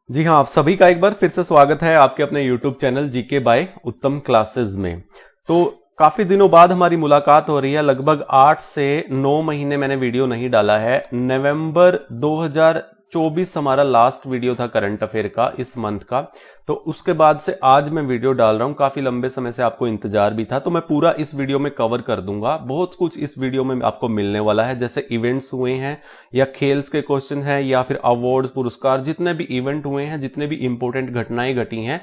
जी हाँ, आप सभी का एक बार फिर से स्वागत है आपके अपने YouTube चैनल जीके बाय उत्तम क्लासेस में। तो काफी दिनों बाद हमारी मुलाकात हो रही है। लगभग 8 से 9 महीने मैंने वीडियो नहीं डाला है। नवंबर 2024 हमारा लास्ट वीडियो था करंट अफेयर का, इस मंथ का। तो उसके बाद से आज मैं वीडियो डाल रहा हूं। काफी लंबे समय से आपको इंतजार भी था, तो मैं पूरा इस वीडियो में कवर कर दूंगा। बहुत कुछ इस वीडियो में आपको मिलने वाला है, जैसे इवेंट्स हुए हैं या खेल्स के क्वेश्चन है या फिर अवार्ड्स, पुरस्कार, जितने भी इवेंट हुए हैं, जितने भी इंपॉर्टेंट घटनाएं घटी हैं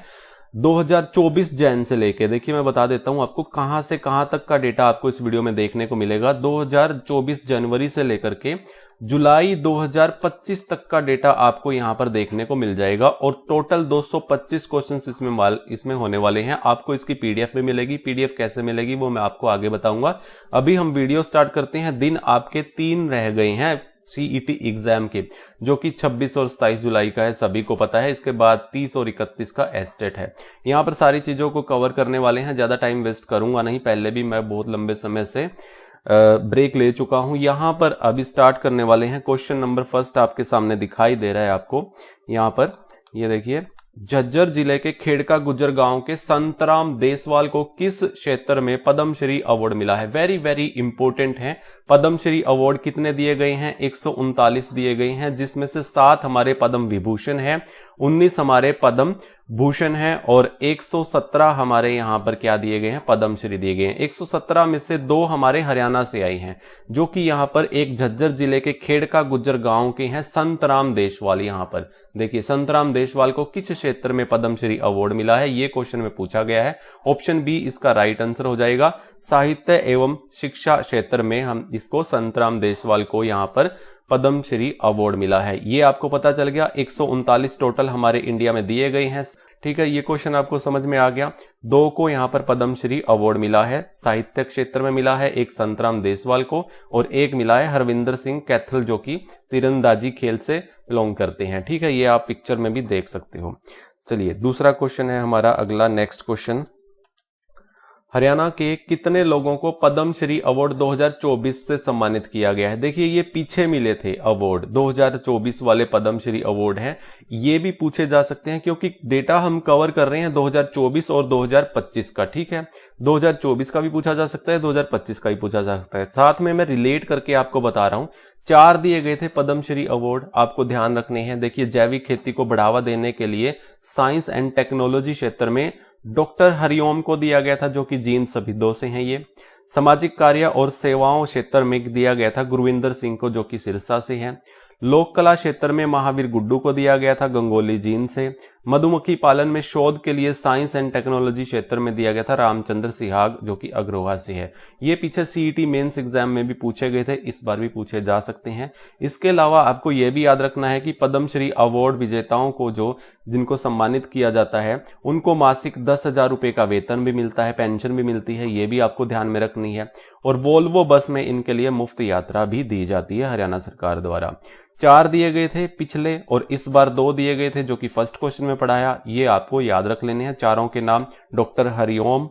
2024 जैन से लेके, देखिए मैं बता देता हूं आपको कहां से कहां तक का डेटा आपको इस वीडियो में देखने को मिलेगा। 2024 जनवरी से लेकर के जुलाई 2025 तक का डेटा आपको यहां पर देखने को मिल जाएगा और टोटल 225 क्वेश्चंस इसमें होने वाले हैं। आपको इसकी पीडीएफ में मिलेगी। पीडीएफ कैसे मिलेगी वो मैं आपको आगे बताऊंगा। अभी हम वीडियो स्टार्ट करते हैं। दिन आपके 3 रह गए हैं सीईटी एग्जाम के, जो कि 26 और 27 जुलाई का है, सभी को पता है। इसके बाद 30 और 31 का एस्टेट है। यहां पर सारी चीजों को कवर करने वाले हैं, ज्यादा टाइम वेस्ट करूंगा नहीं। पहले भी मैं बहुत लंबे समय से ब्रेक ले चुका हूं। यहां पर अभी स्टार्ट करने वाले हैं। क्वेश्चन नंबर फर्स्ट आपके सामने दिखाई दे रहा है आपको यहां पर, ये देखिए। झज्जर जिले के खेड़का गुज्जर गांव के संतराम देसवाल को किस क्षेत्र में पद्मश्री अवार्ड मिला है? वेरी वेरी इंपॉर्टेंट है। पद्मश्री अवार्ड कितने दिए गए हैं? 139 दिए गए हैं, जिसमें से 7 हमारे पद्म विभूषण है, 19 हमारे पद्म भूषण है और 117 हमारे यहां पर क्या दिए गए हैं? पद्मश्री दिए गए हैं। 117 में से 2 हमारे हरियाणा से आई हैं, जो कि यहां पर एक झज्जर जिले के खेड़का गुज्जर गांव के हैं संतराम देशवाल। यहां पर देखिए, संतराम देशवाल को किस क्षेत्र में पद्मश्री अवार्ड मिला है, ये क्वेश्चन में पूछा गया है। ऑप्शन बी इसका राइट आंसर हो जाएगा। साहित्य एवं शिक्षा क्षेत्र में हम इसको संतराम देशवाल को यहां पर पद्मश्री अवार्ड मिला है। ये आपको पता चल गया। 139 टोटल हमारे इंडिया में दिए गए हैं। ठीक है, ये क्वेश्चन आपको समझ में आ गया। 2 को यहां पर पद्मश्री अवार्ड मिला है, साहित्य क्षेत्र में मिला है, एक संतराम देशवाल को और एक मिला है हरविंदर सिंह कैथल, जो कि तीरंदाजी खेल से बिलोंग करते हैं। ठीक है, ये आप पिक्चर में भी देख सकते हो। चलिए, दूसरा क्वेश्चन है हमारा अगला, नेक्स्ट क्वेश्चन। हरियाणा के कितने लोगों को पद्मश्री अवार्ड 2024 से सम्मानित किया गया है? देखिए, ये पीछे मिले थे अवार्ड, 2024 वाले पद्मश्री अवार्ड हैं। ये भी पूछे जा सकते हैं क्योंकि डेटा हम कवर कर रहे हैं 2024 और 2025 का। ठीक है, 2024 का भी पूछा जा सकता है, 2025 का भी पूछा जा सकता है। साथ में मैं रिलेट करके आपको बता रहा हूं। 4 दिए गए थे पद्मश्री अवार्ड, आपको ध्यान रखने हैं। देखिए, जैविक खेती को बढ़ावा देने के लिए साइंस एंड टेक्नोलॉजी क्षेत्र में डॉक्टर हरिओम को दिया गया था, जो कि जींद सभिदो से हैं ये। सामाजिक कार्य और सेवाओं क्षेत्र में दिया गया था गुरविंदर सिंह को, जो कि सिरसा से हैं। लोक कला क्षेत्र में महावीर गुड्डू को दिया गया था, गंगोली जींद से। मधुमक्खी पालन में शोध के लिए साइंस एंड टेक्नोलॉजी क्षेत्र में दिया गया था रामचंद्र सिहाग, जो कि अग्रोहा से है। ये पीछे सीईटी मेंस एग्जाम में भी पूछे गए थे, इस बार भी पूछे जा सकते हैं। इसके अलावा आपको यह भी याद रखना है कि पद्मश्री अवार्ड विजेताओं को जिनको सम्मानित किया जाता है, उनको मासिक 10,000 रुपए का वेतन भी मिलता है, पेंशन भी मिलती है। ये भी आपको ध्यान में रखनी है। और वोल्वो बस में इनके लिए मुफ्त यात्रा भी दी जाती है हरियाणा सरकार द्वारा। 4 दिए गए थे पिछले और इस बार 2 दिए गए थे, जो कि फर्स्ट क्वेश्चन में पढ़ाया। ये आपको याद रख लेने हैं। चारों के नाम डॉक्टर हरिओम,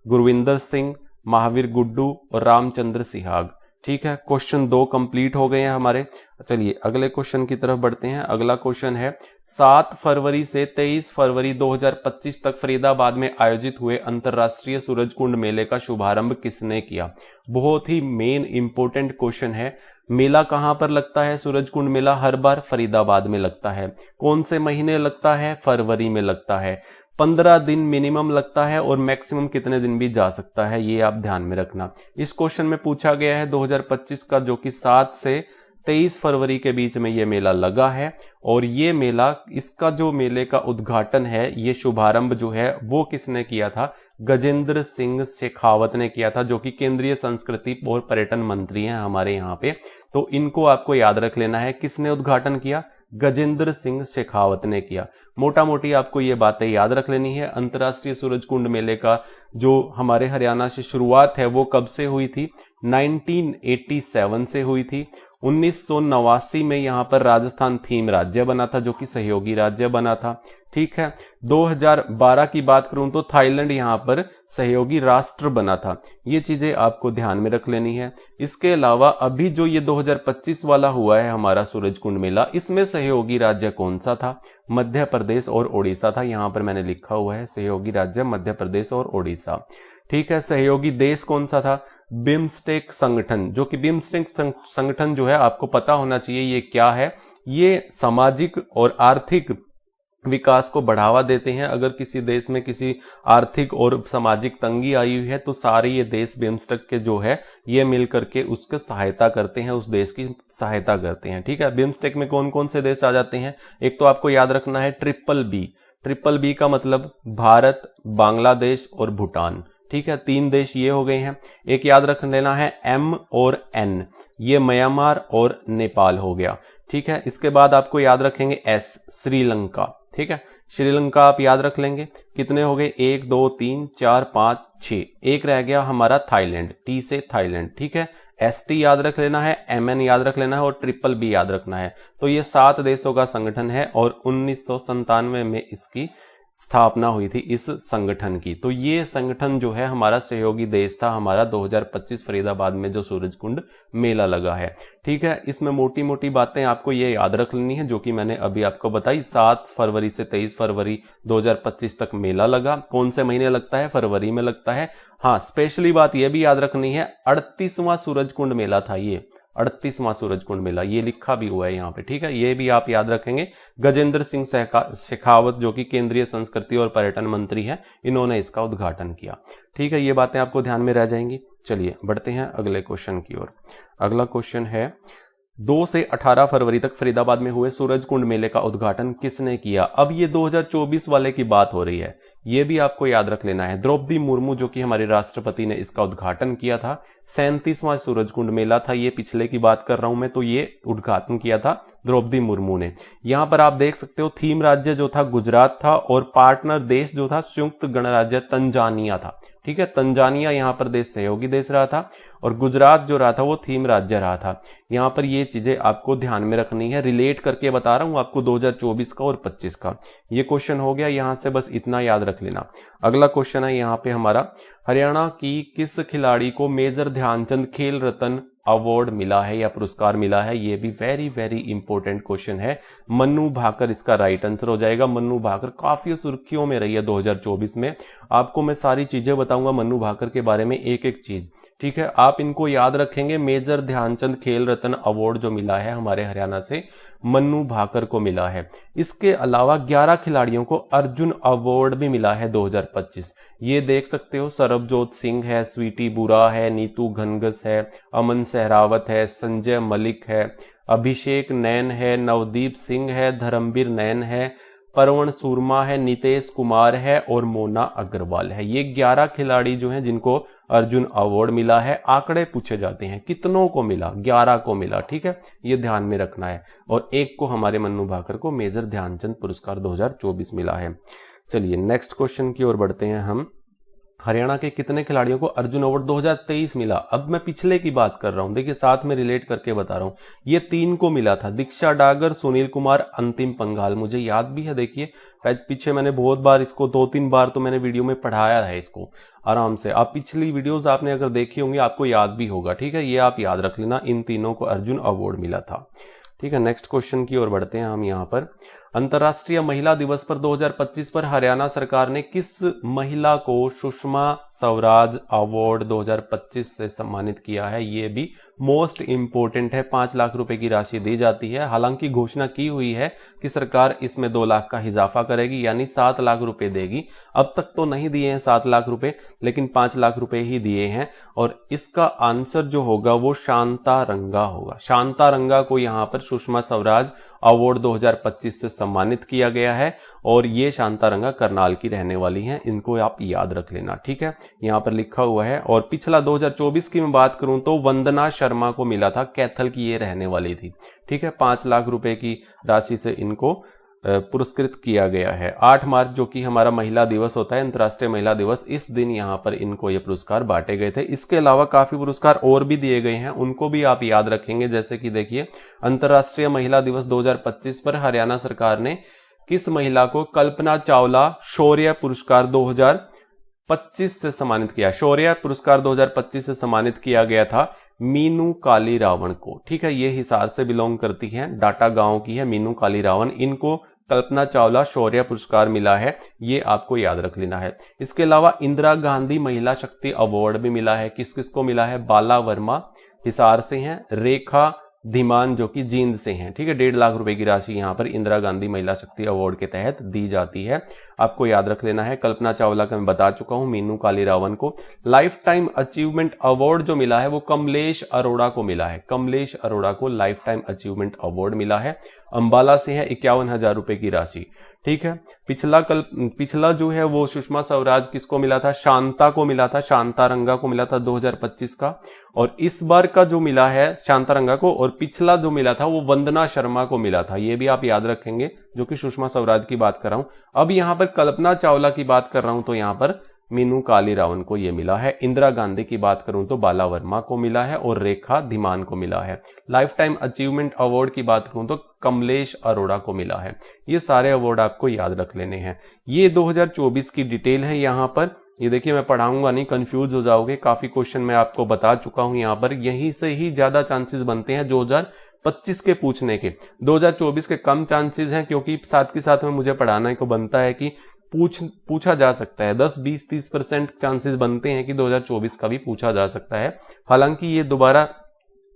गुरविंदर सिंह, महावीर गुड्डू और रामचंद्र सिहाग। ठीक है, क्वेश्चन 2 कंप्लीट हो गए हैं हमारे। चलिए अगले क्वेश्चन की तरफ बढ़ते हैं। अगला क्वेश्चन है, 7 फरवरी से 23 फरवरी 2025 तक फरीदाबाद में आयोजित हुए अंतर्राष्ट्रीय सूरजकुंड मेले का शुभारंभ किसने किया? बहुत ही मेन इंपोर्टेंट क्वेश्चन है। मेला कहां पर लगता है? सूरजकुंड मेला हर बार फरीदाबाद में लगता है। कौन से महीने लगता है? फरवरी में लगता है। 15 दिन मिनिमम लगता है और मैक्सिमम कितने दिन भी जा सकता है, ये आप ध्यान में रखना। इस क्वेश्चन में पूछा गया है 2025 का, जो कि 7 से 23 फरवरी के बीच में ये मेला लगा है। और ये मेला, इसका जो मेले का उद्घाटन है, ये शुभारंभ जो है वो किसने किया था? गजेंद्र सिंह शेखावत ने किया था, जो कि केंद्रीय संस्कृति और पर्यटन मंत्री हैं हमारे यहाँ पे। तो इनको आपको याद रख लेना है। किसने उद्घाटन किया? गजेंद्र सिंह शेखावत ने किया। मोटा मोटी आपको ये बातें याद रख लेनी है। अंतर्राष्ट्रीय सूरजकुंड मेले का जो हमारे हरियाणा से शुरुआत है वो कब से हुई थी? 1987 से हुई थी। 1989 में यहाँ पर राजस्थान थीम राज्य बना था, जो कि सहयोगी राज्य बना था। ठीक है, 2012 की बात करूं तो थाईलैंड यहाँ पर सहयोगी राष्ट्र बना था। ये चीजें आपको ध्यान में रख लेनी है। इसके अलावा अभी जो ये 2025 वाला हुआ है हमारा सूरजकुंड मेला, इसमें सहयोगी राज्य कौन सा था? मध्य प्रदेश और ओडिशा था। यहां पर मैंने लिखा हुआ है सहयोगी राज्य मध्य प्रदेश और ओडिशा। ठीक है, सहयोगी देश कौन सा था? बिम्स्टेक संगठन, जो कि बिम्स्टेक संगठन जो है आपको पता होना चाहिए ये क्या है। ये सामाजिक और आर्थिक विकास को बढ़ावा देते हैं। अगर किसी देश में किसी आर्थिक और सामाजिक तंगी आई हुई है तो सारे ये देश बिम्स्टेक के जो है ये मिल करके उसके सहायता करते हैं, उस देश की सहायता करते हैं। ठीक है, बिम्स्टेक में कौन कौन से देश आ जाते हैं? एक तो आपको याद रखना है ट्रिपल बी। ट्रिपल बी का मतलब भारत, बांग्लादेश और भूटान। ठीक है, 3 देश ये हो गए हैं। एक याद रख लेना है एम और एन, ये म्यांमार और नेपाल हो गया। ठीक है, इसके बाद आपको याद रखेंगे एस, श्रीलंका। ठीक है, श्रीलंका आप याद रख लेंगे। कितने हो गए? 1 2 3 4 5 6। एक रह गया हमारा थाईलैंड, टी से थाईलैंड। ठीक है, एस टी याद रख लेना है, एम एन याद रख लेना है और ट्रिपल बी याद रखना है। तो ये 7 देशों का संगठन है और 1997 में इसकी स्थापना हुई थी इस संगठन की। तो ये संगठन जो है हमारा सहयोगी देश था हमारा 2025 फरीदाबाद में जो सूरजकुंड मेला लगा है। ठीक है, इसमें मोटी मोटी बातें आपको ये याद रख लेनी है जो कि मैंने अभी आपको बताई। 7 फरवरी से 23 फरवरी 2025 तक मेला लगा। कौन से महीने लगता है? फरवरी में लगता है। हाँ, स्पेशली बात यह भी याद रखनी है, 38वां सूरजकुंड मेला था ये, 38वां सूरजकुंड मेला, ये लिखा भी हुआ है यहाँ पे। ठीक है, ये भी आप याद रखेंगे। गजेंद्र सिंह शेखावत जो कि केंद्रीय संस्कृति और पर्यटन मंत्री हैं, इन्होंने इसका उद्घाटन किया। ठीक है, ये बातें आपको ध्यान में रह जाएंगी। चलिए बढ़ते हैं अगले क्वेश्चन की ओर। अगला क्वेश्चन है 2 से 18 फरवरी तक फरीदाबाद में हुए सूरजकुंड मेले का उद्घाटन किसने किया? अब ये 2024 वाले की बात हो रही है, ये भी आपको याद रख लेना है। द्रौपदी मुर्मू जो कि हमारे राष्ट्रपति ने इसका उद्घाटन किया था। 37वां सूरजकुंड मेला था ये, पिछले की बात कर रहा हूं मैं, तो ये उद्घाटन किया था द्रौपदी मुर्मू ने। यहां पर आप देख सकते हो थीम राज्य जो था गुजरात था और पार्टनर देश जो था संयुक्त गणराज्य तंजानिया था। ठीक है, तंजानिया यहां पर देश सहयोगी देश रहा था और गुजरात जो रहा था वो थीम राज्य रहा था। यहां पर ये चीजें आपको ध्यान में रखनी है, रिलेट करके बता रहा हूं आपको 2024 का और 25 का। ये क्वेश्चन हो गया, यहां से बस इतना याद रख लेना। अगला क्वेश्चन है यहां पे हमारा, हरियाणा की किस खिलाड़ी को मेजर ध्यानचंद खेल रत्न अवार्ड मिला है या पुरस्कार मिला है? ये भी वेरी वेरी इंपॉर्टेंट क्वेश्चन है। मन्नू भाकर इसका राइट आंसर हो जाएगा। मन्नू भाकर काफी सुर्खियों में रही है 2024 में। आपको मैं सारी चीजें बताऊंगा मन्नू भाकर के बारे में, एक एक चीज। ठीक है, आप इनको याद रखेंगे। मेजर ध्यानचंद खेल रत्न अवार्ड जो मिला है हमारे हरियाणा से, मन्नू भाकर को मिला है। इसके अलावा 11 खिलाड़ियों को अर्जुन अवार्ड भी मिला है 2025। ये देख सकते हो, सरबजोत सिंह है, स्वीटी बुरा है, नीतू घनघस है, अमन सहरावत है, संजय मलिक है, अभिषेक नैन है, नवदीप सिंह है, धर्मवीर नैन है, परवण सूरमा है, नितेश कुमार है और मोना अग्रवाल है। ये 11 खिलाड़ी जो हैं जिनको अर्जुन अवार्ड मिला है। आंकड़े पूछे जाते हैं, कितनों को मिला? 11 को मिला। ठीक है, ये ध्यान में रखना है। और एक को हमारे मन्नू भाकर को मेजर ध्यानचंद पुरस्कार 2024 मिला है। चलिए नेक्स्ट क्वेश्चन की ओर बढ़ते हैं हम। हरियाणा के कितने खिलाड़ियों को अर्जुन अवार्ड 2023 मिला? अब मैं पिछले की बात कर रहा हूं, देखिए साथ में रिलेट करके बता रहा हूं। ये 3 को मिला था, दीक्षा डागर, सुनील कुमार, अंतिम पंघाल। मुझे याद भी है, देखिए पीछे मैंने बहुत बार इसको 2-3 बार तो मैंने वीडियो में पढ़ाया है इसको आराम से। आप पिछली वीडियोस आपने अगर देखी होंगी आपको याद भी होगा। ठीक है, ये आप याद रख लेना, इन तीनों को अर्जुन अवार्ड मिला था। ठीक है, नेक्स्ट क्वेश्चन की ओर बढ़ते हैं हम। यहाँ पर अंतर्राष्ट्रीय महिला दिवस पर 2025 पर हरियाणा सरकार ने किस महिला को सुषमा स्वराज अवार्ड 2025 से सम्मानित किया है? ये भी मोस्ट इंपोर्टेंट है। 5 लाख रुपए की राशि दी जाती है। हालांकि घोषणा की हुई है कि सरकार इसमें 2 लाख का इजाफा करेगी, यानी 7 लाख रुपए देगी। अब तक तो नहीं दिए हैं 7 लाख रुपए, लेकिन 5 लाख रुपए ही दिए हैं। और इसका आंसर जो होगा वो शांता रंगा होगा। शांता रंगा को यहाँ पर सुषमा स्वराज अवार्ड 2025 से सम्मानित किया गया है और ये शांता रंगा करनाल की रहने वाली हैं। इनको आप याद रख लेना। ठीक है, यहाँ पर लिखा हुआ है। और पिछला 2024 की मैं बात करूं तो वंदना शर्मा को मिला था, कैथल की ये रहने वाली थी। ठीक है, 5 लाख रुपए की राशि से इनको पुरस्कृत किया गया है। 8 मार्च जो कि हमारा महिला दिवस होता है, अंतर्राष्ट्रीय महिला दिवस, इस दिन यहाँ पर इनको ये पुरस्कार बांटे गए थे। इसके अलावा काफी पुरस्कार और भी दिए गए हैं, उनको भी आप याद रखेंगे। जैसे कि देखिए, अंतर्राष्ट्रीय महिला दिवस 2025 पर हरियाणा सरकार ने किस महिला को कल्पना चावला शौर्य पुरस्कार 2025 से सम्मानित किया। शौर्य पुरस्कार 2025 से सम्मानित किया गया था मीनू काली रावण को। ठीक है, ये हिसार से बिलोंग करती हैं, डाटा गांव की है मीनू काली रावण। इनको कल्पना चावला शौर्य पुरस्कार मिला है, ये आपको याद रख लेना है। इसके अलावा इंदिरा गांधी महिला शक्ति अवार्ड भी मिला है। किस किस को मिला है? बाला वर्मा हिसार से हैं, रेखा धीमान जो कि जींद से हैं। ठीक है, 1.5 लाख रुपए की राशि यहां पर इंदिरा गांधी महिला शक्ति अवार्ड के तहत दी जाती है, आपको याद रख लेना है। कल्पना चावला का मैं बता चुका हूं, मीनू काली रावण को लाइफ टाइम अचीवमेंट अवार्ड जो मिला है वो कमलेश अरोड़ा को मिला है। कमलेश अरोड़ा को लाइफ टाइम अचीवमेंट अवार्ड मिला है। अंबाला से है, 51,000 रुपए की राशि। ठीक है, पिछला जो है वो सुषमा स्वराज किसको मिला था? शांता को मिला था, शांता रंगा को मिला था 2025 का। और इस बार का जो मिला है शांता रंगा को, और पिछला जो मिला था वो वंदना शर्मा को मिला था। ये भी आप याद रखेंगे, जो कि सुषमा स्वराज की बात कर रहा हूं। अब यहां पर कल्पना चावला की बात कर रहा हूं तो यहां पर मीनू काली रावण को ये मिला है। इंदिरा गांधी की बात करूं तो बाला वर्मा को मिला है और रेखा धीमान को मिला है। लाइफ टाइम अचीवमेंट अवार्ड की बात करूं तो कमलेश अरोड़ा को मिला है। ये सारे अवार्ड आपको याद रख लेने हैं। ये 2024 की डिटेल है। यहाँ पर ये देखिए, मैं पढ़ाऊंगा नहीं, कंफ्यूज हो जाओगे। काफी क्वेश्चन मैं आपको बता चुका हूं यहाँ पर। यहीं से ही ज्यादा चांसेस बनते हैं 2025 के पूछने के। 2024 के कम चांसेस हैं, क्योंकि साथ के साथ में मुझे पढ़ाना को बनता है कि पूछा जा सकता है। 10, 20, 30% चांसेस बनते हैं कि 2024 का भी पूछा जा सकता है। हालांकि ये दोबारा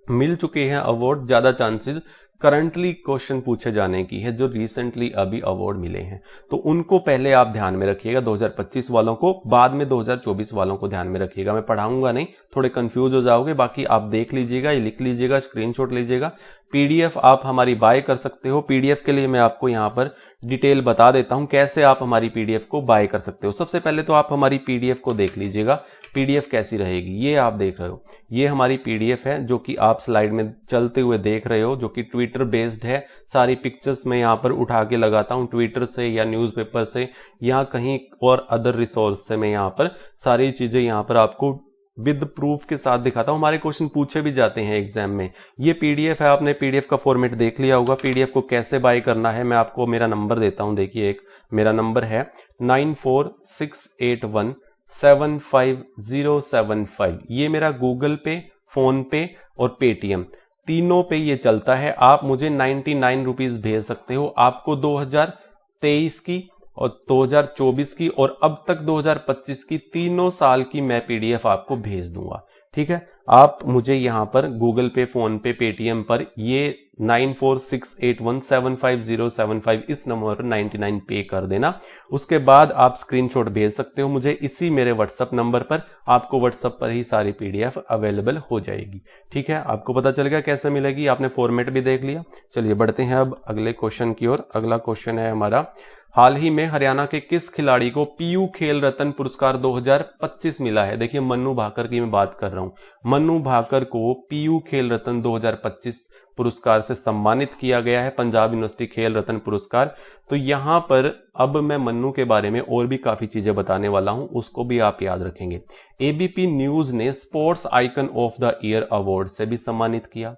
मिल चुके हैं अवार्ड, ज्यादा चांसेस करंटली क्वेश्चन पूछे जाने की है, जो रिसेंटली अभी अवार्ड मिले हैं। तो उनको पहले आप ध्यान में रखिएगा, 2025 वालों को, बाद में 2024 वालों को ध्यान में रखिएगा। मैं पढ़ाऊंगा नहीं, थोड़े कंफ्यूज हो जाओगे। बाकी आप देख लीजिएगा, ये लिख लीजिएगा, स्क्रीनशॉट लीजिएगा। पीडीएफ आप हमारी बाय कर सकते हो। पीडीएफ के लिए मैं आपको यहां पर डिटेल बता देता हूं कैसे आप हमारी पीडीएफ को बाय कर सकते हो। सबसे पहले तो आप हमारी पीडीएफ को देख लीजिएगा, पीडीएफ कैसी रहेगी। ये आप देख रहे हो, ये हमारी पीडीएफ है जो कि आप स्लाइड में चलते हुए देख रहे हो, जो कि ट्विटर बेस्ड है। सारी पिक्चर्स मैं यहाँ पर उठा के लगाता हूँ ट्विटर से या न्यूज़पेपर से या कहीं और अदर रिसोर्स से। मैं यहाँ पर सारी चीजें यहाँ पर आपको विद प्रूफ के साथ दिखाता हूं। हमारे क्वेश्चन पूछे भी जाते हैं एग्जाम में। ये पीडीएफ है, आपने पीडीएफ का फॉर्मेट देख लिया होगा। पीडीएफ को कैसे बाय करना है मैं आपको मेरा नंबर देता हूं। देखिए, एक मेरा नंबर है 9468175075। ये मेरा गूगल पे, फोन पे और पेटीएम तीनों पे ये चलता है। आप मुझे 99 रुपीज भेज सकते हो। आपको 2023 की और 2024 की और अब तक 2025 की तीनों साल की मैं पीडीएफ आपको भेज दूंगा। ठीक है, आप मुझे यहां पर गूगल पे, फोन पे, पेटीएम पर ये 9468175075 इस नंबर पर 99 पे कर देना। उसके बाद आप स्क्रीनशॉट भेज सकते हो मुझे इसी मेरे व्हाट्सएप नंबर पर। आपको व्हाट्सएप पर ही सारी पीडीएफ अवेलेबल हो जाएगी। ठीक है, आपको पता चल गया कैसे मिलेगी, आपने फॉर्मेट भी देख लिया। चलिए बढ़ते हैं अब अगले क्वेश्चन की ओर। अगला क्वेश्चन है हमारा, हाल ही में हरियाणा के किस खिलाड़ी को पीयू खेल रत्न पुरस्कार 2025 मिला है? देखिए, मन्नू भाकर की मैं बात कर रहा हूं। मन्नू भाकर को पीयू खेल रत्न 2025 पुरस्कार से सम्मानित किया गया है, पंजाब यूनिवर्सिटी खेल रत्न पुरस्कार। तो यहां पर अब मैं मन्नू के बारे में और भी काफी चीजें बताने वाला हूं, उसको भी आप याद रखेंगे। एबीपी न्यूज ने sports icon of the year award से भी सम्मानित किया।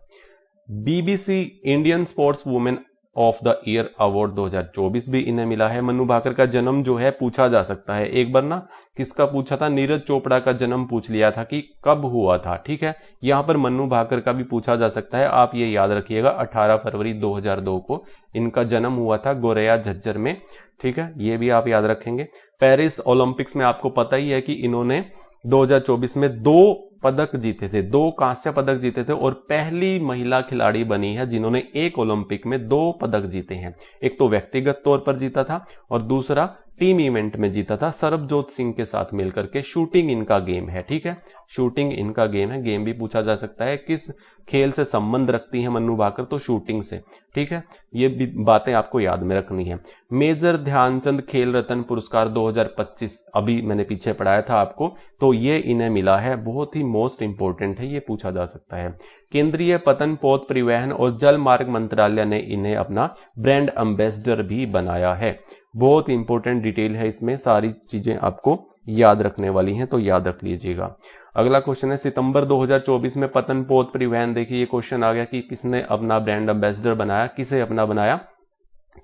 BBC Indian sports women of the year award 2024 भी इन्हें मिला है। मन्नू भाकर का जन्म जो है पूछा जा सकता है। एक बार ना किसका पूछा था, नीरज चोपड़ा का जन्म पूछ लिया था कि कब हुआ था। ठीक है, यहां पर मन्नू भाकर का भी पूछा जा सकता है। आप ये याद रखिएगा, 18 फरवरी 2002 को इनका जन्म हुआ था गोरैया झज्जर में। ठीक है, ये भी आप याद रखेंगे। पेरिस ओलंपिक्स में आपको पता ही है कि इन्होंने 2024 में 2 पदक जीते थे, 2 कांस्य पदक जीते थे और पहली महिला खिलाड़ी बनी है जिन्होंने एक ओलंपिक में 2 पदक जीते हैं। एक तो व्यक्तिगत तौर पर जीता था और दूसरा टीम इवेंट में जीता था सरबजोत सिंह के साथ मिलकर के। शूटिंग इनका गेम है, ठीक है, शूटिंग इनका गेम है। गेम भी पूछा जा सकता है, किस खेल से संबंध रखती है मन्नू भाकर, तो शूटिंग से, ठीक है। ये भी बातें आपको याद में रखनी है। मेजर ध्यानचंद खेल रत्न पुरस्कार 2025 अभी मैंने पीछे पढ़ाया था आपको, तो ये इन्हें मिला है, बहुत ही मोस्ट इंपोर्टेंट है, ये पूछा जा सकता है। केंद्रीय पतन पोत परिवहन और जल मार्ग मंत्रालय ने इन्हें अपना ब्रांड एम्बेसडर भी बनाया है। बहुत इंपॉर्टेंट डिटेल है इसमें, सारी चीजें आपको याद रखने वाली हैं, तो याद रख लीजिएगा। अगला क्वेश्चन है सितंबर 2024 में पतन पोत परिवहन, देखिए ये क्वेश्चन आ गया कि किसने अपना ब्रांड एम्बेसडर बनाया, किसे अपना बनाया,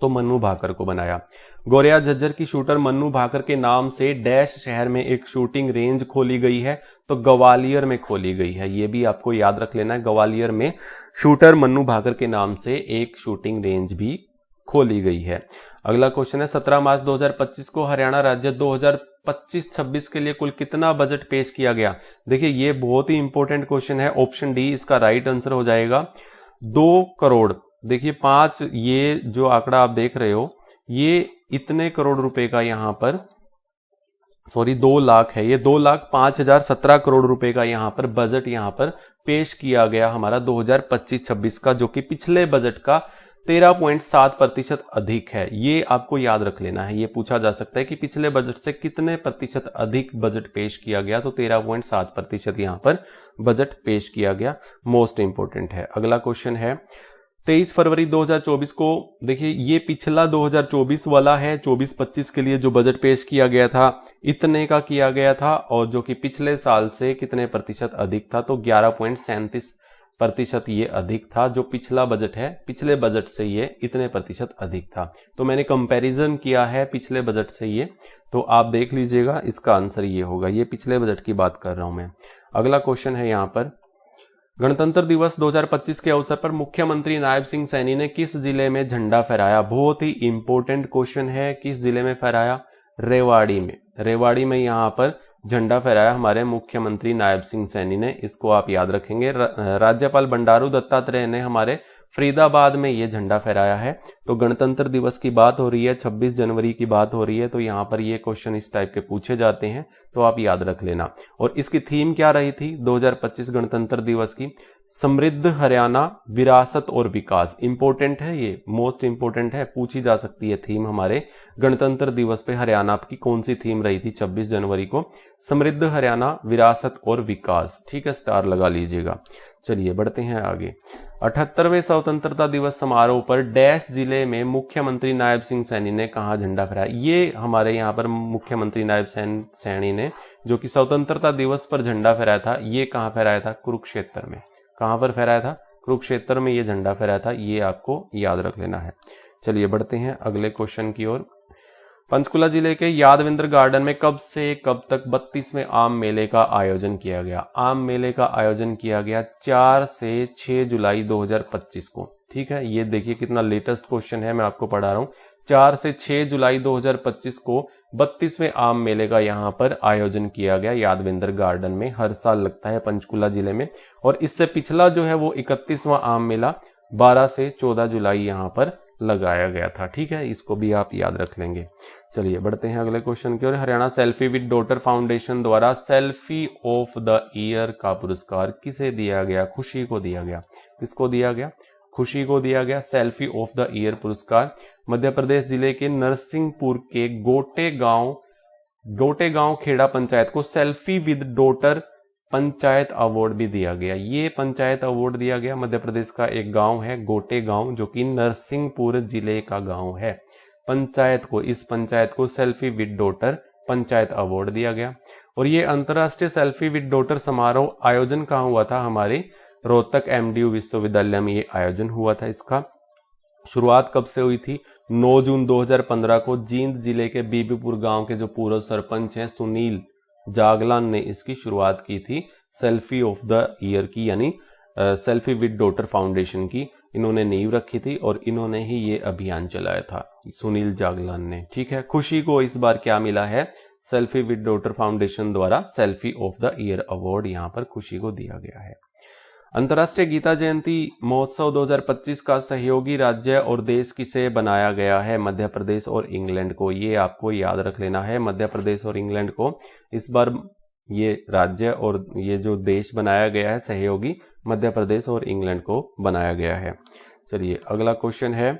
तो मन्नू भाकर को बनाया। गोरिया झज्जर की शूटर मन्नू भाकर के नाम से डैश शहर में एक शूटिंग रेंज खोली गई है, तो ग्वालियर में खोली गई है, ये भी आपको याद रख लेना है। ग्वालियर में शूटर मन्नू भाकर के नाम से एक शूटिंग रेंज भी खोली गई है। अगला क्वेश्चन है 17 मार्च 2025 को हरियाणा राज्य 2025-26 के लिए कुल कितना बजट पेश किया गया। देखिए ये बहुत ही इंपॉर्टेंट क्वेश्चन है, ऑप्शन डी इसका राइट आंसर हो जाएगा 2 करोड़। देखिए 5, ये जो आंकड़ा आप देख रहे हो ये इतने करोड़ रुपए का यहां पर, सॉरी 2 लाख है, ये 2,05,017 करोड़ रुपए का यहां पर बजट यहां पर पेश किया गया हमारा 2025-26 का, जो कि पिछले बजट का 13.7% अधिक है। ये आपको याद रख लेना है, ये पूछा जा सकता है कि पिछले बजट से कितने प्रतिशत अधिक बजट पेश किया गया, तो 13.7% यहां पर बजट पेश किया गया, मोस्ट इंपोर्टेंट है। अगला क्वेश्चन है 23 फरवरी 2024 को, देखिए ये पिछला 2024 वाला है, 24-25 के लिए जो बजट पेश किया गया था इतने का किया गया था, और जो कि पिछले साल से कितने प्रतिशत अधिक था, तो 11.37% ये अधिक था। जो पिछला बजट है, पिछले बजट से ये इतने प्रतिशत अधिक था, तो मैंने कंपैरिजन किया है पिछले बजट से ये, तो आप देख लीजिएगा इसका आंसर ये होगा, ये पिछले बजट की बात कर रहा हूं मैं। अगला क्वेश्चन है यहां पर गणतंत्र दिवस 2025 के अवसर पर मुख्यमंत्री नायब सिंह सैनी ने किस जिले में झंडा फहराया। बहुत ही इंपॉर्टेंट क्वेश्चन है, किस जिले में फहराया, रेवाड़ी में। रेवाड़ी में यहां पर झंडा फहराया हमारे मुख्यमंत्री नायब सिंह सैनी ने, इसको आप याद रखेंगे। राज्यपाल बंडारू दत्तात्रेय ने हमारे फरीदाबाद में ये झंडा फहराया है। तो गणतंत्र दिवस की बात हो रही है, 26 जनवरी की बात हो रही है, तो यहाँ पर ये क्वेश्चन इस टाइप के पूछे जाते हैं, तो आप याद रख लेना। और इसकी थीम क्या रही थी 2025 गणतंत्र दिवस की, समृद्ध हरियाणा विरासत और विकास। इंपॉर्टेंट है ये, मोस्ट इंपॉर्टेंट है, पूछी जा सकती है थीम हमारे गणतंत्र दिवस पे हरियाणा की कौन सी थीम रही थी 26 जनवरी को, समृद्ध हरियाणा विरासत और विकास, ठीक है, स्टार लगा लीजिएगा। चलिए बढ़ते हैं आगे। 78वें स्वतंत्रता दिवस समारोह पर डैश जिले में मुख्यमंत्री नायब सिंह सैनी ने कहा झंडा फहराया। ये हमारे यहाँ पर मुख्यमंत्री नायब सैनी ने जो कि स्वतंत्रता दिवस पर झंडा फहराया था, ये कहाँ फहराया था, कुरुक्षेत्र में। कहां पर फहराया था, कुरुक्षेत्र में ये झंडा फहराया था, ये आपको याद रख लेना है। चलिए बढ़ते हैं अगले क्वेश्चन की ओर। पंचकुला जिले के यादविंद्र गार्डन में कब से कब तक 32वें आम मेले का आयोजन किया गया। आम मेले का आयोजन किया गया 4 से 6 जुलाई 2025 को, ठीक है। ये देखिए कितना लेटेस्ट क्वेश्चन है, मैं आपको पढ़ा रहा हूं। 4 से 6 जुलाई 2025 को 32वें आम मेले का यहाँ पर आयोजन किया गया यादविंद्र गार्डन में, हर साल लगता है पंचकुला जिले में। और इससे पिछला जो है वो 31वां आम मेला 12 से 14 जुलाई यहाँ पर लगाया गया था, ठीक है, इसको भी आप याद रख लेंगे। चलिए बढ़ते हैं अगले क्वेश्चन की ओर। Haryana selfie with daughter foundation द्वारा सेल्फी ऑफ द ईयर का पुरस्कार किसे दिया गया, खुशी को दिया गया। किसको दिया गया, खुशी को दिया गया। सेल्फी ऑफ द ईयर पुरस्कार मध्य प्रदेश जिले के नरसिंहपुर के गोटे गांव खेड़ा पंचायत को selfie with daughter panchayat award भी दिया गया। ये पंचायत अवार्ड दिया गया, मध्य प्रदेश का एक गांव है गोटे गांव, जो कि नरसिंहपुर जिले का गांव है। पंचायत को, इस पंचायत को selfie with daughter panchayat award दिया गया। और ये अंतर्राष्ट्रीय सेल्फी विद डॉटर समारोह आयोजन कहाँ हुआ था, हमारे रोहतक एमडीयू विश्वविद्यालय में ये आयोजन हुआ था। इसका शुरुआत कब से हुई थी, 9 जून 2015 को जींद जिले के बीबीपुर गांव के जो पूर्व सरपंच हैं सुनील जागलान ने इसकी शुरुआत की थी, सेल्फी ऑफ द ईयर की, यानी सेल्फी विद डॉटर फाउंडेशन की इन्होंने नींव रखी थी और इन्होंने ही ये अभियान चलाया था, सुनील जागलान ने, ठीक है। खुशी को इस बार क्या मिला है, सेल्फी विद डॉटर फाउंडेशन द्वारा selfie of the year award यहाँ पर खुशी को दिया गया है। अंतर्राष्ट्रीय गीता जयंती महोत्सव 2025 का सहयोगी राज्य और देश किसे बनाया गया है? मध्य प्रदेश और इंग्लैंड को। ये आपको याद रख लेना है, मध्य प्रदेश और इंग्लैंड को इस बार ये राज्य और ये जो देश बनाया गया है सहयोगी, मध्य प्रदेश और इंग्लैंड को बनाया गया है। चलिए अगला क्वेश्चन है,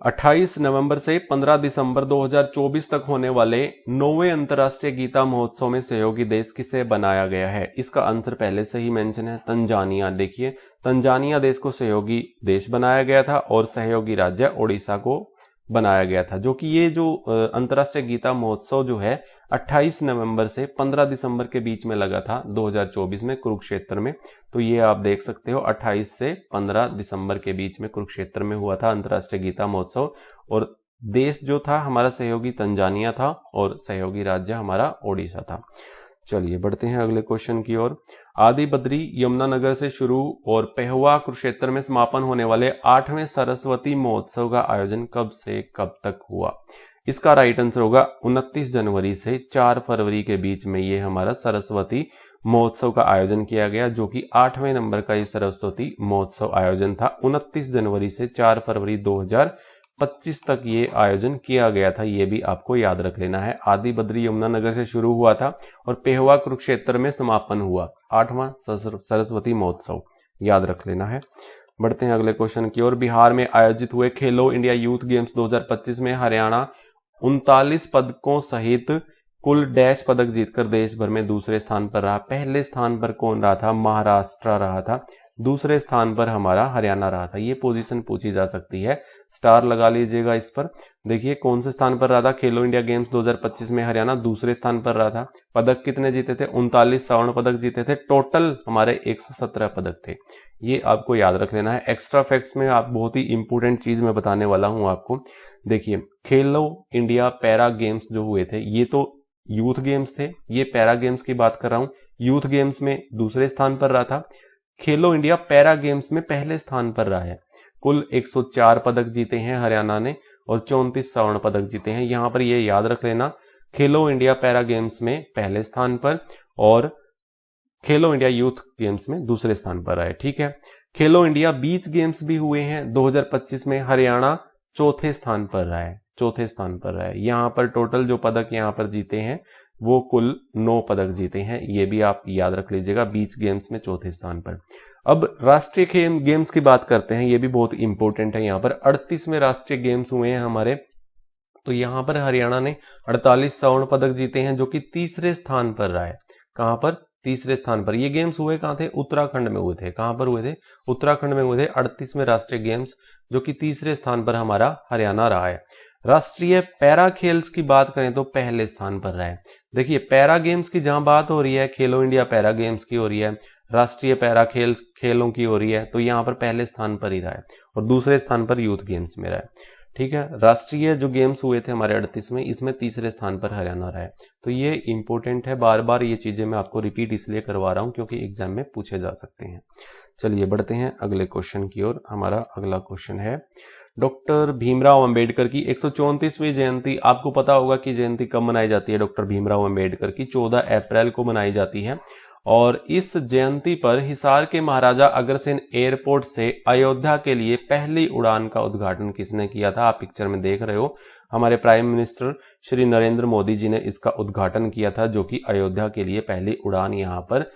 28 नवंबर से 15 दिसंबर 2024 तक होने वाले 9वें अंतर्राष्ट्रीय गीता महोत्सव में सहयोगी देश किसे बनाया गया है? इसका आंसर पहले से ही मेंशन है, तंजानिया। देखिए तंजानिया देश को सहयोगी देश बनाया गया था और सहयोगी राज्य ओडिशा को बनाया गया था, जो कि ये जो अंतर्राष्ट्रीय गीता महोत्सव जो है 28 नवंबर से 15 दिसंबर के बीच में लगा था 2024 में कुरुक्षेत्र में। तो ये आप देख सकते हो 28 से 15 दिसंबर के बीच में कुरुक्षेत्र में हुआ था अंतर्राष्ट्रीय गीता महोत्सव, और देश जो था हमारा सहयोगी तंजानिया था और सहयोगी राज्य हमारा ओडिशा था। चलिए बढ़ते हैं अगले क्वेश्चन की ओर। आदि बद्री यमुनानगर से शुरू और पेहवा कुरुक्षेत्र में समापन होने वाले 8वें सरस्वती महोत्सव का आयोजन कब से कब तक हुआ? इसका राइट आंसर होगा 29 जनवरी से 4 फरवरी के बीच में ये हमारा सरस्वती महोत्सव का आयोजन किया गया, जो कि 8वें नंबर का ये सरस्वती महोत्सव आयोजन था। 29 जनवरी से 4 फरवरी 2025 तक ये आयोजन किया गया था, ये भी आपको याद रख लेना है। आदि बद्री यमुनानगर से शुरू हुआ था और पेहवा कुरुक्षेत्र में समापन हुआ 8वां सरस्वती महोत्सव, याद रख लेना है। बढ़ते हैं अगले क्वेश्चन की ओर। बिहार में आयोजित हुए खेलो इंडिया यूथ गेम्स 2025 में हरियाणा 39 पदकों सहित कुल डैश पदक जीतकर देश भर में दूसरे स्थान पर रहा। पहले स्थान पर कौन रहा था? महाराष्ट्र रहा था। दूसरे स्थान पर हमारा हरियाणा रहा था। ये पोजीशन पूछी जा सकती है, स्टार लगा लीजिएगा इस पर। देखिए कौन से स्थान पर रहा था खेलो इंडिया गेम्स 2025 में? हरियाणा दूसरे स्थान पर रहा था। पदक कितने जीते थे? 39 स्वर्ण पदक जीते थे। टोटल हमारे 117 पदक थे। ये आपको याद रख लेना है। एक्स्ट्रा फैक्ट्स में आप बहुत ही इंपॉर्टेंट चीज मैं बताने वाला हूं आपको। देखिए खेलो इंडिया पैरा गेम्स जो हुए थे ये तो यूथ गेम्स थे, ये पैरा गेम्स की बात कर रहा हूं। यूथ गेम्स में दूसरे स्थान पर रहा था, खेलो इंडिया पैरा गेम्स में पहले स्थान पर रहा है। कुल 104 पदक जीते हैं हरियाणा ने और 34 स्वर्ण पदक जीते हैं। यहां पर ये याद रख लेना, खेलो इंडिया पैरा गेम्स में पहले स्थान पर और खेलो इंडिया यूथ गेम्स में दूसरे स्थान पर आए। ठीक है, खेलो इंडिया बीच गेम्स भी हुए हैं 2025 में, हरियाणा चौथे स्थान पर रहा है, चौथे स्थान पर रहा है। यहां पर टोटल जो पदक यहां पर जीते हैं वो कुल 9 पदक जीते हैं, ये भी आप याद रख लीजिएगा, बीच गेम्स में चौथे स्थान पर। अब राष्ट्रीय गेम्स की बात करते हैं, ये भी बहुत इंपॉर्टेंट है। यहाँ पर 38वें राष्ट्रीय गेम्स हुए हैं हमारे, तो यहाँ पर हरियाणा ने 48 स्वर्ण पदक जीते हैं, जो कि तीसरे स्थान पर रहा है। कहां पर? तीसरे स्थान पर। ये गेम्स हुए कहां थे? उत्तराखंड में हुए थे। कहां पर हुए थे? उत्तराखंड में हुए थे 38वें राष्ट्रीय गेम्स, जो कि तीसरे स्थान पर हमारा हरियाणा रहा है। राष्ट्रीय पैरा खेल्स की बात करें तो पहले स्थान पर रहा है। देखिए पैरा गेम्स की जहां बात हो रही है, खेलो इंडिया पैरा गेम्स की हो रही है, राष्ट्रीय पैरा खेलों की हो रही है, तो यहां पर पहले स्थान पर ही रहा है और दूसरे स्थान पर यूथ गेम्स में रहा है। ठीक है, राष्ट्रीय जो गेम्स हुए थे हमारे 38 में, इसमें तीसरे स्थान पर हरियाणा रहा है। तो ये इंपॉर्टेंट है, बार बार ये चीजें मैं आपको रिपीट इसलिए करवा रहा हूं क्योंकि एग्जाम में पूछे जा सकते हैं। चलिए बढ़ते हैं अगले क्वेश्चन की ओर। हमारा अगला क्वेश्चन है, डॉक्टर भीमराव अंबेडकर की 134वीं जयंती, आपको पता होगा कि जयंती कब मनाई जाती है डॉक्टर भीमराव अंबेडकर की? 14 अप्रैल को मनाई जाती है। और इस जयंती पर हिसार के महाराजा अग्रसेन एयरपोर्ट से अयोध्या के लिए पहली उड़ान का उद्घाटन किसने किया था? आप पिक्चर में देख रहे हो, हमारे प्राइम मिनिस्टर श्री नरेंद्र मोदी जी ने इसका उद्घाटन किया था, जो कि अयोध्या के लिए पहली उड़ान यहां पर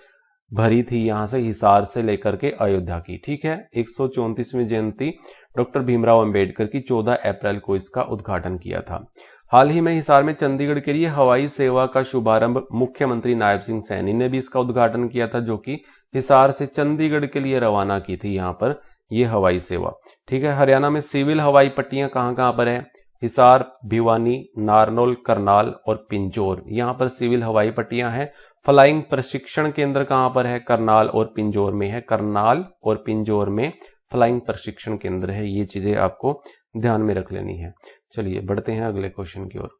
भरी थी, यहां से हिसार से लेकर के अयोध्या की। ठीक है, 134वीं जयंती डॉक्टर भीमराव अंबेडकर की 14 अप्रैल को इसका उद्घाटन किया था। हाल ही में हिसार में चंडीगढ़ के लिए हवाई सेवा का शुभारंभ मुख्यमंत्री नायब सिंह सैनी ने भी इसका उद्घाटन किया था, जो कि हिसार से चंडीगढ़ के लिए रवाना की थी यहाँ पर ये हवाई सेवा। ठीक है, हरियाणा में सिविल हवाई पट्टियां कहाँ कहाँ पर है? हिसार, भिवानी, नारनौल, करनाल और पिंजौर, यहाँ पर सिविल हवाई पट्टियां हैं। फ्लाइंग प्रशिक्षण केंद्र कहाँ पर है? करनाल और पिंजौर में है। करनाल और पिंजौर में फ्लाइंग प्रशिक्षण केंद्र है। ये चीजें आपको ध्यान में रख लेनी है। चलिए बढ़ते हैं अगले क्वेश्चन की ओर।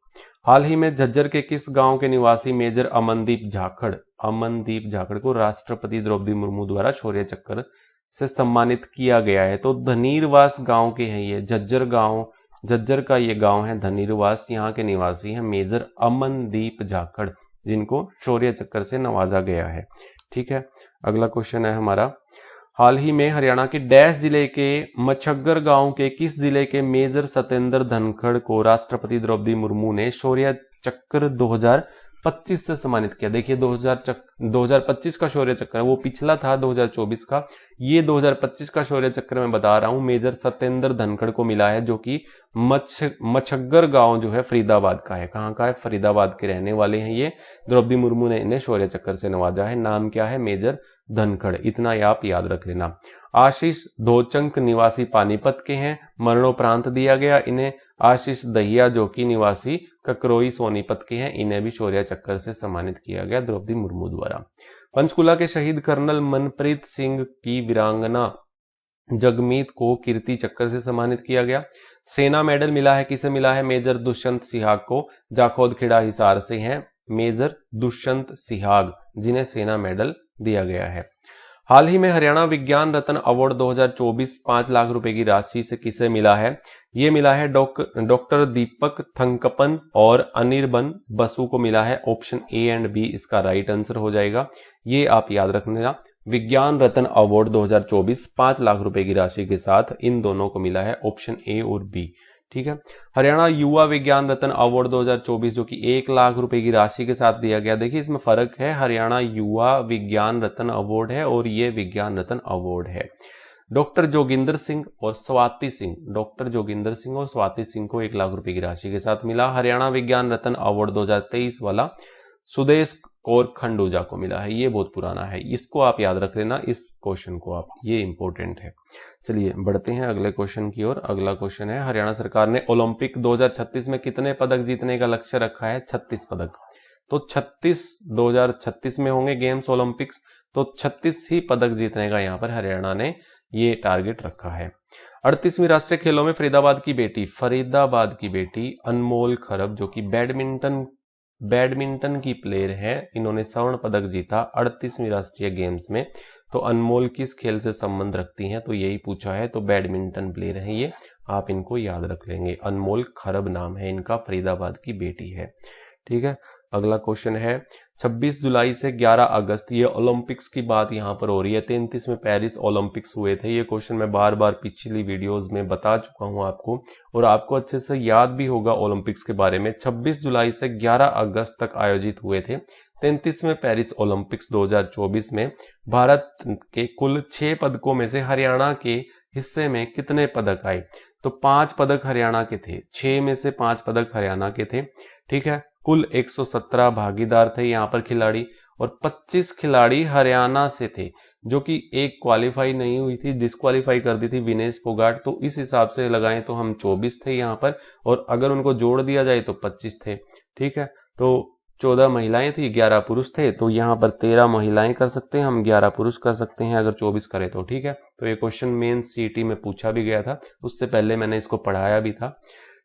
हाल ही में झज्जर के किस गांव के निवासी मेजर अमनदीप झाखड़ को राष्ट्रपति द्रौपदी मुर्मू द्वारा शौर्य चक्र से सम्मानित किया गया है? तो धनीरवास गांव के हैं ये, झज्जर का ये गांव है धनीरवास, यहाँ के निवासी हैं मेजर अमनदीप झाखड़, जिनको शौर्य चक्र से नवाजा गया है। ठीक है, अगला क्वेश्चन है हमारा, हाल ही में हरियाणा के डैश जिले के मछग्गर गांव के किस जिले के मेजर सत्येंद्र धनखड़ को राष्ट्रपति द्रौपदी मुर्मू ने शौर्य चक्र 2025 से सम्मानित किया। देखिए 2025 का शौर्य चक्र है, वो पिछला था 2024 का, ये 2025 का शौर्य चक्र मैं बता रहा हूं मेजर सत्येंद्र धनखड़ को मिला है, जो कि मछग्गर गांव जो है फरीदाबाद का है। कहां का है? फरीदाबाद के रहने वाले हैं ये। द्रौपदी मुर्मू ने इन्हें शौर्य चक्र से नवाजा है। नाम क्या है? मेजर धनखड़। इतना आप याद रख लेना। आशीष धोचंक निवासी पानीपत के हैं, मरणोपरांत दिया गया इन्हें। आशीष दहिया जो कि निवासी ककरोई सोनीपत के हैं, इन्हें भी शौर्य चक्र से सम्मानित किया गया द्रौपदी मुर्मू द्वारा। पंचकुला के शहीद कर्नल मनप्रीत सिंह की वीरांगना जगमीत को कीर्ति चक्र से सम्मानित किया गया। सेना मेडल मिला है, किसे मिला है? मेजर दुष्यंत सिहाग को, जाखोद खेड़ा हिसार से हैं मेजर दुष्यंत सिहाग, जिन्हें सेना मेडल दिया गया है। हाल ही में हरियाणा विज्ञान रत्न अवार्ड 2024 5 लाख रुपए की राशि से किसे मिला है? ये मिला है डॉक्टर दीपक थंकपन और अनिर्बन बसु को मिला है। ऑप्शन ए एंड बी इसका राइट आंसर हो जाएगा। ये आप याद रखना, विज्ञान रत्न अवार्ड 2024 5 लाख रुपए की राशि के साथ इन दोनों को मिला है, ऑप्शन ए और बी। ठीक है। हरियाणा युवा विज्ञान रत्न अवार्ड 2024 जो कि 1 लाख रुपए की राशि के साथ दिया गया। देखिए इसमें फर्क है, हरियाणा युवा विज्ञान रत्न अवार्ड है और ये विज्ञान रत्न अवार्ड है। डॉक्टर जोगिंदर सिंह और स्वाति सिंह, डॉक्टर जोगिंदर सिंह और स्वाति सिंह को 1 लाख रुपए की राशि के साथ मिला। हरियाणा विज्ञान रत्न अवार्ड 2023 वाला सुदेश कौर खंडूजा को मिला है। ये बहुत पुराना है, इसको आप याद रख लेना, इस क्वेश्चन को आप, ये इंपॉर्टेंट है। चलिए बढ़ते हैं अगले क्वेश्चन की ओर। अगला क्वेश्चन है, हरियाणा सरकार ने ओलंपिक 2036 में कितने पदक जीतने का लक्ष्य रखा है? 36 पदक। तो 2036 में होंगे गेम्स ओलंपिक्स, तो 36 ही पदक जीतने का यहाँ पर हरियाणा ने ये टारगेट रखा है। 38वीं राष्ट्रीय खेलों में फरीदाबाद की बेटी अनमोल खरब जो कि बैडमिंटन की प्लेयर है, इन्होंने स्वर्ण पदक जीता 38वीं राष्ट्रीय गेम्स में। तो अनमोल किस खेल से संबंध रखती हैं? तो यही पूछा है, तो बैडमिंटन प्लेयर है ये, आप इनको याद रख लेंगे। अनमोल खरब नाम है इनका, फरीदाबाद की बेटी है। ठीक है। अगला क्वेश्चन है, 26 जुलाई से 11 अगस्त, ये ओलंपिक्स की बात यहाँ पर हो रही है। 33 में पेरिस ओलंपिक्स हुए थे। ये क्वेश्चन मैं बार बार पिछली वीडियोस में बता चुका हूँ आपको, और आपको अच्छे से याद भी होगा ओलंपिक्स के बारे में। 26 जुलाई से 11 अगस्त तक आयोजित हुए थे 33 में पेरिस ओलंपिक्स 2024 में। भारत के कुल 6 पदकों में से हरियाणा के हिस्से में कितने पदक आए? तो 5 पदक हरियाणा के थे, 6 में से 5 पदक हरियाणा के थे। ठीक है। कुल 117 भागीदार थे यहाँ पर खिलाड़ी, और 25 खिलाड़ी हरियाणा से थे, जो कि एक क्वालिफाई नहीं हुई थी, डिस्क्वालीफाई कर दी थी विनेश फोगाट। तो इस हिसाब से लगाएं तो हम 24 थे यहाँ पर, और अगर उनको जोड़ दिया जाए तो 25 थे। ठीक है। तो 14 महिलाएं थी, 11 पुरुष थे, तो यहाँ पर 13 महिलाएं कर सकते हैं हम, 11 पुरुष कर सकते हैं अगर 24 करें तो। ठीक है। तो ये क्वेश्चन मेन सीटी में पूछा भी गया था, उससे पहले मैंने इसको पढ़ाया भी था।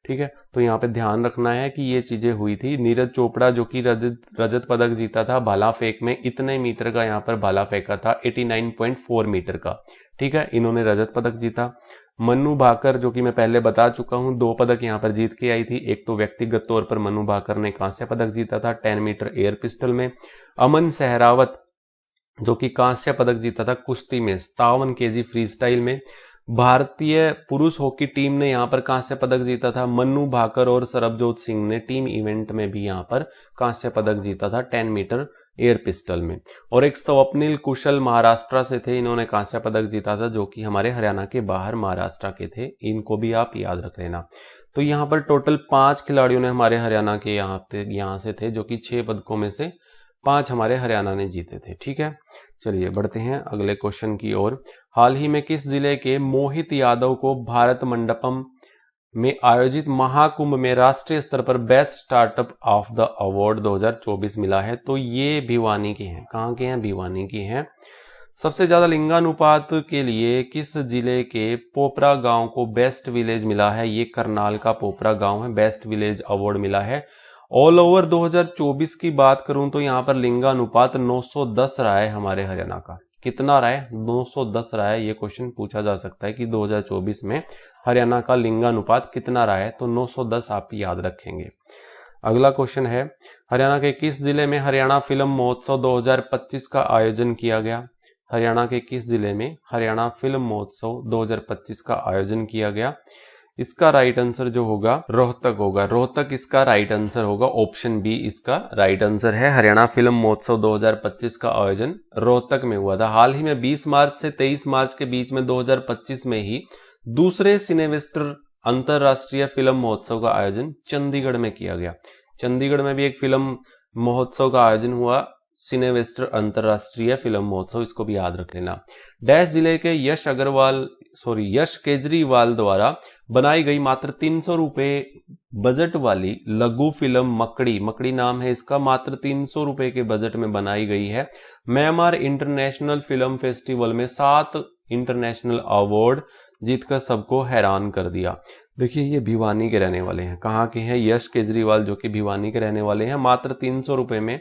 ठीक है। तो यहाँ पे ध्यान रखना है कि ये चीजें हुई थी। नीरज चोपड़ा जो कि रजत पदक जीता था भाला फेंक में, इतने मीटर का यहाँ पर भाला फेंका था, 89.4 मीटर का। ठीक है। इन्होंने रजत पदक जीता। मनु भाकर जो कि मैं पहले बता चुका हूं, 2 पदक यहाँ पर जीत के आई थी। एक तो व्यक्तिगत तौर पर मनु भाकर ने कांस्य पदक जीता था 10 मीटर एयर पिस्टल में। अमन सहरावत जो कि कांस्य पदक जीता था कुश्ती में 57 केजी फ्री स्टाइल में। भारतीय पुरुष हॉकी टीम ने यहाँ पर कांस्य पदक जीता था। मनु भाकर और सरबजोत सिंह ने टीम इवेंट में भी यहाँ पर कांस्य पदक जीता था 10 मीटर एयर पिस्टल में। और एक स्वप्निल कुशल महाराष्ट्र से थे, इन्होंने कांस्य पदक जीता था, जो कि हमारे हरियाणा के बाहर महाराष्ट्र के थे। इनको भी आप याद रख लेना। तो यहाँ पर टोटल 5 खिलाड़ियों ने हमारे हरियाणा के यहाँ से थे, जो कि 6 पदकों में से 5 हमारे हरियाणा ने जीते थे। ठीक है। चलिए बढ़ते हैं अगले क्वेश्चन की ओर। हाल ही में किस जिले के मोहित यादव को भारत मंडपम में आयोजित महाकुंभ में राष्ट्रीय स्तर पर best startup of the award 2024 मिला है? तो ये भिवानी के हैं। कहाँ के हैं? भिवानी के हैं। सबसे ज्यादा लिंगानुपात के लिए किस जिले के पोपरा गांव को बेस्ट विलेज मिला है? ये करनाल का पोपरा गांव है, बेस्ट विलेज अवार्ड मिला है। ऑल ओवर 2024 की बात करूं तो यहाँ पर लिंगानुपात 910 रहा है हमारे हरियाणा का। कितना रहा है? 910 रहा है। ये क्वेश्चन पूछा जा सकता है कि 2024 में हरियाणा का लिंगानुपात कितना रहा है, तो 910 आप याद रखेंगे। अगला क्वेश्चन है, हरियाणा के किस जिले में हरियाणा फिल्म महोत्सव 2025 का आयोजन किया गया? हरियाणा के किस जिले में हरियाणा फिल्म महोत्सव 2025 का आयोजन किया गया? इसका राइट आंसर जो होगा रोहतक होगा। रोहतक इसका राइट आंसर होगा। ऑप्शन बी इसका राइट आंसर है। हरियाणा फिल्म महोत्सव 2025 का आयोजन रोहतक में हुआ था। हाल ही में 20 मार्च से 23 मार्च के बीच में 2025 में ही दूसरे सिनेवेस्टर अंतरराष्ट्रीय फिल्म महोत्सव का आयोजन चंडीगढ़ में किया गया। चंडीगढ़ में भी एक फिल्म महोत्सव का आयोजन हुआ, सिनेवेस्टर अंतरराष्ट्रीय फिल्म महोत्सव, इसको भी याद रख लेना। डैश जिले के यश केजरीवाल द्वारा बनाई गई मात्र 300 रुपए बजट वाली लघु फिल्म मकड़ी नाम है इसका, मात्र 300 रुपए के बजट में बनाई गई है। म्यांमार इंटरनेशनल फिल्म फेस्टिवल में 7 इंटरनेशनल अवार्ड जीतकर सबको हैरान कर दिया। देखिए ये भिवानी के रहने वाले हैं। कहाँ के हैं? यश केजरीवाल जो कि भिवानी के रहने वाले हैं। मात्र 300 रुपए में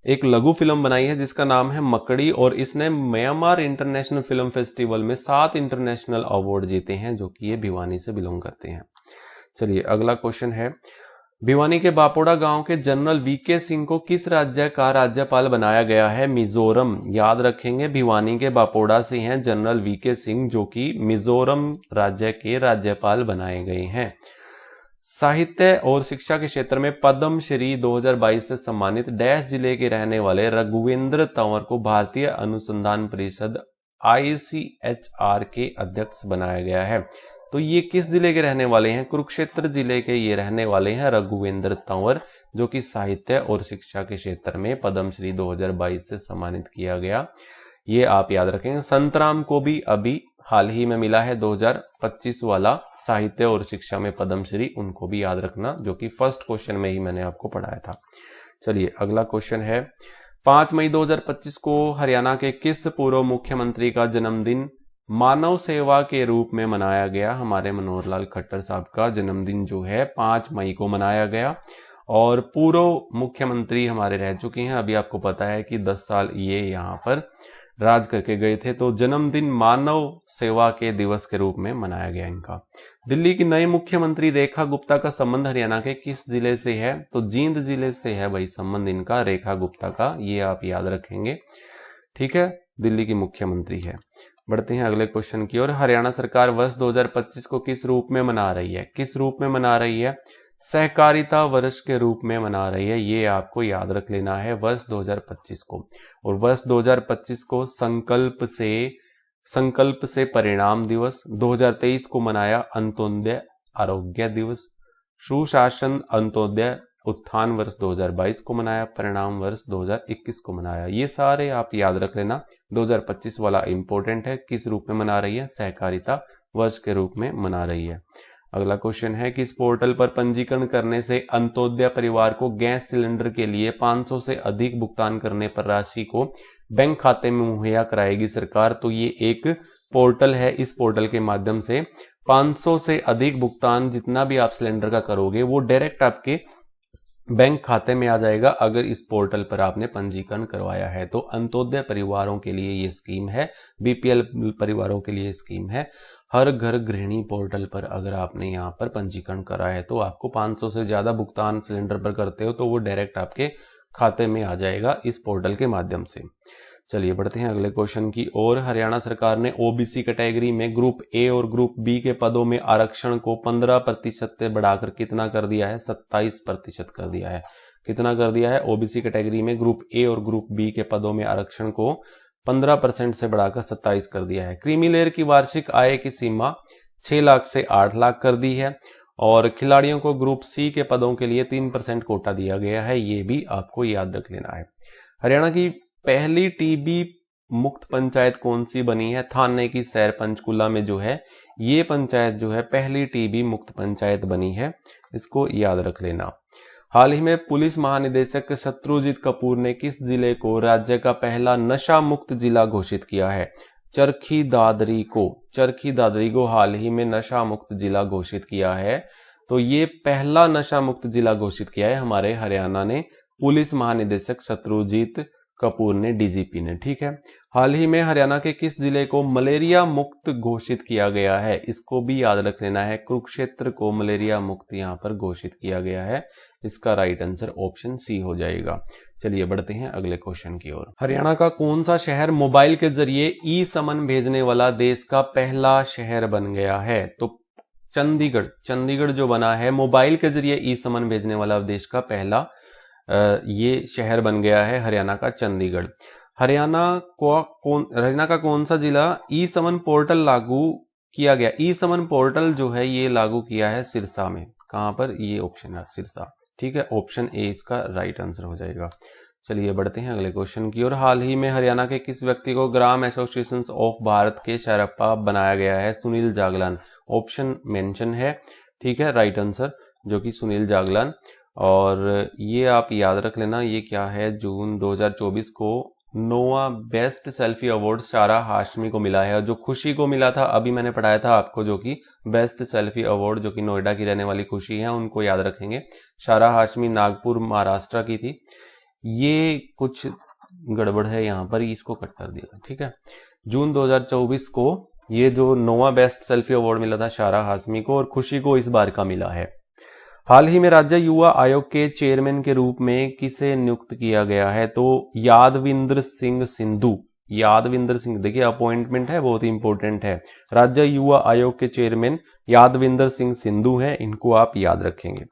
एक लघु फिल्म बनाई है जिसका नाम है मकड़ी, और इसने म्यांमार इंटरनेशनल फिल्म फेस्टिवल में 7 इंटरनेशनल अवार्ड जीते हैं, जो कि ये भिवानी से बिलोंग करते हैं। चलिए अगला क्वेश्चन है, भिवानी के बापोड़ा गांव के जनरल वीके सिंह को किस राज्य का राज्यपाल बनाया गया है? मिजोरम। याद रखेंगे भिवानी के बापोड़ा से हैं जनरल वीके सिंह, जो कि मिजोरम राज्य के राज्यपाल बनाए गए हैं। साहित्य और शिक्षा के क्षेत्र में पद्म श्री 2022 से सम्मानित डैश जिले के रहने वाले रघुवेंद्र तंवर को भारतीय अनुसंधान परिषद ICHR के अध्यक्ष बनाया गया है। तो ये किस जिले के रहने वाले हैं? कुरुक्षेत्र जिले के ये रहने वाले हैं रघुवेंद्र तंवर, जो कि साहित्य और शिक्षा के क्षेत्र में पद्म श्री 2022 से सम्मानित किया गया। ये आप याद रखेंगे। संतराम को भी अभी हाल ही में मिला है 2025 वाला साहित्य और शिक्षा में पद्मश्री, उनको भी याद रखना, जो कि फर्स्ट क्वेश्चन में ही मैंने आपको पढ़ाया था। चलिए अगला क्वेश्चन है, 5 मई 2025 को हरियाणा के किस पूर्व मुख्यमंत्री का जन्मदिन मानव सेवा के रूप में मनाया गया? हमारे मनोहर लाल खट्टर साहब का जन्मदिन जो है 5 मई को मनाया गया, और पूर्व मुख्यमंत्री हमारे रह चुके हैं। अभी आपको पता है कि 10 साल ये यहाँ पर राज करके गए थे, तो जन्मदिन मानव सेवा के दिवस के रूप में मनाया गया इनका। दिल्ली की नई मुख्यमंत्री रेखा गुप्ता का संबंध हरियाणा के किस जिले से है? तो जींद जिले से है भाई संबंध इनका, रेखा गुप्ता का, ये आप याद रखेंगे। ठीक है, दिल्ली की मुख्यमंत्री है। बढ़ते हैं अगले क्वेश्चन की ओर। हरियाणा सरकार वर्ष 2025 को किस रूप में मना रही है? किस रूप में मना रही है? सहकारिता वर्ष के रूप में मना रही है। ये आपको याद रख लेना है वर्ष 2025 को। और वर्ष 2025 को संकल्प से परिणाम दिवस, 2023 को मनाया अंत्योदय आरोग्य दिवस, सुशासन अंत्योदय उत्थान वर्ष 2022 को मनाया, परिणाम वर्ष 2021 को मनाया। ये सारे आप याद रख लेना। 2025 वाला इंपॉर्टेंट है। किस रूप में मना रही है? सहकारिता वर्ष के रूप में मना रही है। अगला क्वेश्चन है कि इस पोर्टल पर पंजीकरण करने से अंत्योदय परिवार को गैस सिलेंडर के लिए 500 से अधिक भुगतान करने पर राशि को बैंक खाते में मुहैया कराएगी सरकार। तो ये एक पोर्टल है, इस पोर्टल के माध्यम से 500 से अधिक भुगतान जितना भी आप सिलेंडर का करोगे वो डायरेक्ट आपके बैंक खाते में आ जाएगा, अगर इस पोर्टल पर आपने पंजीकरण करवाया है। तो अंत्योदय परिवारों के लिए ये स्कीम है, BPL परिवारों के लिए स्कीम है। हर घर गृहिणी पोर्टल पर अगर आपने यहाँ पर पंजीकरण करा है तो आपको 500 से ज्यादा भुगतान सिलेंडर पर करते हो तो वो डायरेक्ट आपके खाते में आ जाएगा इस पोर्टल के माध्यम से। चलिए बढ़ते हैं अगले क्वेश्चन की ओर। हरियाणा सरकार ने OBC कैटेगरी में ग्रुप A और ग्रुप B के पदों में आरक्षण को 15% से बढ़ाकर कितना कर दिया है? 27% कर दिया है। कितना कर दिया है? OBC कैटेगरी में ग्रुप A और ग्रुप B के पदों में आरक्षण को 15% से बढ़ाकर 27 कर दिया है। क्रीमी लेयर की वार्षिक आय की सीमा 6 लाख से 8 लाख कर दी है, और खिलाड़ियों को ग्रुप C के पदों के लिए 3% कोटा दिया गया है। ये भी आपको याद रख लेना है। हरियाणा की पहली टीबी मुक्त पंचायत कौन सी बनी है? थाने की सैर पंचकुला में जो है ये पंचायत जो है पहली टीबी मुक्त पंचायत बनी है, इसको याद रख लेना। हाल ही में पुलिस महानिदेशक शत्रुजीत कपूर ने किस जिले को राज्य का पहला नशा मुक्त जिला घोषित किया है? चरखी दादरी को हाल ही में नशा मुक्त जिला घोषित किया है। तो ये पहला नशा मुक्त जिला घोषित किया है हमारे हरियाणा ने, पुलिस महानिदेशक शत्रुजीत कपूर ने, डीजीपी ने। ठीक है। हाल ही में हरियाणा के किस जिले को मलेरिया मुक्त घोषित किया गया है? इसको भी याद रख लेना है, कुरुक्षेत्र को मलेरिया मुक्त यहां पर घोषित किया गया है। इसका राइट आंसर ऑप्शन सी हो जाएगा। चलिए बढ़ते हैं अगले क्वेश्चन की ओर। हरियाणा का कौन सा शहर मोबाइल के जरिए ई समन भेजने वाला देश का पहला शहर बन गया है? तो चंडीगढ़ जो बना है मोबाइल के जरिए ई समन भेजने वाला देश का पहला ये शहर बन गया है हरियाणा का चंडीगढ़। हरियाणा का कौन सा जिला ई समन पोर्टल लागू किया गया? ई समन पोर्टल जो है ये लागू किया है सिरसा में। कहां पर? ये ऑप्शन है सिरसा। ठीक है, ऑप्शन ए इसका राइट आंसर हो जाएगा। चलिए बढ़ते हैं अगले क्वेश्चन की ओर। हाल ही में हरियाणा के किस व्यक्ति को ग्राम एसोसिएशन ऑफ भारत के शेरपा बनाया गया है? सुनील जागलान। ऑप्शन मेंशन है। ठीक है, राइट आंसर जो कि सुनील जागलान। और ये आप याद रख लेना, ये क्या है, जून 2024 को नोवा बेस्ट सेल्फी अवार्ड सारा हाशमी को मिला है। और जो खुशी को मिला था अभी मैंने पढ़ाया था आपको, जो कि बेस्ट सेल्फी अवार्ड जो कि नोएडा की रहने वाली खुशी है, उनको याद रखेंगे। सारा हाशमी नागपुर महाराष्ट्र की थी। ये कुछ गड़बड़ है यहाँ पर, इसको कट कर दिया। ठीक है, जून 2024 को ये जो नोवा बेस्ट सेल्फी अवार्ड मिला था सारा हाशमी को, और खुशी को इस बार का मिला है। हाल ही में राज्य युवा आयोग के चेयरमैन के रूप में किसे नियुक्त किया गया है? तो यादविंद्र सिंह सिंधु। यादविंद्र सिंह, देखिए अपॉइंटमेंट है, बहुत ही इंपॉर्टेंट है। राज्य युवा आयोग के चेयरमैन यादविंद्र सिंह सिंधु है, इनको आप याद रखेंगे।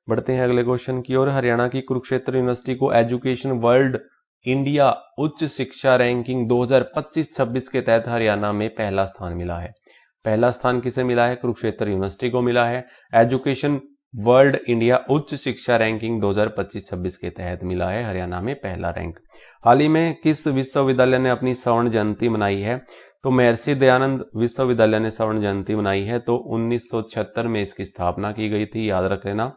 बढ़ते हैं अगले क्वेश्चन की ओर। हरियाणा की कुरुक्षेत्र यूनिवर्सिटी को एजुकेशन वर्ल्ड इंडिया उच्च शिक्षा रैंकिंग 2025-26 के तहत हरियाणा में पहला स्थान मिला है। पहला स्थान किसे मिला है? कुरुक्षेत्र यूनिवर्सिटी को मिला है। एजुकेशन वर्ल्ड इंडिया उच्च शिक्षा रैंकिंग 2025-26 के तहत मिला है हरियाणा में पहला रैंक। हाल ही में किस विश्वविद्यालय ने अपनी स्वर्ण जयंती मनाई है? तो महर्षि दयानंद विश्वविद्यालय ने स्वर्ण जयंती मनाई है। तो 1976 में इसकी स्थापना की गई थी, याद रख लेना।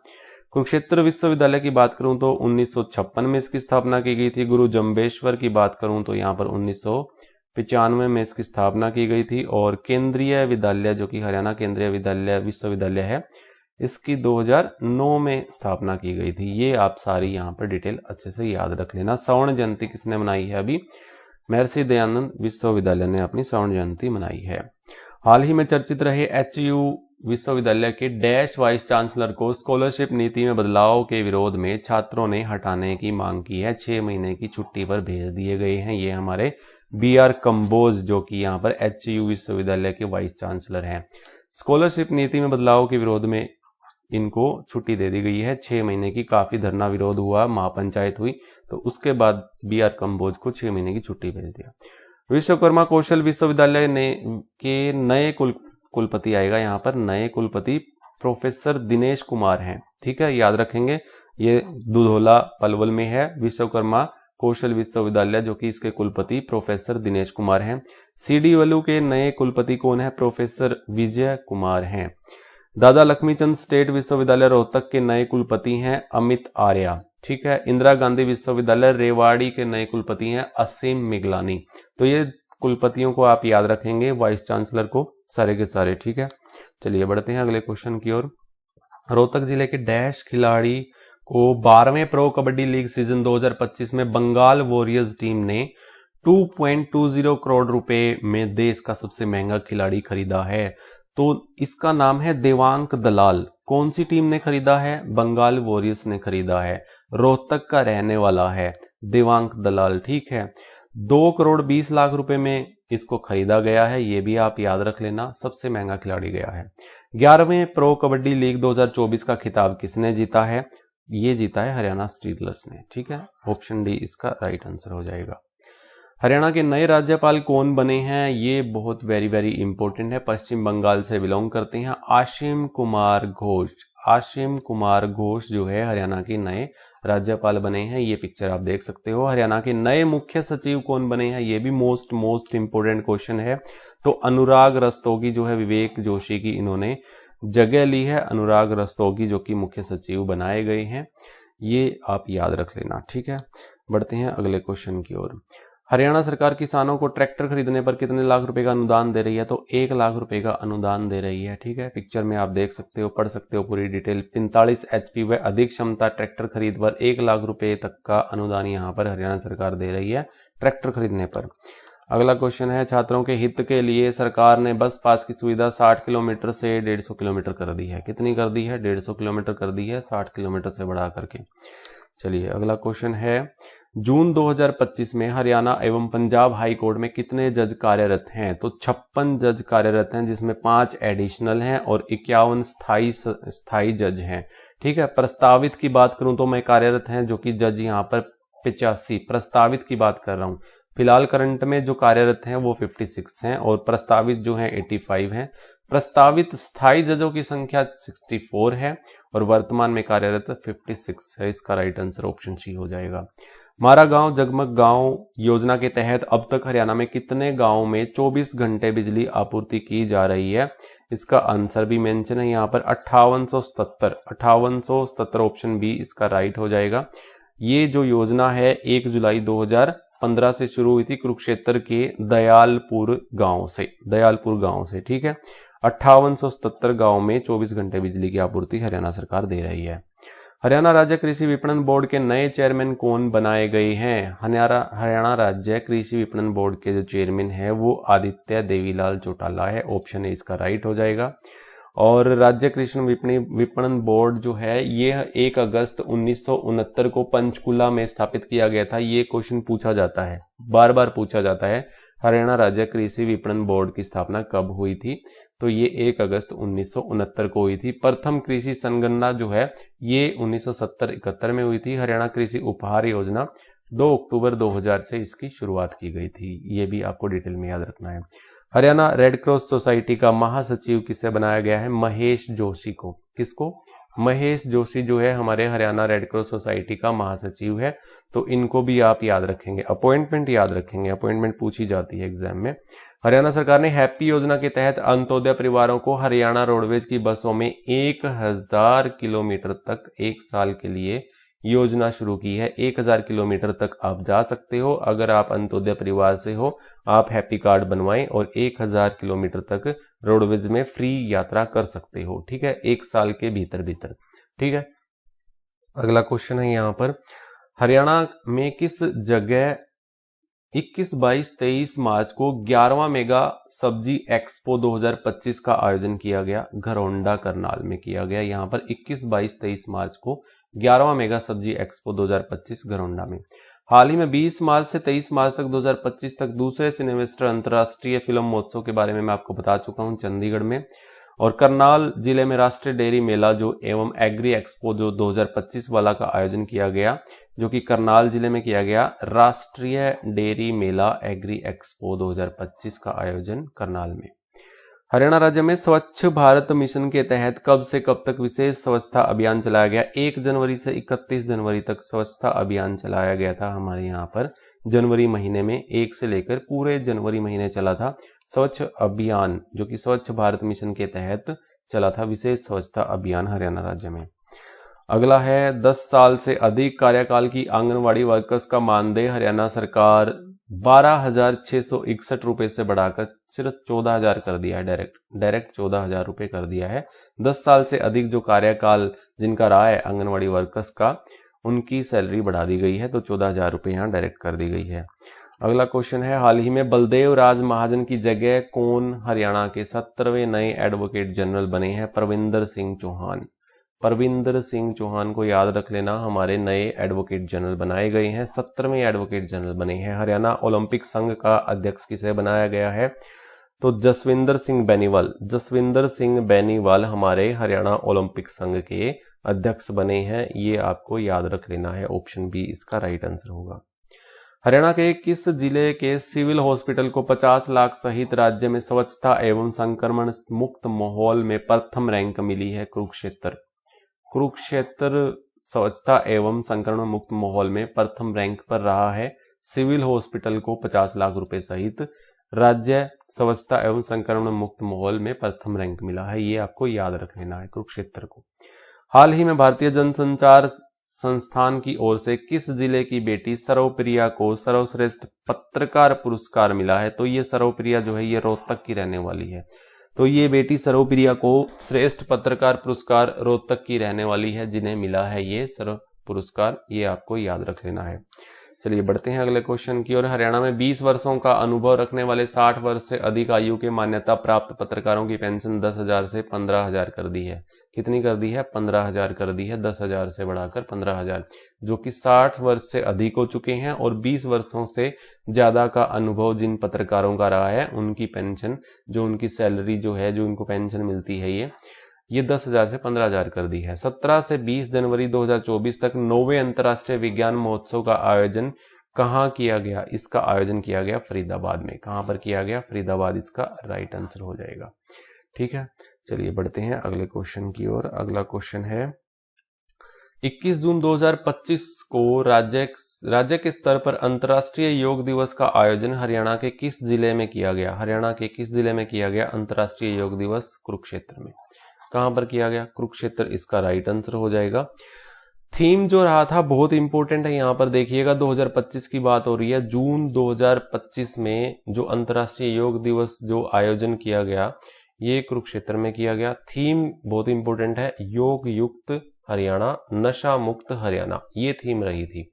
कुरुक्षेत्र विश्वविद्यालय की बात करूं तो 1956 में इसकी स्थापना की गई थी। गुरु जम्बेश्वर की बात करूं तो यहाँ पर 1995 में इसकी स्थापना की गई थी। और केंद्रीय विद्यालय जो कि हरियाणा केंद्रीय विश्वविद्यालय है, इसकी 2009 में स्थापना की गई थी। ये आप सारी यहाँ पर डिटेल अच्छे से याद रख लेना। स्वर्ण जयंती किसने मनाई है? अभी महर्षि दयानंद विश्वविद्यालय ने अपनी स्वर्ण जयंती मनाई है। हाल ही में चर्चित रहे एचयू विश्वविद्यालय के डैश वाइस चांसलर को स्कॉलरशिप नीति में बदलाव के विरोध में छात्रों ने हटाने की मांग की है। 6 महीने की छुट्टी पर भेज दिए गए हैं। ये हमारे BR कंबोज जो कि यहाँ पर एचयू विश्वविद्यालय के वाइस चांसलर हैं। स्कॉलरशिप नीति में बदलाव के विरोध में इनको छुट्टी दे दी गई है 6 महीने की। काफी धरना विरोध हुआ, महापंचायत हुई, तो उसके बाद BR कंबोज को 6 महीने की छुट्टी भेज दिया। विश्वकर्मा कौशल विश्वविद्यालय के नए कुलपति आएगा, यहाँ पर नए कुलपति प्रोफेसर दिनेश कुमार हैं। ठीक है, याद रखेंगे। ये दुधौला पलवल में है विश्वकर्मा कौशल विश्वविद्यालय, जो कि इसके कुलपति प्रोफेसर दिनेश कुमार हैं। CDWLU के नए कुलपति कौन है? प्रोफेसर विजय कुमार हैं। दादा लक्ष्मीचंद स्टेट विश्वविद्यालय रोहतक के नए कुलपति हैं अमित आर्या। ठीक है, इंदिरा गांधी विश्वविद्यालय रेवाड़ी के नए कुलपति हैं असीम मिगलानी। तो ये कुलपतियों को आप याद रखेंगे, वाइस चांसलर को सारे के सारे। ठीक है, चलिए बढ़ते हैं अगले क्वेश्चन की ओर। रोहतक जिले के डैश खिलाड़ी को 12वें प्रो कबड्डी लीग सीजन 2025 में बंगाल वॉरियर्स टीम ने 2.20 करोड़ रुपए में देश का सबसे महंगा खिलाड़ी खरीदा है। तो इसका नाम है देवांक दलाल। कौन सी टीम ने खरीदा है? बंगाल वॉरियर्स ने खरीदा है। रोहतक का रहने वाला है देवांक दलाल। ठीक है, 2 करोड़ 20 लाख रुपए में इसको खरीदा गया है। ये भी आप याद रख लेना, सबसे महंगा खिलाड़ी गया है। 11वें प्रो कबड्डी लीग 2024 का खिताब किसने जीता है? ये जीता है हरियाणा स्टीलर्स ने। ठीक है, ऑप्शन डी इसका राइट आंसर हो जाएगा। हरियाणा के नए राज्यपाल कौन बने हैं? ये बहुत वेरी इंपॉर्टेंट है। पश्चिम बंगाल से बिलोंग करते हैं आशिम कुमार घोष। आशिम कुमार घोष जो है हरियाणा के नए राज्यपाल बने हैं। ये पिक्चर आप देख सकते हो। हरियाणा के नए मुख्य सचिव कौन बने हैं? ये भी मोस्ट इंपोर्टेंट क्वेश्चन है। तो अनुराग रस्तोगी जो है विवेक जोशी की इन्होंने जगह ली है। अनुराग रस्तोगी जो कि मुख्य सचिव बनाए गए हैं, ये आप याद रख लेना। ठीक है, बढ़ते हैं अगले क्वेश्चन की ओर। हरियाणा सरकार किसानों को ट्रैक्टर खरीदने पर कितने लाख रुपए का अनुदान दे रही है? तो 1 लाख रुपए का अनुदान दे रही है। ठीक है, पिक्चर में आप देख सकते हो, पढ़ सकते हो पूरी डिटेल। 45 HP व अधिक क्षमता ट्रैक्टर खरीद पर 1 लाख रुपए तक का अनुदान यहाँ पर हरियाणा सरकार दे रही है ट्रैक्टर खरीदने पर। अगला क्वेश्चन है, छात्रों के हित के लिए सरकार ने बस पास की सुविधा 60 किलोमीटर से 150 किलोमीटर कर दी है। कितनी कर दी है? 150 किलोमीटर कर दी है, 60 किलोमीटर से बढ़ा करके। चलिए अगला क्वेश्चन है, जून 2025 में हरियाणा एवं पंजाब हाई कोर्ट में कितने जज कार्यरत हैं? तो 56 जज कार्यरत हैं, जिसमें 5 एडिशनल हैं और 51 स्थायी जज हैं। ठीक है, प्रस्तावित की बात करूं तो मैं कार्यरत हैं जो कि जज यहाँ पर 85, प्रस्तावित की बात कर रहा हूं। फिलहाल करंट में जो कार्यरत हैं वो 56 हैं और प्रस्तावित जो हैं 85 हैं। प्रस्तावित स्थायी जजों की संख्या 64 है और वर्तमान में कार्यरत 56 है। इसका राइट आंसर ऑप्शन सी हो जाएगा। हमारा गांव जगमग गांव योजना के तहत अब तक हरियाणा में कितने गांवों में 24 घंटे बिजली आपूर्ति की जा रही है? इसका आंसर भी मेंशन है यहाँ पर 5877 ऑप्शन बी इसका राइट हो जाएगा। ये जो योजना है 1 जुलाई 2015 से शुरू हुई थी कुरुक्षेत्र के दयालपुर गांव से। ठीक है, 5877 गांव में 24 घंटे बिजली की आपूर्ति हरियाणा सरकार दे रही है। हरियाणा राज्य कृषि विपणन बोर्ड के नए चेयरमैन कौन बनाए गए हैं? हरियाणा राज्य कृषि विपणन बोर्ड के जो चेयरमैन है वो आदित्य देवीलाल चौटाला है। ऑप्शन ए इसका राइट हो जाएगा। और राज्य कृषि विपणन बोर्ड जो है ये 1 अगस्त 1969 को पंचकुला में स्थापित किया गया था। ये क्वेश्चन पूछा जाता है, बार बार पूछा जाता है, हरियाणा राज्य कृषि विपणन बोर्ड की स्थापना कब हुई थी? तो ये 1 अगस्त 1969 को हुई थी। प्रथम कृषि संगणना जो है ये 1970-71 में हुई थी। हरियाणा कृषि उपहार योजना 2 अक्टूबर 2000 से इसकी शुरुआत की गई थी। ये भी आपको डिटेल में याद रखना है। हरियाणा रेड क्रॉस सोसाइटी का महासचिव किसे बनाया गया है? महेश जोशी को। किसको? महेश जोशी जो है हमारे हरियाणा रेड क्रॉस सोसाइटी का महासचिव है। तो इनको भी आप याद रखेंगे, अपॉइंटमेंट याद रखेंगे, अपॉइंटमेंट पूछी जाती है एग्जाम में। हरियाणा सरकार ने हैप्पी योजना के तहत अंत्योदय परिवारों को हरियाणा रोडवेज की बसों में 1000 किलोमीटर तक 1 साल के लिए योजना शुरू की है। 1000 किलोमीटर तक आप जा सकते हो। अगर आप अंत्योदय परिवार से हो, आप हैप्पी कार्ड बनवाएं और 1000 किलोमीटर तक रोडवेज में फ्री यात्रा कर सकते हो। ठीक है, 1 साल के भीतर। ठीक है, अगला क्वेश्चन है यहाँ पर, हरियाणा में किस जगह 21, 22, 23 मार्च को 11वां मेगा सब्जी एक्सपो 2025 का आयोजन किया गया? घरौंडा करनाल में किया गया। यहाँ पर 21, 22, 23 मार्च को 11वां मेगा सब्जी एक्सपो 2025 घरौंडा में। हाल ही में 20 मार्च से 23 मार्च तक 2025 तक दूसरे सिनेमेस्टर अंतर्राष्ट्रीय फिल्म महोत्सव के बारे में मैं आपको बता चुका हूँ, चंडीगढ़ में। और करनाल जिले में राष्ट्रीय डेयरी मेला जो एवं एग्री एक्सपो जो 2025 वाला का आयोजन किया गया, जो कि करनाल जिले में किया गया। राष्ट्रीय डेयरी मेला एग्री एक्सपो 2025 का आयोजन करनाल में। हरियाणा राज्य में स्वच्छ भारत मिशन के तहत कब से कब तक विशेष स्वच्छता अभियान चलाया गया? 1 जनवरी से 31 जनवरी तक स्वच्छता अभियान चलाया गया था हमारे यहाँ पर। जनवरी महीने में 1 से लेकर पूरे जनवरी महीने चला था स्वच्छ अभियान, जो कि स्वच्छ भारत मिशन के तहत चला था विशेष स्वच्छता अभियान हरियाणा राज्य में। अगला है, 10 साल से अधिक कार्यकाल की आंगनवाड़ी वर्कर्स का मानदेय हरियाणा सरकार 12,661 रुपए से बढ़ाकर सिर्फ 14,000 कर दिया है। डायरेक्ट 14,000 रुपए कर दिया है। 10 साल से अधिक जो कार्यकाल जिनका रहा है आंगनवाड़ी वर्कर्स का, उनकी सैलरी बढ़ा दी गई है, तो 14,000 रुपए यहाँ डायरेक्ट कर दी गई है। अगला क्वेश्चन है, हाल ही में बलदेव राज महाजन की जगह कौन हरियाणा के 17वें नए एडवोकेट जनरल बने हैं? परविंदर सिंह चौहान। परविंदर सिंह चौहान को याद रख लेना, हमारे नए एडवोकेट जनरल बनाए गए हैं, 17वें एडवोकेट जनरल बने हैं। हरियाणा ओलंपिक संघ का अध्यक्ष किसे बनाया गया है? तो जसविंदर सिंह बेनीवाल हमारे हरियाणा ओलंपिक संघ के अध्यक्ष बने हैं। ये आपको याद रख लेना है, ऑप्शन बी इसका राइट आंसर होगा। हरियाणा के किस जिले के सिविल हॉस्पिटल को 50 लाख सहित राज्य में स्वच्छता एवं संक्रमण मुक्त माहौल में प्रथम रैंक मिली है? कुरुक्षेत्र स्वच्छता एवं संक्रमण मुक्त माहौल में प्रथम रैंक पर रहा है। सिविल हॉस्पिटल को 50 लाख रुपए सहित राज्य स्वच्छता एवं संक्रमण मुक्त माहौल में प्रथम रैंक मिला है। ये आपको याद रख लेना है, कुरुक्षेत्र को। हाल ही में भारतीय जनसंचार संस्थान की ओर से किस जिले की बेटी सर्वप्रिया को सर्वश्रेष्ठ पत्रकार पुरस्कार मिला है? तो ये सर्वप्रिया जो है ये रोहतक की रहने वाली है। तो ये बेटी सर्वप्रिया को श्रेष्ठ पत्रकार पुरस्कार रोहतक की रहने वाली है, जिन्हें मिला है ये सर्व पुरस्कार, ये आपको याद रख लेना है। चलिए बढ़ते हैं अगले क्वेश्चन की ओर। हरियाणा में 20 वर्षों का अनुभव रखने वाले 60 वर्ष से अधिक आयु के मान्यता प्राप्त पत्रकारों की पेंशन 10,000 से 15,000 कर दी है। कितनी कर दी है? 15,000 कर दी है, 10,000 से बढ़ाकर 15,000। जो कि 60 वर्ष से अधिक हो चुके हैं और 20 वर्षों से ज्यादा का अनुभव जिन पत्रकारों का रहा है, उनकी पेंशन, जो उनकी सैलरी जो है, जो उनको पेंशन मिलती है, ये 10,000 से 15,000 कर दी है। 17 से 20 जनवरी 2024 तक 9वें अंतर्राष्ट्रीय विज्ञान महोत्सव का आयोजन कहाँ किया गया? इसका आयोजन किया गया फरीदाबाद में। कहाँ पर किया गया? फरीदाबाद इसका राइट आंसर हो जाएगा। ठीक है, चलिए बढ़ते हैं अगले क्वेश्चन की ओर। अगला क्वेश्चन है 21 जून 2025 को राज्य के स्तर पर अंतर्राष्ट्रीय योग दिवस का आयोजन हरियाणा के किस जिले में किया गया? हरियाणा के किस जिले में किया गया अंतर्राष्ट्रीय योग दिवस? कुरुक्षेत्र में। कहां पर किया गया? कुरुक्षेत्र इसका राइट आंसर हो जाएगा। थीम जो रहा था बहुत इंपॉर्टेंट है, यहां पर देखिएगा 2025 की बात हो रही है। जून 2025 में जो अंतर्राष्ट्रीय योग दिवस जो आयोजन किया गया, ये कुरुक्षेत्र में किया गया। थीम बहुत इंपॉर्टेंट है, योग युक्त हरियाणा, नशा मुक्त हरियाणा, ये थीम रही थी।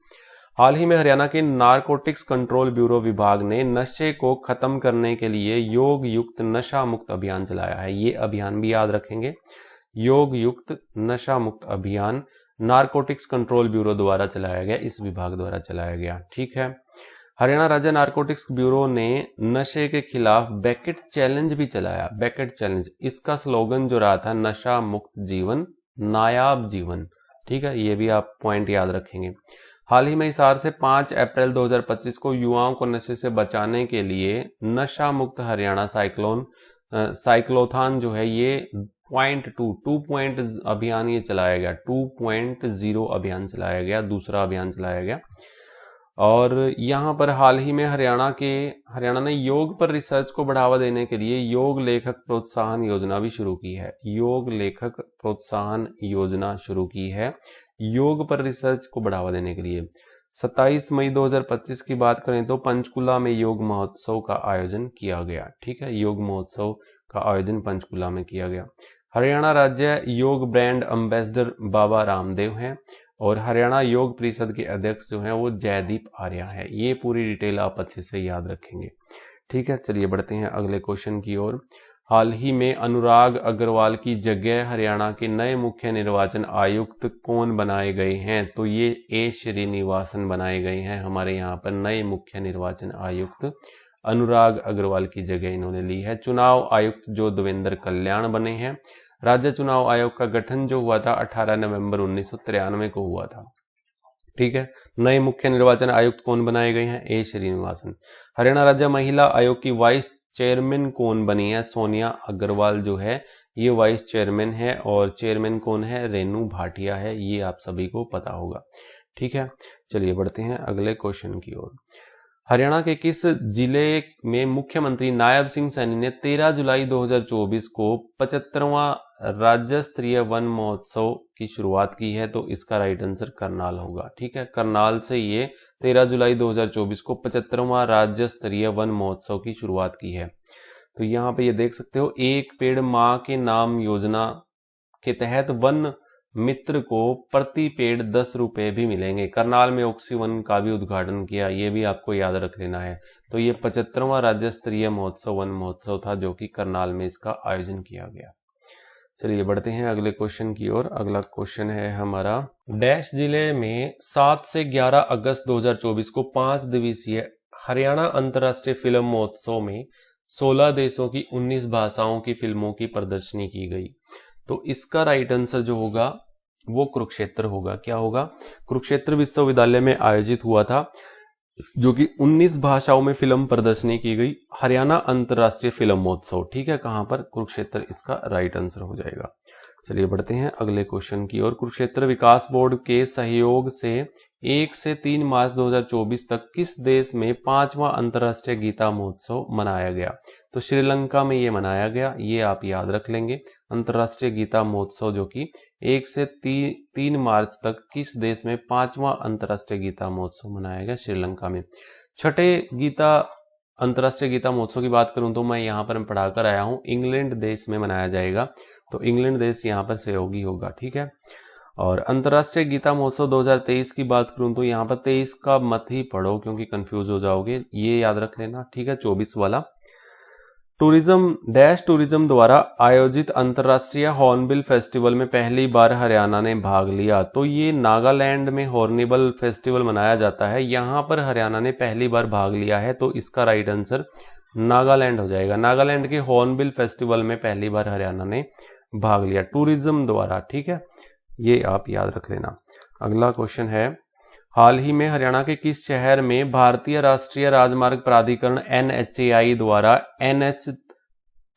हाल ही में हरियाणा के नारकोटिक्स कंट्रोल ब्यूरो विभाग ने नशे को खत्म करने के लिए योग युक्त नशा मुक्त अभियान चलाया है। ये अभियान भी याद रखेंगे, योग युक्त नशा मुक्त अभियान नारकोटिक्स कंट्रोल ब्यूरो द्वारा चलाया गया, इस विभाग द्वारा चलाया गया। ठीक है, हरियाणा राज्य नारकोटिक्स ब्यूरो ने नशे के खिलाफ बैकेट चैलेंज भी चलाया। बैकेट चैलेंज, इसका स्लोगन जो रहा था, नशा मुक्त जीवन नायाब जीवन। ठीक है, ये भी आप पॉइंट याद रखेंगे। हाल ही में हिसार से 5 अप्रैल 2025 को युवाओं को नशे से बचाने के लिए नशा मुक्त हरियाणा साइक्लोथॉन जो है, ये 2.0 अभियान ये चलाया गया। 2.0 अभियान चलाया गया, दूसरा अभियान चलाया गया। और यहाँ पर हाल ही में हरियाणा ने योग पर रिसर्च को बढ़ावा देने के लिए योग लेखक प्रोत्साहन योजना भी शुरू की है। योग लेखक प्रोत्साहन योजना शुरू की है योग पर रिसर्च को बढ़ावा देने के लिए। 27 मई 2025 की बात करें तो पंचकुला में योग महोत्सव का आयोजन किया गया। ठीक है, योग महोत्सव का आयोजन पंचकुला में किया गया। हरियाणा राज्य योग ब्रांड एम्बेसडर बाबा रामदेव हैं और हरियाणा योग परिषद के अध्यक्ष जो हैं वो जयदीप आर्या है। ये पूरी डिटेल आप अच्छे से याद रखेंगे। ठीक है, चलिए बढ़ते हैं अगले क्वेश्चन की ओर। हाल ही में अनुराग अग्रवाल की जगह हरियाणा के नए मुख्य निर्वाचन आयुक्त कौन बनाए गए हैं? तो ये ए श्रीनिवासन बनाए गए हैं। हमारे यहाँ पर नए मुख्य निर्वाचन आयुक्त अनुराग अग्रवाल की जगह इन्होंने ली है। चुनाव आयुक्त जो देवेंद्र कल्याण बने हैं। राज्य चुनाव आयोग का गठन जो हुआ था 18 नवंबर 1993 को हुआ था। ठीक है, नए मुख्य निर्वाचन आयुक्त कौन बनाए गए हैं? ए श्रीनिवासन। हरियाणा राज्य महिला आयोग की वाइस चेयरमैन कौन बनी है? सोनिया अग्रवाल जो है ये वाइस चेयरमैन है और चेयरमैन कौन है? रेनू भाटिया है। ये आप सभी को पता होगा। ठीक है, चलिए बढ़ते हैं अगले क्वेश्चन की ओर। हरियाणा के किस जिले में मुख्यमंत्री नायब सिंह सैनी ने 13 जुलाई 2024 को 75वां राज्य स्तरीय वन महोत्सव की शुरुआत की है? तो इसका राइट आंसर करनाल होगा। ठीक है, करनाल से ये 13 जुलाई 2024 को 75वां राज्य स्तरीय वन महोत्सव की शुरुआत की है। तो यहाँ पे ये देख सकते हो, एक पेड़ माँ के नाम योजना के तहत वन मित्र को प्रति पेड़ 10 रुपए भी मिलेंगे। करनाल में ऑक्सीवन का भी उद्घाटन किया, ये भी आपको याद रख लेना है। तो ये 75वां राज्य स्तरीय महोत्सव वन महोत्सव था जो कि करनाल में इसका आयोजन किया गया। चलिए बढ़ते हैं अगले क्वेश्चन की ओर। अगला क्वेश्चन है हमारा, डैश जिले में 7 से 11 अगस्त 2024 को 5 दिवसीय हरियाणा अंतर्राष्ट्रीय फिल्म महोत्सव में 16 देशों की 19 भाषाओं की फिल्मों की प्रदर्शनी की गई। तो इसका राइट आंसर जो होगा वो कुरुक्षेत्र होगा। क्या होगा? कुरुक्षेत्र विश्वविद्यालय में आयोजित हुआ था, जो कि 19 भाषाओं में फिल्म प्रदर्शनी की गई, हरियाणा अंतर्राष्ट्रीय फिल्म महोत्सव। ठीक है, कहां पर? कुरुक्षेत्र इसका राइट आंसर हो जाएगा। चलिए बढ़ते हैं अगले क्वेश्चन की ओर। कुरुक्षेत्र विकास बोर्ड के सहयोग से 1 से 3 मार्च 2024 तक किस देश में 5वां अंतर्राष्ट्रीय गीता महोत्सव मनाया गया? तो श्रीलंका में ये मनाया गया, ये आप याद रख लेंगे। अंतर्राष्ट्रीय गीता महोत्सव जो कि 1 से 3 मार्च तक किस देश में 5वां अंतर्राष्ट्रीय गीता महोत्सव मनाया गया? श्रीलंका में। छठे अंतर्राष्ट्रीय गीता महोत्सव की बात करूं तो मैं यहाँ पर पढ़ा कर आया हूँ, इंग्लैंड देश में मनाया जाएगा, तो इंग्लैंड देश यहाँ पर सहयोगी होगा, ठीक है। और अंतर्राष्ट्रीय गीता महोत्सव 2023 की बात करूं तो यहाँ पर 23 का मत ही पढ़ो क्योंकि कंफ्यूज हो जाओगे, ये याद रख लेना, ठीक है। 24 वाला टूरिज्म द्वारा आयोजित अंतर्राष्ट्रीय हॉर्नबिल फेस्टिवल में पहली बार हरियाणा ने भाग लिया। तो ये नागालैंड में हॉर्नबिल फेस्टिवल मनाया जाता है, यहाँ पर हरियाणा ने पहली बार भाग लिया है, तो इसका राइट आंसर नागालैंड हो जाएगा। नागालैंड के हॉर्नबिल फेस्टिवल में पहली बार हरियाणा ने भाग लिया टूरिज्म द्वारा, ठीक है, ये आप याद रख लेना। अगला क्वेश्चन है, हाल ही में हरियाणा के किस शहर में भारतीय राष्ट्रीय राजमार्ग प्राधिकरण NHAI द्वारा NH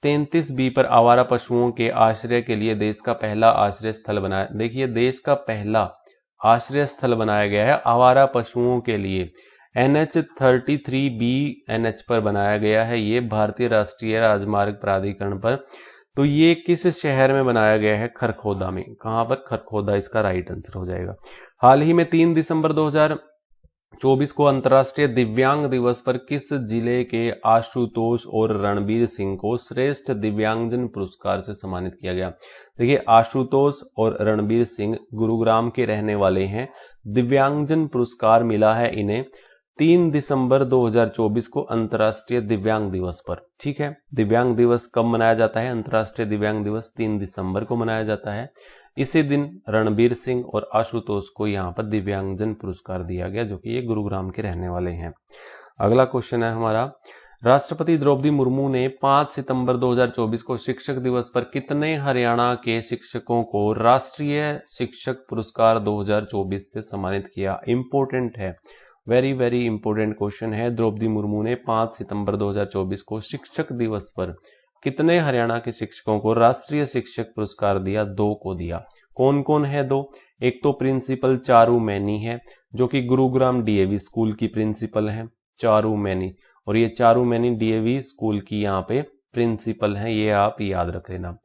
33B पर आवारा पशुओं के आश्रय के लिए देश का पहला आश्रय स्थल बनाया? देखिए, देश का पहला आश्रय स्थल बनाया गया है आवारा पशुओं के लिए, NH 33B NH पर बनाया गया है, ये भारतीय राष्ट्रीय राजमार्ग प्राधिकरण पर। तो ये किस शहर में बनाया गया है? खरखोदा में। कहां पर? खरखोदा, इसका राइट आंसर हो जाएगा। हाल ही में 3 दिसंबर 2024 को अंतर्राष्ट्रीय दिव्यांग दिवस पर किस जिले के आशुतोष और रणबीर सिंह को श्रेष्ठ दिव्यांगजन पुरस्कार से सम्मानित किया गया? देखिए, आशुतोष और रणबीर सिंह गुरुग्राम के रहने वाले हैं, दिव्यांगजन पुरस्कार मिला है इन्हें 3 दिसंबर 2024 को अंतर्राष्ट्रीय दिव्यांग दिवस पर, ठीक है। दिव्यांग दिवस कब मनाया जाता है? अंतर्राष्ट्रीय दिव्यांग दिवस 3 दिसंबर को मनाया जाता है। इसी दिन रणबीर सिंह और आशुतोष को यहाँ पर दिव्यांगजन पुरस्कार दिया गया, जो कि ये गुरुग्राम के रहने वाले हैं। अगला क्वेश्चन है हमारा, राष्ट्रपति द्रौपदी मुर्मू ने 5 सितंबर 2024 को शिक्षक दिवस पर कितने हरियाणा के शिक्षकों को राष्ट्रीय शिक्षक पुरस्कार 2024 से सम्मानित किया? इंपॉर्टेंट है, वेरी वेरी इंपॉर्टेंट क्वेश्चन है। द्रौपदी मुर्मू ने 5 सितंबर 2024 को शिक्षक दिवस पर कितने हरियाणा के शिक्षकों को राष्ट्रीय शिक्षक पुरस्कार दिया? 2 को दिया। कौन कौन है 2? एक तो प्रिंसिपल चारू मैनी है, जो कि गुरुग्राम DAV स्कूल की प्रिंसिपल है, चारू मैनी, और ये चारू मैनी DAV स्कूल की यहाँ पे प्रिंसिपल है, ये आप याद रख लेना।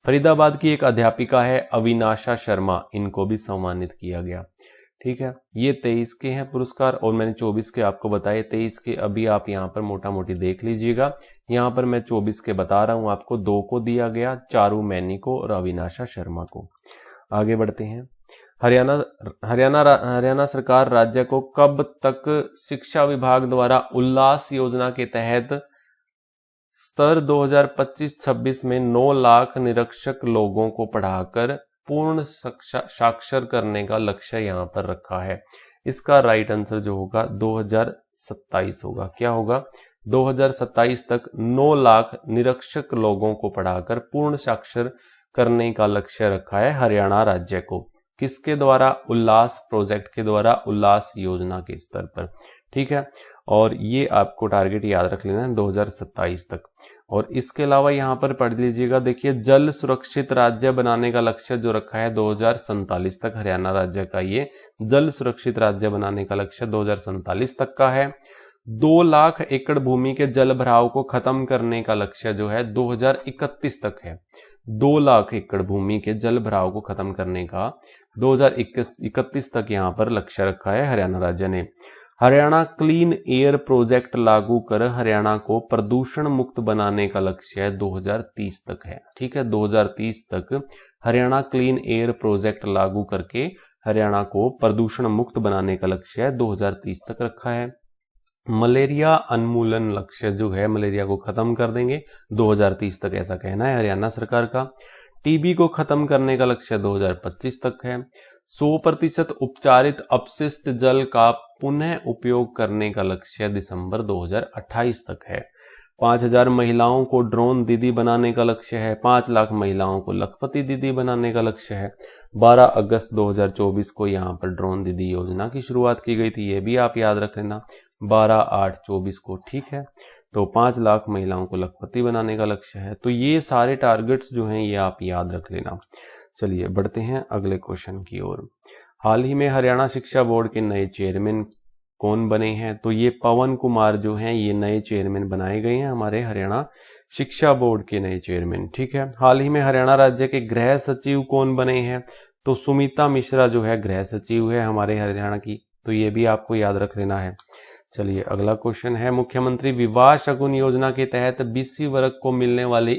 फरीदाबाद की एक अध्यापिका है अविनाशा शर्मा, इनको भी सम्मानित किया गया, ठीक है। ये 23 के हैं पुरस्कार और मैंने 24 के आपको बताए, 23 के अभी आप यहाँ पर मोटा मोटी देख लीजिएगा। यहाँ पर मैं 24 के बता रहा हूँ आपको, 2 को दिया गया, चारू मैनी को और अविनाशा शर्मा को। आगे बढ़ते हैं। हरियाणा सरकार राज्य को कब तक शिक्षा विभाग द्वारा उल्लास योजना के तहत स्तर 2025-26 में 9 लाख निरक्षर लोगों को पढ़ाकर पूर्ण साक्षर करने का लक्ष्य यहाँ पर रखा है? इसका राइट आंसर जो होगा 2027 होगा। क्या होगा? 2027 तक 9 लाख निरक्षर लोगों को पढ़ाकर पूर्ण साक्षर करने का लक्ष्य रखा है हरियाणा राज्य को। किसके द्वारा? उल्लास प्रोजेक्ट के द्वारा, उल्लास योजना के स्तर पर, ठीक है। और ये आपको टारगेट याद रख लेना है 2027 तक। और इसके अलावा यहाँ पर पढ़ लीजिएगा, देखिए, जल सुरक्षित राज्य बनाने का लक्ष्य जो रखा है 2047 तक हरियाणा राज्य का, ये जल सुरक्षित राज्य बनाने का लक्ष्य 2047 तक का है। 2 लाख एकड़ भूमि के जल भराव को खत्म करने का लक्ष्य जो है 2031 तक है। 2 लाख एकड़ भूमि के जल भराव को खत्म करने का 2031 तक यहाँ पर लक्ष्य रखा है हरियाणा राज्य ने। हरियाणा क्लीन एयर प्रोजेक्ट लागू कर हरियाणा को प्रदूषण मुक्त बनाने का लक्ष्य 2030 तक है, ठीक है। 2030 तक हरियाणा क्लीन एयर प्रोजेक्ट लागू करके हरियाणा को प्रदूषण मुक्त बनाने का लक्ष्य 2030 तक रखा है। मलेरिया उन्मूलन लक्ष्य जो है, मलेरिया को खत्म कर देंगे 2030 तक, ऐसा कहना है हरियाणा सरकार का। टीबी को खत्म करने का लक्ष्य 2025 तक है। 100% उपचारित अपशिष्ट जल का पुनः उपयोग करने का लक्ष्य दिसंबर 2028 तक है। 5000 महिलाओं को ड्रोन दीदी बनाने का लक्ष्य है। 5 लाख महिलाओं को लखपति दीदी बनाने का लक्ष्य है। 12 अगस्त 2024 को यहाँ पर ड्रोन दीदी योजना की शुरुआत की गई थी, ये भी आप याद रख लेना, 12/8/24 को, ठीक है। तो 5 लाख महिलाओं को लखपति बनाने का लक्ष्य है। तो ये सारे टारगेट्स जो हैं ये आप याद रख लेना। चलिए बढ़ते हैं अगले क्वेश्चन की ओर। हाल ही में हरियाणा शिक्षा बोर्ड के नए चेयरमैन कौन बने हैं? तो ये पवन कुमार जो हैं ये नए चेयरमैन बनाए गए हैं, हमारे हरियाणा शिक्षा बोर्ड के नए चेयरमैन। ठीक है। हाल ही में हरियाणा राज्य के गृह सचिव कौन बने हैं? तो सुमिता मिश्रा जो है गृह सचिव है हमारे हरियाणा की, तो ये भी आपको याद रख लेना है। चलिए अगला क्वेश्चन है, मुख्यमंत्री विवाह शगुन योजना के तहत बीसी वर्ग को मिलने वाली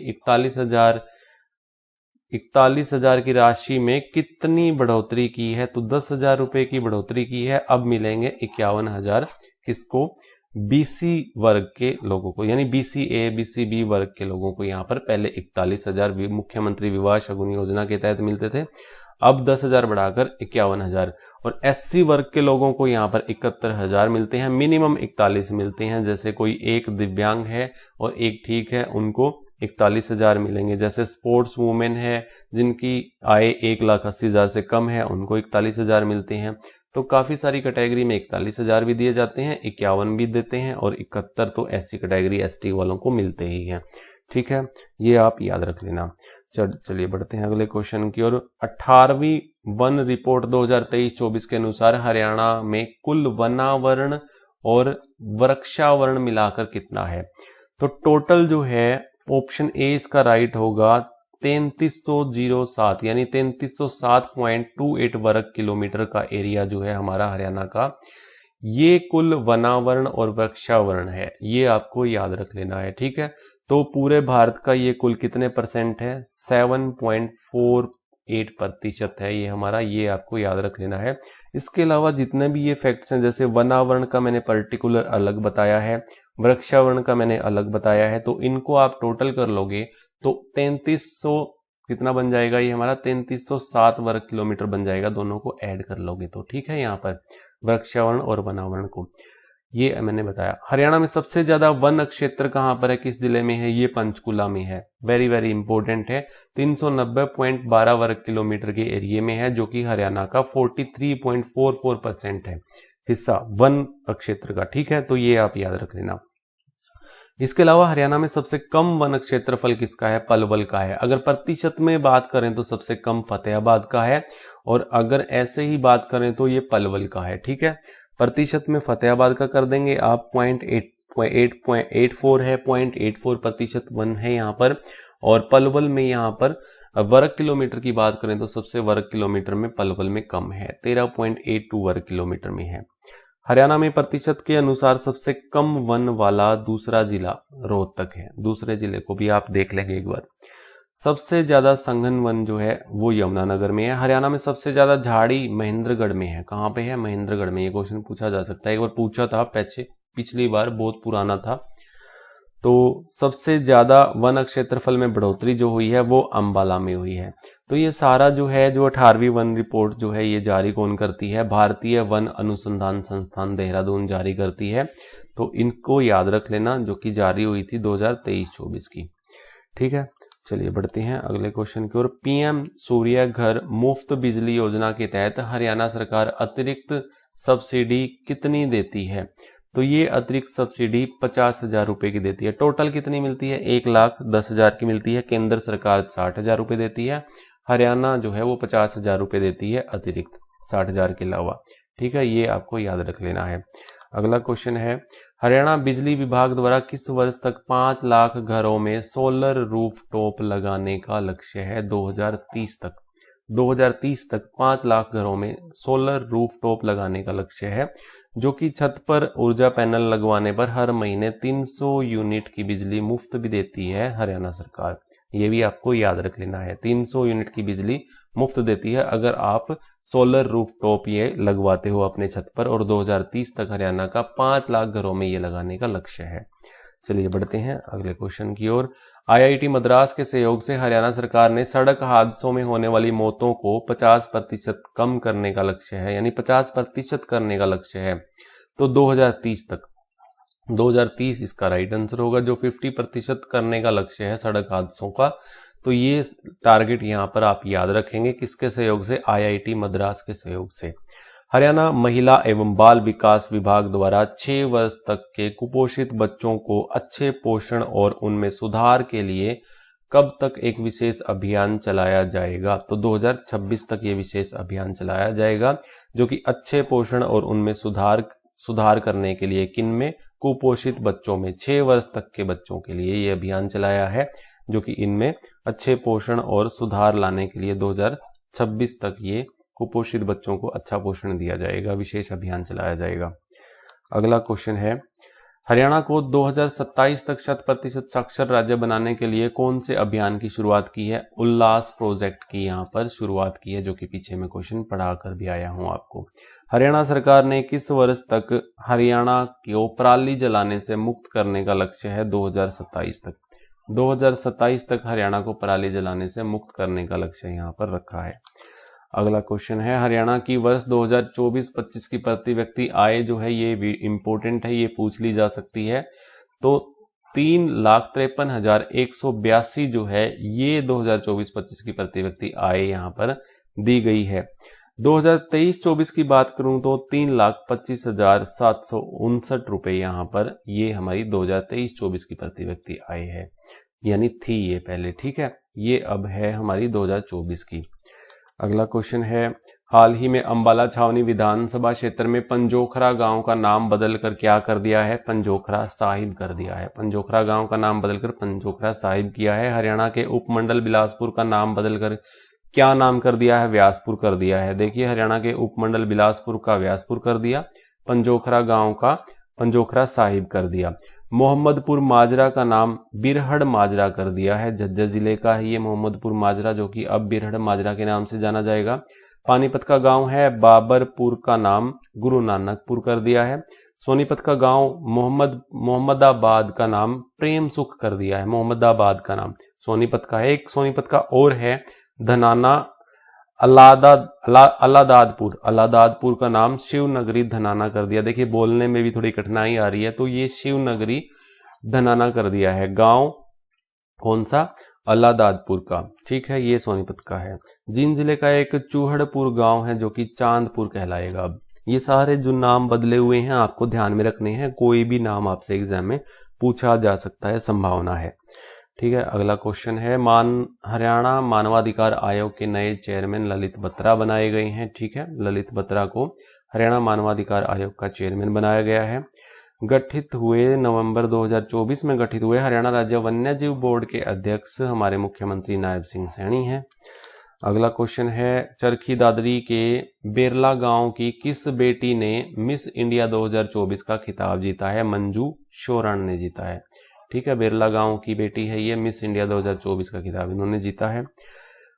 41,000 की राशि में कितनी बढ़ोतरी की है? तो 10,000 रुपए की बढ़ोतरी की है। अब मिलेंगे 51,000 किसको? बीसी वर्ग के लोगों को, यानी बीसी ए बीसी बी वर्ग के लोगों को। यहाँ पर पहले 41,000 मुख्यमंत्री विवाह शगुन योजना के तहत मिलते थे, अब 10,000 बढ़ाकर 51,000। और एससी वर्ग के लोगों को यहाँ पर 71,000 मिलते हैं, मिनिमम 41 मिलते हैं। जैसे कोई एक दिव्यांग है और एक ठीक है, उनको 41,000 मिलेंगे। जैसे स्पोर्ट्स वुमेन है जिनकी आय 1,80,000 से कम है, उनको 41,000 मिलते हैं। तो काफी सारी कैटेगरी में 41,000 भी दिए जाते हैं, 51 भी देते हैं और 71 तो ऐसी कैटेगरी एसटी वालों को मिलते ही हैं। ठीक है, ये आप याद रख लेना। चलिए बढ़ते हैं अगले क्वेश्चन की ओर। 18वीं वन रिपोर्ट 2023-24 के अनुसार हरियाणा में कुल वनावरण और वृक्षावरण मिलाकर कितना है? तो टोटल जो है ऑप्शन ए इसका राइट होगा 3307, यानी 3307.28 वर्ग किलोमीटर का एरिया जो है हमारा हरियाणा का, ये कुल वनावरण और वृक्षावरण है। ये आपको याद रख लेना है। ठीक है, तो पूरे भारत का ये कुल कितने परसेंट है? 7.48% है ये हमारा, ये आपको याद रख लेना है। इसके अलावा जितने भी ये फैक्ट्स हैं, जैसे वनावरण का मैंने पर्टिकुलर अलग बताया है, वृक्षावरण का मैंने अलग बताया है, तो इनको आप टोटल कर लोगे तो 3300 कितना बन जाएगा? ये हमारा 3307 वर्ग किलोमीटर बन जाएगा, दोनों को ऐड कर लोगे तो। ठीक है, यहाँ पर वृक्षावरण और वनावरण को ये मैंने बताया। हरियाणा में सबसे ज्यादा वन क्षेत्र कहां पर है, किस जिले में है? ये पंचकुला में है। वेरी वेरी इंपॉर्टेंट है। 390.12 वर्ग किलोमीटर के एरिया में है, जो कि हरियाणा का 43.44% है हिस्सा वन क्षेत्र का। ठीक है, तो ये आप याद रख लेना। इसके अलावा हरियाणा में सबसे कम वन क्षेत्रफल किसका है? पलवल का है। अगर प्रतिशत में बात करें तो सबसे कम फतेहाबाद का है, और अगर ऐसे ही बात करें तो ये पलवल का है। ठीक है, प्रतिशत में फतेहाबाद का कर देंगे आप, 0.84 है, 0.84% वन है यहाँ पर। और पलवल में यहाँ पर वर्ग किलोमीटर की बात करें तो सबसे वर्ग किलोमीटर में पलवल में कम है, 13.82 वर्ग किलोमीटर में है। हरियाणा में प्रतिशत के अनुसार सबसे कम वन वाला दूसरा जिला रोहतक है। दूसरे जिले को भी आप देख लेंगे एक बार। सबसे ज्यादा संघन वन जो है वो यमुनानगर में है। हरियाणा में सबसे ज्यादा झाड़ी महेंद्रगढ़ में है। कहां पे है? महेंद्रगढ़ में। ये क्वेश्चन पूछा जा सकता है, एक बार पूछा था पिछली बार, बहुत पुराना था। तो सबसे ज्यादा वन क्षेत्रफल में बढ़ोतरी जो हुई है वो अंबाला में हुई है। तो ये सारा जो है, जो 18वीं वन रिपोर्ट जो है ये जारी कौन करती है? भारतीय वन अनुसंधान संस्थान देहरादून जारी करती है। तो इनको याद रख लेना, जो कि जारी हुई थी 2023-24 की। ठीक है, चलिए बढ़ते हैं अगले क्वेश्चन की ओर। पीएम सूर्य घर मुफ्त बिजली योजना के तहत हरियाणा सरकार अतिरिक्त सब्सिडी कितनी देती है? तो ये अतिरिक्त सब्सिडी 50,000 रुपए की देती है। टोटल कितनी मिलती है? 1,10,000 की मिलती है। केंद्र सरकार 60,000 रुपए देती है, हरियाणा जो है वो 50,000 रुपए देती है अतिरिक्त 60,000 के अलावा। ठीक है, ये आपको याद रख लेना है। अगला क्वेश्चन है, हरियाणा बिजली विभाग द्वारा किस वर्ष तक 5 लाख घरों में सोलर रूफटॉप लगाने का लक्ष्य है? 2030 तक। 2030 तक 5 लाख घरों में सोलर रूफटॉप लगाने का लक्ष्य है, जो कि छत पर ऊर्जा पैनल लगवाने पर हर महीने 300 यूनिट की बिजली मुफ्त भी देती है हरियाणा सरकार। ये भी आपको याद रख लेना है, 300 यूनिट की बिजली मुफ्त देती है अगर आप सोलर रूफटॉप ये लगवाते हो अपने छत पर। और 2030 तक हरियाणा का 5 लाख घरों में ये लगाने का लक्ष्य है। चलिए बढ़ते हैं अगले क्वेश्चन की ओर। आईआईटी मद्रास के सहयोग से हरियाणा सरकार ने सड़क हादसों में होने वाली मौतों को 50% कम करने का लक्ष्य है, यानी 50% करने का लक्ष्य है। तो 2030 तक, 2030 इसका राइट आंसर होगा, जो 50% करने का लक्ष्य है सड़क हादसों का। तो ये टारगेट यहाँ पर आप याद रखेंगे, किसके सहयोग से? आईआईटी मद्रास के सहयोग से। हरियाणा महिला एवं बाल विकास विभाग द्वारा 6 वर्ष तक के कुपोषित बच्चों को अच्छे पोषण और उनमें सुधार के लिए कब तक एक विशेष अभियान चलाया जाएगा? तो 2026 तक ये विशेष अभियान चलाया जाएगा, जो कि अच्छे पोषण और उनमें सुधार करने के लिए, किनमें? कुपोषित बच्चों में, 6 वर्ष तक के बच्चों के लिए ये अभियान चलाया है, जो कि इनमें अच्छे पोषण और सुधार लाने के लिए 2026 तक ये कुपोषित बच्चों को अच्छा पोषण दिया जाएगा, विशेष अभियान चलाया जाएगा। अगला क्वेश्चन है, हरियाणा को 2027 तक 100% साक्षर राज्य बनाने के लिए कौन से अभियान की शुरुआत की है? उल्लास प्रोजेक्ट की यहाँ पर शुरुआत की है, जो कि पीछे में क्वेश्चन पढ़ा कर भी आया हूँ आपको। हरियाणा सरकार ने किस वर्ष तक हरियाणा को पराली जलाने से मुक्त करने का लक्ष्य है? 2027 तक। 2027 तक हरियाणा को पराली जलाने से मुक्त करने का लक्ष्य यहाँ पर रखा है। अगला क्वेश्चन है, हरियाणा की वर्ष 2024-25 की प्रति व्यक्ति आय जो है ये भी इम्पोर्टेंट है, ये पूछ ली जा सकती है। तो 3,53,182 जो है ये 2024-25 की प्रति व्यक्ति आय यहाँ पर दी गई है। 2023-24 की बात करूं तो 3,25,759 रुपए यहाँ पर ये हमारी 2023-24 की प्रति व्यक्ति आय है, यानी थी ये पहले, ठीक है। ये अब है हमारी 2024 की। अगला क्वेश्चन है, हाल ही में अंबाला छावनी विधानसभा क्षेत्र में पंजोखरा गांव का नाम बदलकर क्या कर दिया है? पंजोखरा साहिब कर दिया है। पंजोखरा गांव का नाम बदलकर पंजोखरा साहिब किया है। हरियाणा के उपमंडल बिलासपुर का नाम बदलकर क्या नाम कर दिया है? व्यासपुर कर दिया है। देखिए, हरियाणा के उपमंडल बिलासपुर का व्यासपुर कर दिया, पंजोखरा गांव का पंजोखरा साहिब कर दिया। मोहम्मदपुर माजरा का नाम बिरहड़ माजरा कर दिया है। झज्जर जिले का है ये मोहम्मदपुर माजरा, जो कि अब बिरहड़ माजरा के नाम से जाना जाएगा। पानीपत का गांव है बाबरपुर का नाम गुरु नानकपुर कर दिया है। सोनीपत का गांव मोहम्मदाबाद का नाम प्रेम सुख कर दिया है। मोहम्मदाबाद का नाम सोनीपत का है। एक सोनीपत का और है धनाना अलादादपुर का नाम शिवनगरी धनाना कर दिया। देखिए, बोलने में भी थोड़ी कठिनाई आ रही है, तो ये शिवनगरी धनाना कर दिया है। गांव कौन सा? अलादादपुर का, ठीक है, ये सोनीपत का है। जींद जिले का एक चूहड़पुर गांव है, जो कि चांदपुर कहलाएगा। अब ये सारे जो नाम बदले हुए हैं आपको ध्यान में रखने हैं, कोई भी नाम आपसे एग्जाम में पूछा जा सकता है, संभावना है, ठीक है। अगला क्वेश्चन है, हरियाणा मानवाधिकार आयोग के नए चेयरमैन ललित बत्रा बनाए गए हैं, ठीक है। ललित बत्रा को हरियाणा मानवाधिकार आयोग का चेयरमैन बनाया गया है। गठित हुए नवंबर 2024 में गठित हुए हरियाणा राज्य वन्यजीव बोर्ड के अध्यक्ष हमारे मुख्यमंत्री नायब सिंह सैनी हैं। अगला क्वेश्चन है, चरखी दादरी के बेरला गांव की किस बेटी ने मिस इंडिया 2024 का खिताब जीता है? मंजू शोरण ने जीता है, ठीक है। बेरला गांव की बेटी है ये, मिस इंडिया 2024 का खिताब इन्होंने जीता है।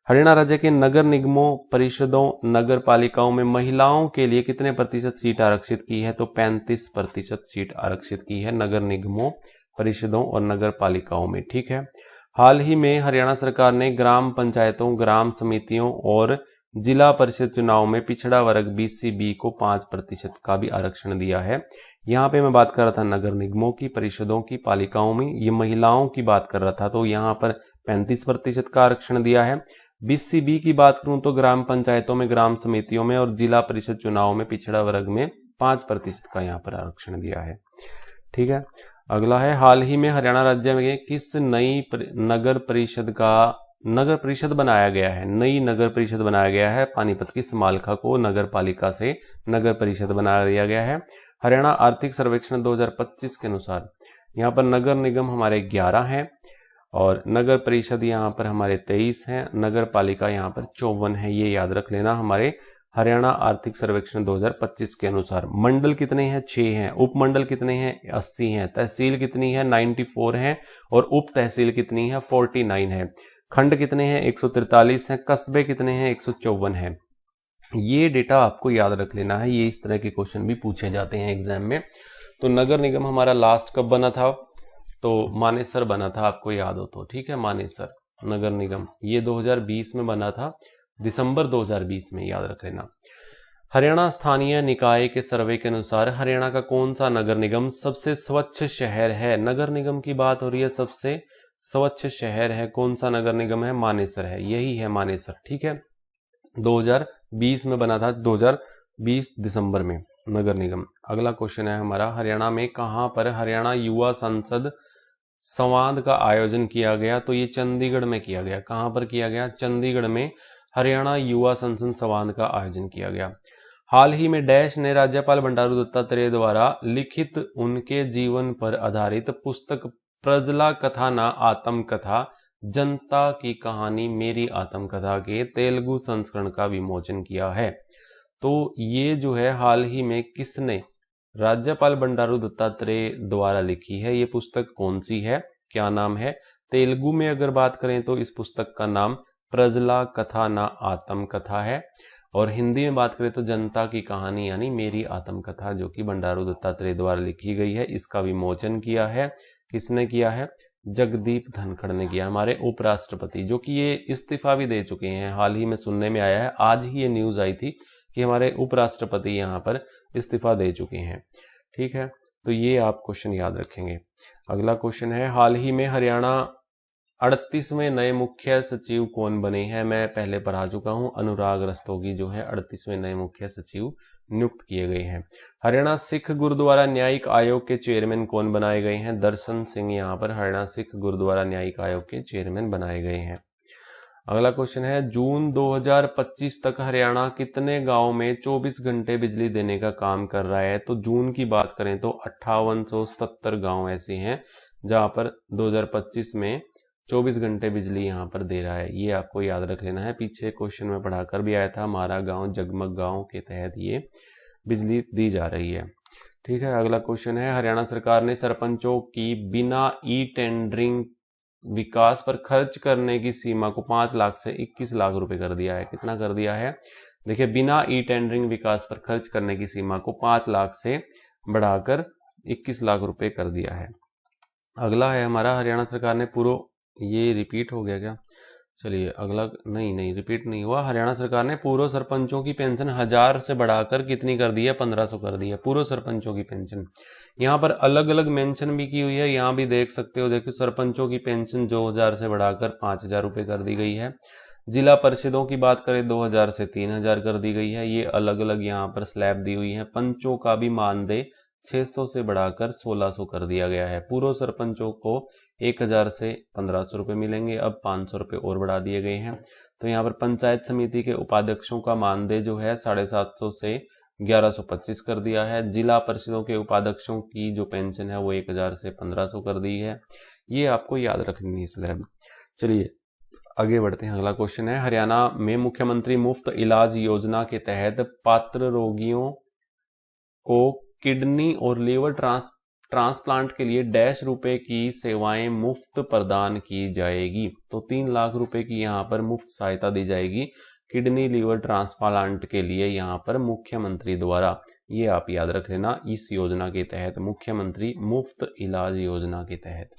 हरियाणा राज्य के नगर निगमों, परिषदों, नगर पालिकाओं में महिलाओं के लिए कितने प्रतिशत सीट आरक्षित की है? तो 35% सीट आरक्षित की है नगर निगमों, परिषदों और नगर पालिकाओं में, ठीक है। हाल ही में हरियाणा सरकार ने ग्राम पंचायतों, ग्राम समितियों और जिला परिषद चुनाव में पिछड़ा वर्ग BCB को 5% का भी आरक्षण दिया है। यहाँ पे मैं बात कर रहा था नगर निगमों की, परिषदों की, पालिकाओं में, ये महिलाओं की बात कर रहा था, तो यहाँ पर 35% का आरक्षण दिया है। BCB की बात करूं तो ग्राम पंचायतों में, ग्राम समितियों में और जिला परिषद चुनाव में पिछड़ा वर्ग में 5% का यहाँ पर आरक्षण दिया है, ठीक है। अगला है, हाल ही में हरियाणा राज्य में किस नई नगर परिषद बनाया गया है? नई नगर परिषद बनाया गया है। पानीपत की समालखा को नगर पालिका से नगर परिषद बना दिया गया है। हरियाणा आर्थिक सर्वेक्षण 2025 के अनुसार यहाँ पर नगर निगम हमारे 11 हैं और नगर परिषद यहाँ पर हमारे 23 हैं, नगर पालिका यहाँ पर 54 है, ये याद रख लेना हमारे हरियाणा आर्थिक सर्वेक्षण 2025 के अनुसार। मंडल कितने हैं? 6 हैं। उपमंडल कितने हैं? 80 हैं। तहसील कितनी है? 94 हैं और उप तहसील कितनी है? 49 है। खंड कितने हैं? 143 हैं। कस्बे कितने हैं? 154 हैं। ये डेटा आपको याद रख लेना है, ये इस तरह के क्वेश्चन भी पूछे जाते हैं एग्जाम में। तो नगर निगम हमारा लास्ट कब बना था? तो मानेसर बना था, आपको याद हो तो, ठीक है। मानेसर नगर निगम ये 2020 में बना था, दिसंबर 2020 में, याद रख लेना। हरियाणा स्थानीय निकाय के सर्वे के अनुसार हरियाणा का कौन सा नगर निगम सबसे स्वच्छ शहर है? नगर निगम की बात हो रही है, सबसे स्वच्छ शहर है, कौन सा नगर निगम है? मानेसर है, यही है मानेसर, ठीक है। 2020 में बना था, 2020 दिसंबर में नगर निगम। अगला क्वेश्चन है हमारा, हरियाणा में कहां पर हरियाणा युवा संसद संवाद का आयोजन किया गया, तो ये चंडीगढ़ में किया गया। कहां पर किया गया? चंडीगढ़ में हरियाणा युवा संसद संवाद का आयोजन किया गया। हाल ही में डैश ने राज्यपाल बंडारू दत्तात्रेय द्वारा लिखित उनके जीवन पर आधारित पुस्तक प्रजला कथा ना आत्म कथा जनता की कहानी मेरी आत्मकथा के तेलुगु संस्करण का विमोचन किया है। तो ये जो है हाल ही में किसने? राज्यपाल बंडारू दत्तात्रेय द्वारा लिखी है। ये पुस्तक कौन सी है, क्या नाम है? तेलुगु में अगर बात करें तो इस पुस्तक का नाम प्रजला कथा ना आत्म कथा है, और हिंदी में बात करें तो जनता की कहानी यानी मेरी आत्मकथा, जो कि बंडारू दत्तात्रेय द्वारा लिखी गई है। इसका विमोचन किया है, किसने किया है? जगदीप धनखड़ ने किया, हमारे उपराष्ट्रपति, जो कि ये इस्तीफा भी दे चुके हैं। हाल ही में सुनने में आया है, आज ही ये न्यूज आई थी कि हमारे उपराष्ट्रपति यहाँ पर इस्तीफा दे चुके हैं। ठीक है, तो ये आप क्वेश्चन याद रखेंगे। अगला क्वेश्चन है, हाल ही में हरियाणा 38वें नए मुख्य सचिव कौन बने हैं? मैं पहले पढ़ा चुका हूं, अनुराग रस्तोगी जो है 38वें नए मुख्य सचिव नियुक्त किए गए हैं। हरियाणा सिख गुरुद्वारा न्यायिक आयोग के चेयरमैन कौन बनाए गए हैं? दर्शन सिंह यहाँ पर हरियाणा सिख गुरुद्वारा न्यायिक आयोग के चेयरमैन बनाए गए हैं। अगला क्वेश्चन है, जून 2025 तक हरियाणा कितने गांव में 24 घंटे बिजली देने का काम कर रहा है? तो जून की बात करें तो 5877 गांव ऐसे हैं जहां पर 2025 में 24 घंटे बिजली यहाँ पर दे रहा है। ये आपको याद रख लेना है, पीछे क्वेश्चन में पढ़ाकर भी आया था। हमारा गांव जगमग गांव के तहत ये बिजली दी जा रही है। ठीक है, अगला क्वेश्चन है, हरियाणा सरकार ने सरपंचों की बिना ई टेंडरिंग विकास पर खर्च करने की सीमा को 5 लाख से 21 लाख रुपए कर दिया है। कितना कर दिया है? देखिए, बिना ई टेंडरिंग विकास पर खर्च करने की सीमा को 5 लाख से बढ़ाकर 21 लाख रुपए कर दिया है। अगला है हमारा, हरियाणा सरकार ने पूर्व, ये रिपीट हो गया क्या? चलिए अगला, नहीं रिपीट नहीं हुआ। हरियाणा सरकार ने पूर्व सरपंचों की पेंशन 1000 से बढ़ाकर कितनी कर दी है? 1500 कर दी है पूर्व सरपंचों की पेंशन। यहाँ पर अलग अलग मेंशन भी की हुई है, यहाँ भी देख सकते हो। देखो, सरपंचों की पेंशन 2000 से बढ़ाकर 5000 रुपए कर दी गई है। जिला परिषदों की बात करें 2000 से 3000 कर दी गई है। ये अलग अलग यहाँ पर स्लैब दी हुई है। पंचों का भी मानदेय 600 से बढ़ाकर 1600 कर दिया गया है। पूर्व सरपंचों को 1000 से 1500 रुपए मिलेंगे, अब 500 रुपए और बढ़ा दिए गए हैं। तो यहाँ पर पंचायत समिति के उपाध्यक्षों का मानदेय जो है 750 से 1125 कर दिया है। जिला परिषदों के उपाध्यक्षों की जो पेंशन है वो 1000 से 1500 कर दी है। ये आपको याद रखनी है स्लैब। चलिए आगे बढ़ते हैं। अगला क्वेश्चन है, हरियाणा में मुख्यमंत्री मुफ्त इलाज योजना के तहत पात्र रोगियों को किडनी और लीवर ट्रांसप्लांट के लिए डैश रुपए की सेवाएं मुफ्त प्रदान की जाएगी। तो 3 लाख रुपए की यहाँ पर मुफ्त सहायता दी जाएगी किडनी लीवर ट्रांसप्लांट के लिए यहाँ पर मुख्यमंत्री द्वारा। ये आप याद रख लेना, इस योजना के तहत, मुख्यमंत्री मुफ्त इलाज योजना के तहत।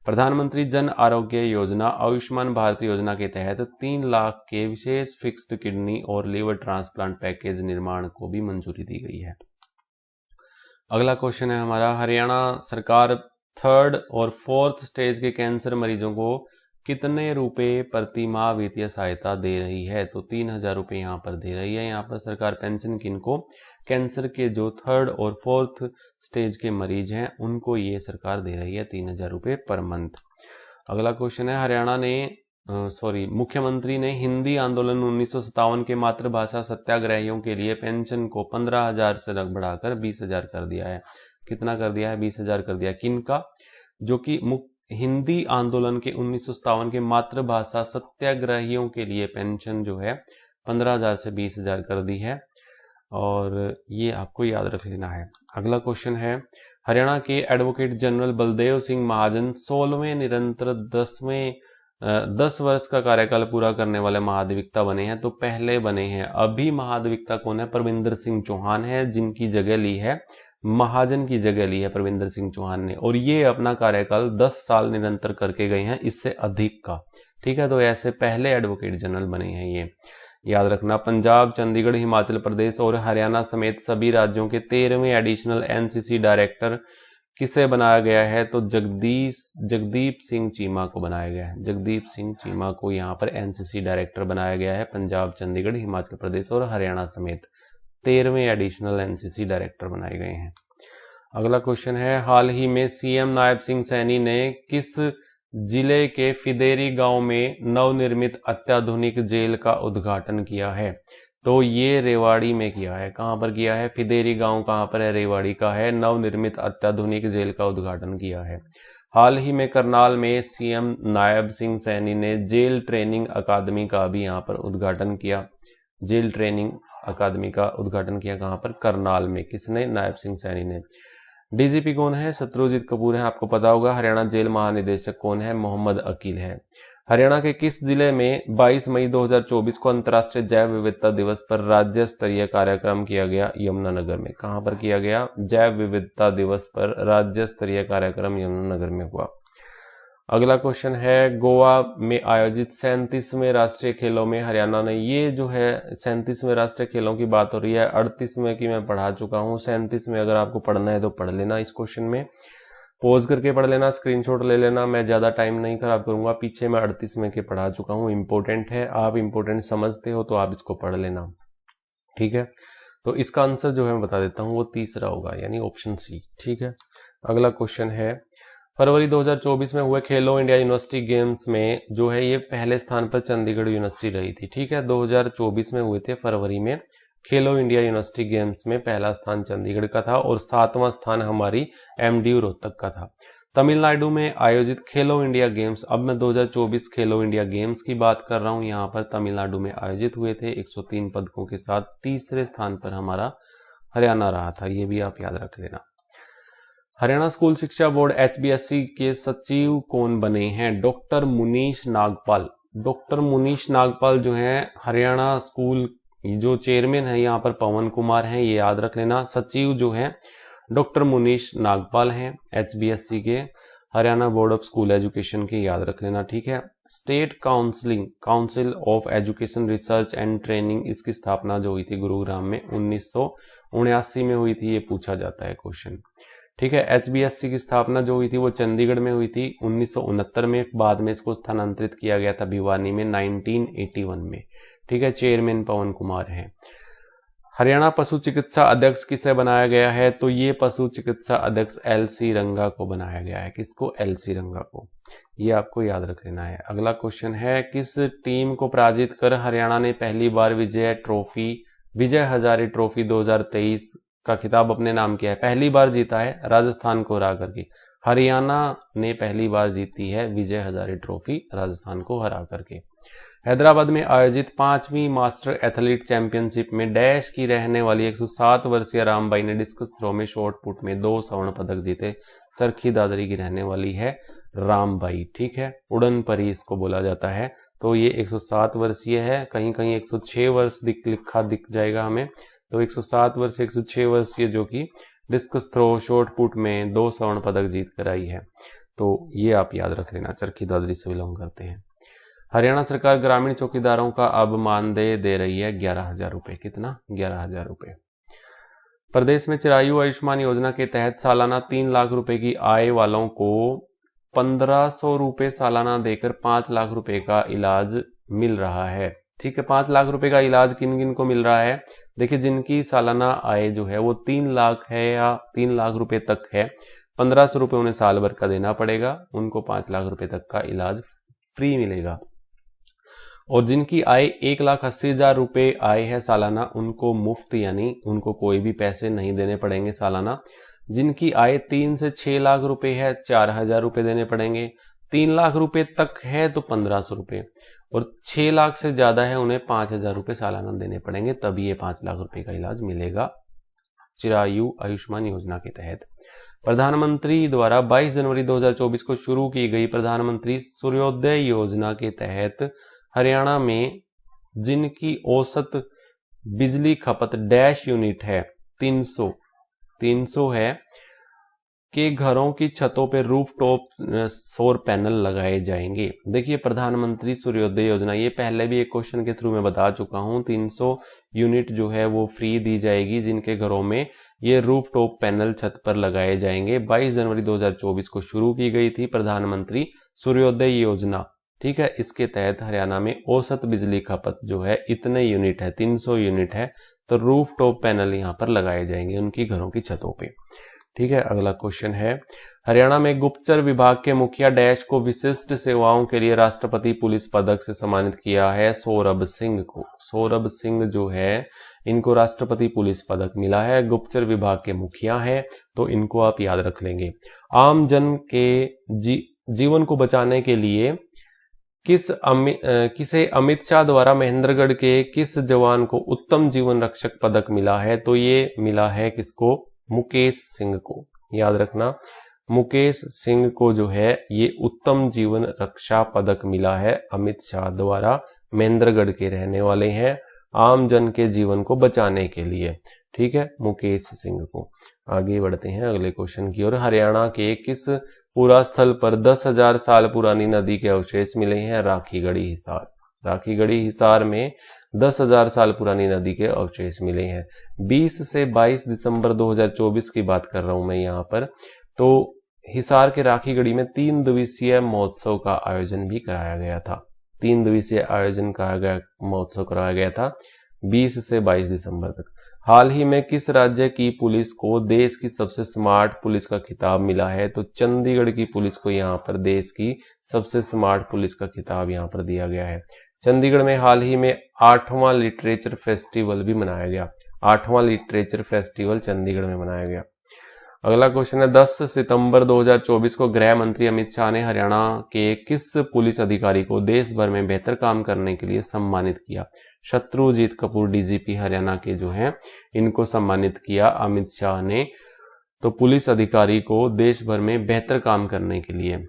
प्रधानमंत्री जन आरोग्य योजना आयुष्मान भारत योजना के तहत 3 लाख के विशेष फिक्स्ड किडनी और लीवर ट्रांसप्लांट पैकेज निर्माण को भी मंजूरी दी गई है। अगला क्वेश्चन है हमारा, हरियाणा सरकार 3rd और 4th स्टेज के कैंसर मरीजों को कितने रुपए प्रति माह वित्तीय सहायता दे रही है? तो 3000 रुपए यहाँ पर दे रही है। यहाँ पर सरकार पेंशन किनको? कैंसर के जो 3rd और 4th स्टेज के मरीज हैं उनको ये सरकार दे रही है 3000 रुपए पर मंथ। अगला क्वेश्चन है, हरियाणा ने मुख्यमंत्री ने हिंदी आंदोलन 1957 के मातृभाषा सत्याग्रहियों के लिए पेंशन को 15,000 से बढ़ाकर 20,000 कर दिया है। कितना कर दिया है? 20,000 कर दिया। किनका? जो कि हिंदी आंदोलन के 1957 के मातृभाषा सत्याग्रहियों के लिए पेंशन जो है 15,000 से 20,000 कर दी है, और ये आपको याद रख लेना है। अगला क्वेश्चन है, हरियाणा के एडवोकेट जनरल बलदेव सिंह महाजन 16वें निरंतर 10 वर्ष का कार्यकाल पूरा करने वाले महाधिवक्ता बने हैं। तो पहले बने हैं, अभी महाधिवक्ता कौन है? परविंदर सिंह चौहान है, जिनकी जगह ली है, महाजन की जगह ली है परविंदर सिंह चौहान ने, और ये अपना कार्यकाल 10 साल निरंतर करके गए हैं, इससे अधिक का। ठीक है, तो ऐसे पहले एडवोकेट जनरल बने हैं, ये याद रखना। पंजाब, चंडीगढ़, हिमाचल प्रदेश और हरियाणा समेत सभी राज्यों के 13वें एडिशनल एनसीसी डायरेक्टर किसे बनाया गया है? तो जगदीप सिंह चीमा को बनाया गया है। जगदीप सिंह चीमा को यहाँ पर एनसीसी डायरेक्टर बनाया गया है। पंजाब, चंडीगढ़, हिमाचल प्रदेश और हरियाणा समेत 13वें एडिशनल एनसीसी डायरेक्टर बनाए गए हैं। अगला क्वेश्चन है, हाल ही में सीएम नायब सिंह सैनी ने किस जिले के फिदेरी गांव में नवनिर्मित अत्याधुनिक जेल का उद्घाटन किया है? तो ये रेवाड़ी में किया है। कहां पर किया है? फिदेरी गांव कहां पर है? रेवाड़ी का है। नवनिर्मित अत्याधुनिक जेल का उद्घाटन किया है। हाल ही में करनाल में सीएम नायब सिंह सैनी ने जेल ट्रेनिंग अकादमी का भी यहां पर उद्घाटन किया। जेल ट्रेनिंग अकादमी का उद्घाटन किया कहां पर? करनाल में। किसने? नायब सिंह सैनी ने। डीजीपी कौन है? शत्रुजीत कपूर है, आपको पता होगा। हरियाणा जेल महानिदेशक कौन है? मोहम्मद अकील है। हरियाणा के किस जिले में 22 मई 2024 को अंतर्राष्ट्रीय जैव विविधता दिवस पर राज्य स्तरीय कार्यक्रम किया गया? यमुनानगर में। कहां पर किया गया? जैव विविधता दिवस पर राज्य स्तरीय कार्यक्रम यमुनानगर में हुआ। अगला क्वेश्चन है, गोवा में आयोजित 37वें राष्ट्रीय खेलों में हरियाणा ने, ये जो है 37वें राष्ट्रीय खेलों की बात हो रही है, 38वें की मैं पढ़ा चुका हूं। 37वें अगर आपको पढ़ना है तो पढ़ लेना, इस क्वेश्चन में पॉज करके पढ़ लेना, स्क्रीनशॉट ले लेना, मैं ज्यादा टाइम नहीं खराब करूंगा। पीछे मैं 38वें के पढ़ा चुका हूं, इंपॉर्टेंट है, आप इंपॉर्टेंट समझते हो तो आप इसको पढ़ लेना, ठीक है। तो इसका आंसर जो है मैं बता देता हूं, वो तीसरा होगा, यानी ऑप्शन सी, ठीक है। अगला क्वेश्चन है, फरवरी 2024 में हुए खेलो इंडिया यूनिवर्सिटी गेम्स में जो है ये पहले स्थान पर चंडीगढ़ यूनिवर्सिटी रही थी, ठीक है। 2024 में हुए थे फरवरी में खेलो इंडिया यूनिवर्सिटी गेम्स में, पहला स्थान चंडीगढ़ का था और 7वां स्थान हमारी एमडीयू रोहतक का था। तमिलनाडु में आयोजित खेलो इंडिया गेम्स, अब मैं 2024 खेलो इंडिया गेम्स की बात कर रहा हूं, यहाँ पर तमिलनाडु में आयोजित हुए थे 103 पदकों के साथ। तीसरे स्थान पर हमारा हरियाणा रहा था, ये भी आप याद रख लेना। हरियाणा स्कूल शिक्षा बोर्ड एचबीएससी के सचिव कौन बने हैं? डॉक्टर मुनीश नागपाल। डॉक्टर मुनीश नागपाल जो है हरियाणा स्कूल जो चेयरमैन है यहाँ पर पवन कुमार हैं, ये याद रख लेना। सचिव जो है डॉक्टर मुनीश नागपाल हैं एचबीएससी के, Haryana board of school education के, याद रख लेना, ठीक है। State council of education research and training, इसकी स्थापना जो हुई थी गुरुग्राम में 1979 में हुई थी, ये पूछा जाता है क्वेश्चन, ठीक है। एचबीएससी की स्थापना जो हुई थी वो चंडीगढ़ में हुई थी 1969 में, बाद में इसको स्थानांतरित किया गया था भिवानी में 1981 में, ठीक है। चेयरमैन पवन कुमार हैं। हरियाणा पशु चिकित्सा अध्यक्ष किसे बनाया गया है? तो ये पशु चिकित्सा अध्यक्ष एलसी रंगा को बनाया गया है। किसको? एलसी रंगा को, ये आपको याद रख लेना है। अगला क्वेश्चन है, किस टीम को पराजित कर हरियाणा ने पहली बार विजय हजारे ट्रॉफी 2023 का खिताब अपने नाम किया है? पहली बार जीता है राजस्थान को हरा करके। हरियाणा ने पहली बार जीती है विजय हजारे ट्रॉफी राजस्थान को हरा करके। हैदराबाद में आयोजित 5वीं मास्टर एथलीट चैंपियनशिप में डैश की रहने वाली 107 वर्षीय रामबाई ने डिस्कस थ्रो में शॉर्ट पुट में 2 स्वर्ण पदक जीते। चरखी दादरी की रहने वाली है रामबाई, ठीक है। उड़न परी इसको बोला जाता है। तो ये 107 वर्षीय है, कहीं कहीं 106 वर्ष लिखा दिख जाएगा हमें, तो 107 वर्ष 106 वर्षीय जो कि डिस्कस थ्रो शॉर्ट पुट में 2 स्वर्ण पदक जीत कर आई है। तो ये आप याद रख लेना, चरखी दादरी से बिलोंग करते हैं। हरियाणा सरकार ग्रामीण चौकीदारों का अब मानदेय दे रही है 11,000 रुपए। कितना? 11,000 रुपए। प्रदेश में चिरायु आयुष्मान योजना के तहत सालाना 3 लाख रुपए की आय वालों को 1500 रुपए सालाना देकर 5 लाख रुपए का इलाज मिल रहा है, ठीक है। 5 लाख रुपए का इलाज किन किन को मिल रहा है? देखिए, जिनकी सालाना आय जो है वो 3 लाख है या 3 लाख रुपए तक है, 1500 रुपए उन्हें साल भर का देना पड़ेगा, उनको 5 लाख रुपए तक का इलाज फ्री मिलेगा। और जिनकी आय 1,80,000 रुपए आय है सालाना, उनको मुफ्त, यानी उनको कोई भी पैसे नहीं देने पड़ेंगे सालाना। जिनकी आय 3 से 6 लाख रुपए है, 4,000 रुपए देने पड़ेंगे। 3 लाख रुपए तक है तो 1500 रुपए, और 6 लाख से ज्यादा है उन्हें 5,000 रुपए सालाना देने पड़ेंगे, तभी ये 5 लाख रुपए का इलाज मिलेगा चिरायु आयुष्मान योजना के तहत। प्रधानमंत्री द्वारा 22 जनवरी 2024 को शुरू की गई प्रधानमंत्री सूर्योदय योजना के तहत हरियाणा में जिनकी औसत बिजली खपत डैश यूनिट है 300 है के घरों की छतों पर रूफटॉप सौर पैनल लगाए जाएंगे। देखिए, प्रधानमंत्री सूर्योदय योजना, ये पहले भी एक क्वेश्चन के थ्रू मैं बता चुका हूं, 300 यूनिट जो है वो फ्री दी जाएगी जिनके घरों में ये रूफटॉप पैनल छत पर लगाए जाएंगे। 22 जनवरी 2024 को शुरू की गई थी प्रधानमंत्री सूर्योदय योजना, ठीक है। इसके तहत हरियाणा में औसत बिजली खपत जो है इतने यूनिट है, 300 यूनिट है, तो रूफटॉप पैनल यहां पर लगाए जाएंगे उनकी घरों की छतों पे, ठीक है। अगला क्वेश्चन है, हरियाणा में गुप्तचर विभाग के मुखिया डैश को विशिष्ट सेवाओं के लिए राष्ट्रपति पुलिस पदक से सम्मानित किया है सौरभ सिंह को। सौरभ सिंह जो है इनको राष्ट्रपति पुलिस पदक मिला है, गुप्तचर विभाग के मुखिया हैं, तो इनको आप याद रख लेंगे। आम जन के जीवन को बचाने के लिए किसे अमित शाह द्वारा महेंद्रगढ़ के किस जवान को उत्तम जीवन रक्षक पदक मिला है, तो ये मिला है किसको, मुकेश सिंह को। याद रखना, मुकेश सिंह को जो है ये उत्तम जीवन रक्षा पदक मिला है अमित शाह द्वारा, महेंद्रगढ़ के रहने वाले हैं, आम जन के जीवन को बचाने के लिए। ठीक है, मुकेश सिंह को। आगे बढ़ते हैं अगले क्वेश्चन की ओर। हरियाणा के किस पुरा स्थल पर 10,000 साल पुरानी नदी के अवशेष मिले हैं, राखीगढ़ी हिसार। राखीगढ़ी हिसार में 10,000 साल पुरानी नदी के अवशेष मिले हैं। 20 से 22 दिसंबर 2024 की बात कर रहा हूं मैं यहाँ पर। तो हिसार के राखीगढ़ी में 3 दिवसीय महोत्सव का आयोजन भी कराया गया था। 3 दिवसीय आयोजन का महोत्सव कराया गया था 20 से 22 दिसंबर तक। हाल ही में किस राज्य की पुलिस को देश की सबसे स्मार्ट पुलिस का खिताब मिला है, तो चंडीगढ़ की पुलिस को यहाँ पर देश की सबसे स्मार्ट पुलिस का खिताब यहाँ पर दिया गया है। चंडीगढ़ में हाल ही में 8वां लिटरेचर फेस्टिवल भी मनाया गया। 8वां लिटरेचर फेस्टिवल चंडीगढ़ में मनाया गया। अगला क्वेश्चन है, 10 सितंबर 2024 को गृह मंत्री अमित शाह ने हरियाणा के किस पुलिस अधिकारी को देश भर में बेहतर काम करने के लिए सम्मानित किया। शत्रुजीत कपूर डीजीपी हरियाणा के जो हैं इनको सम्मानित किया अमित शाह ने। तो पुलिस अधिकारी को देश भर में बेहतर काम करने के लिए।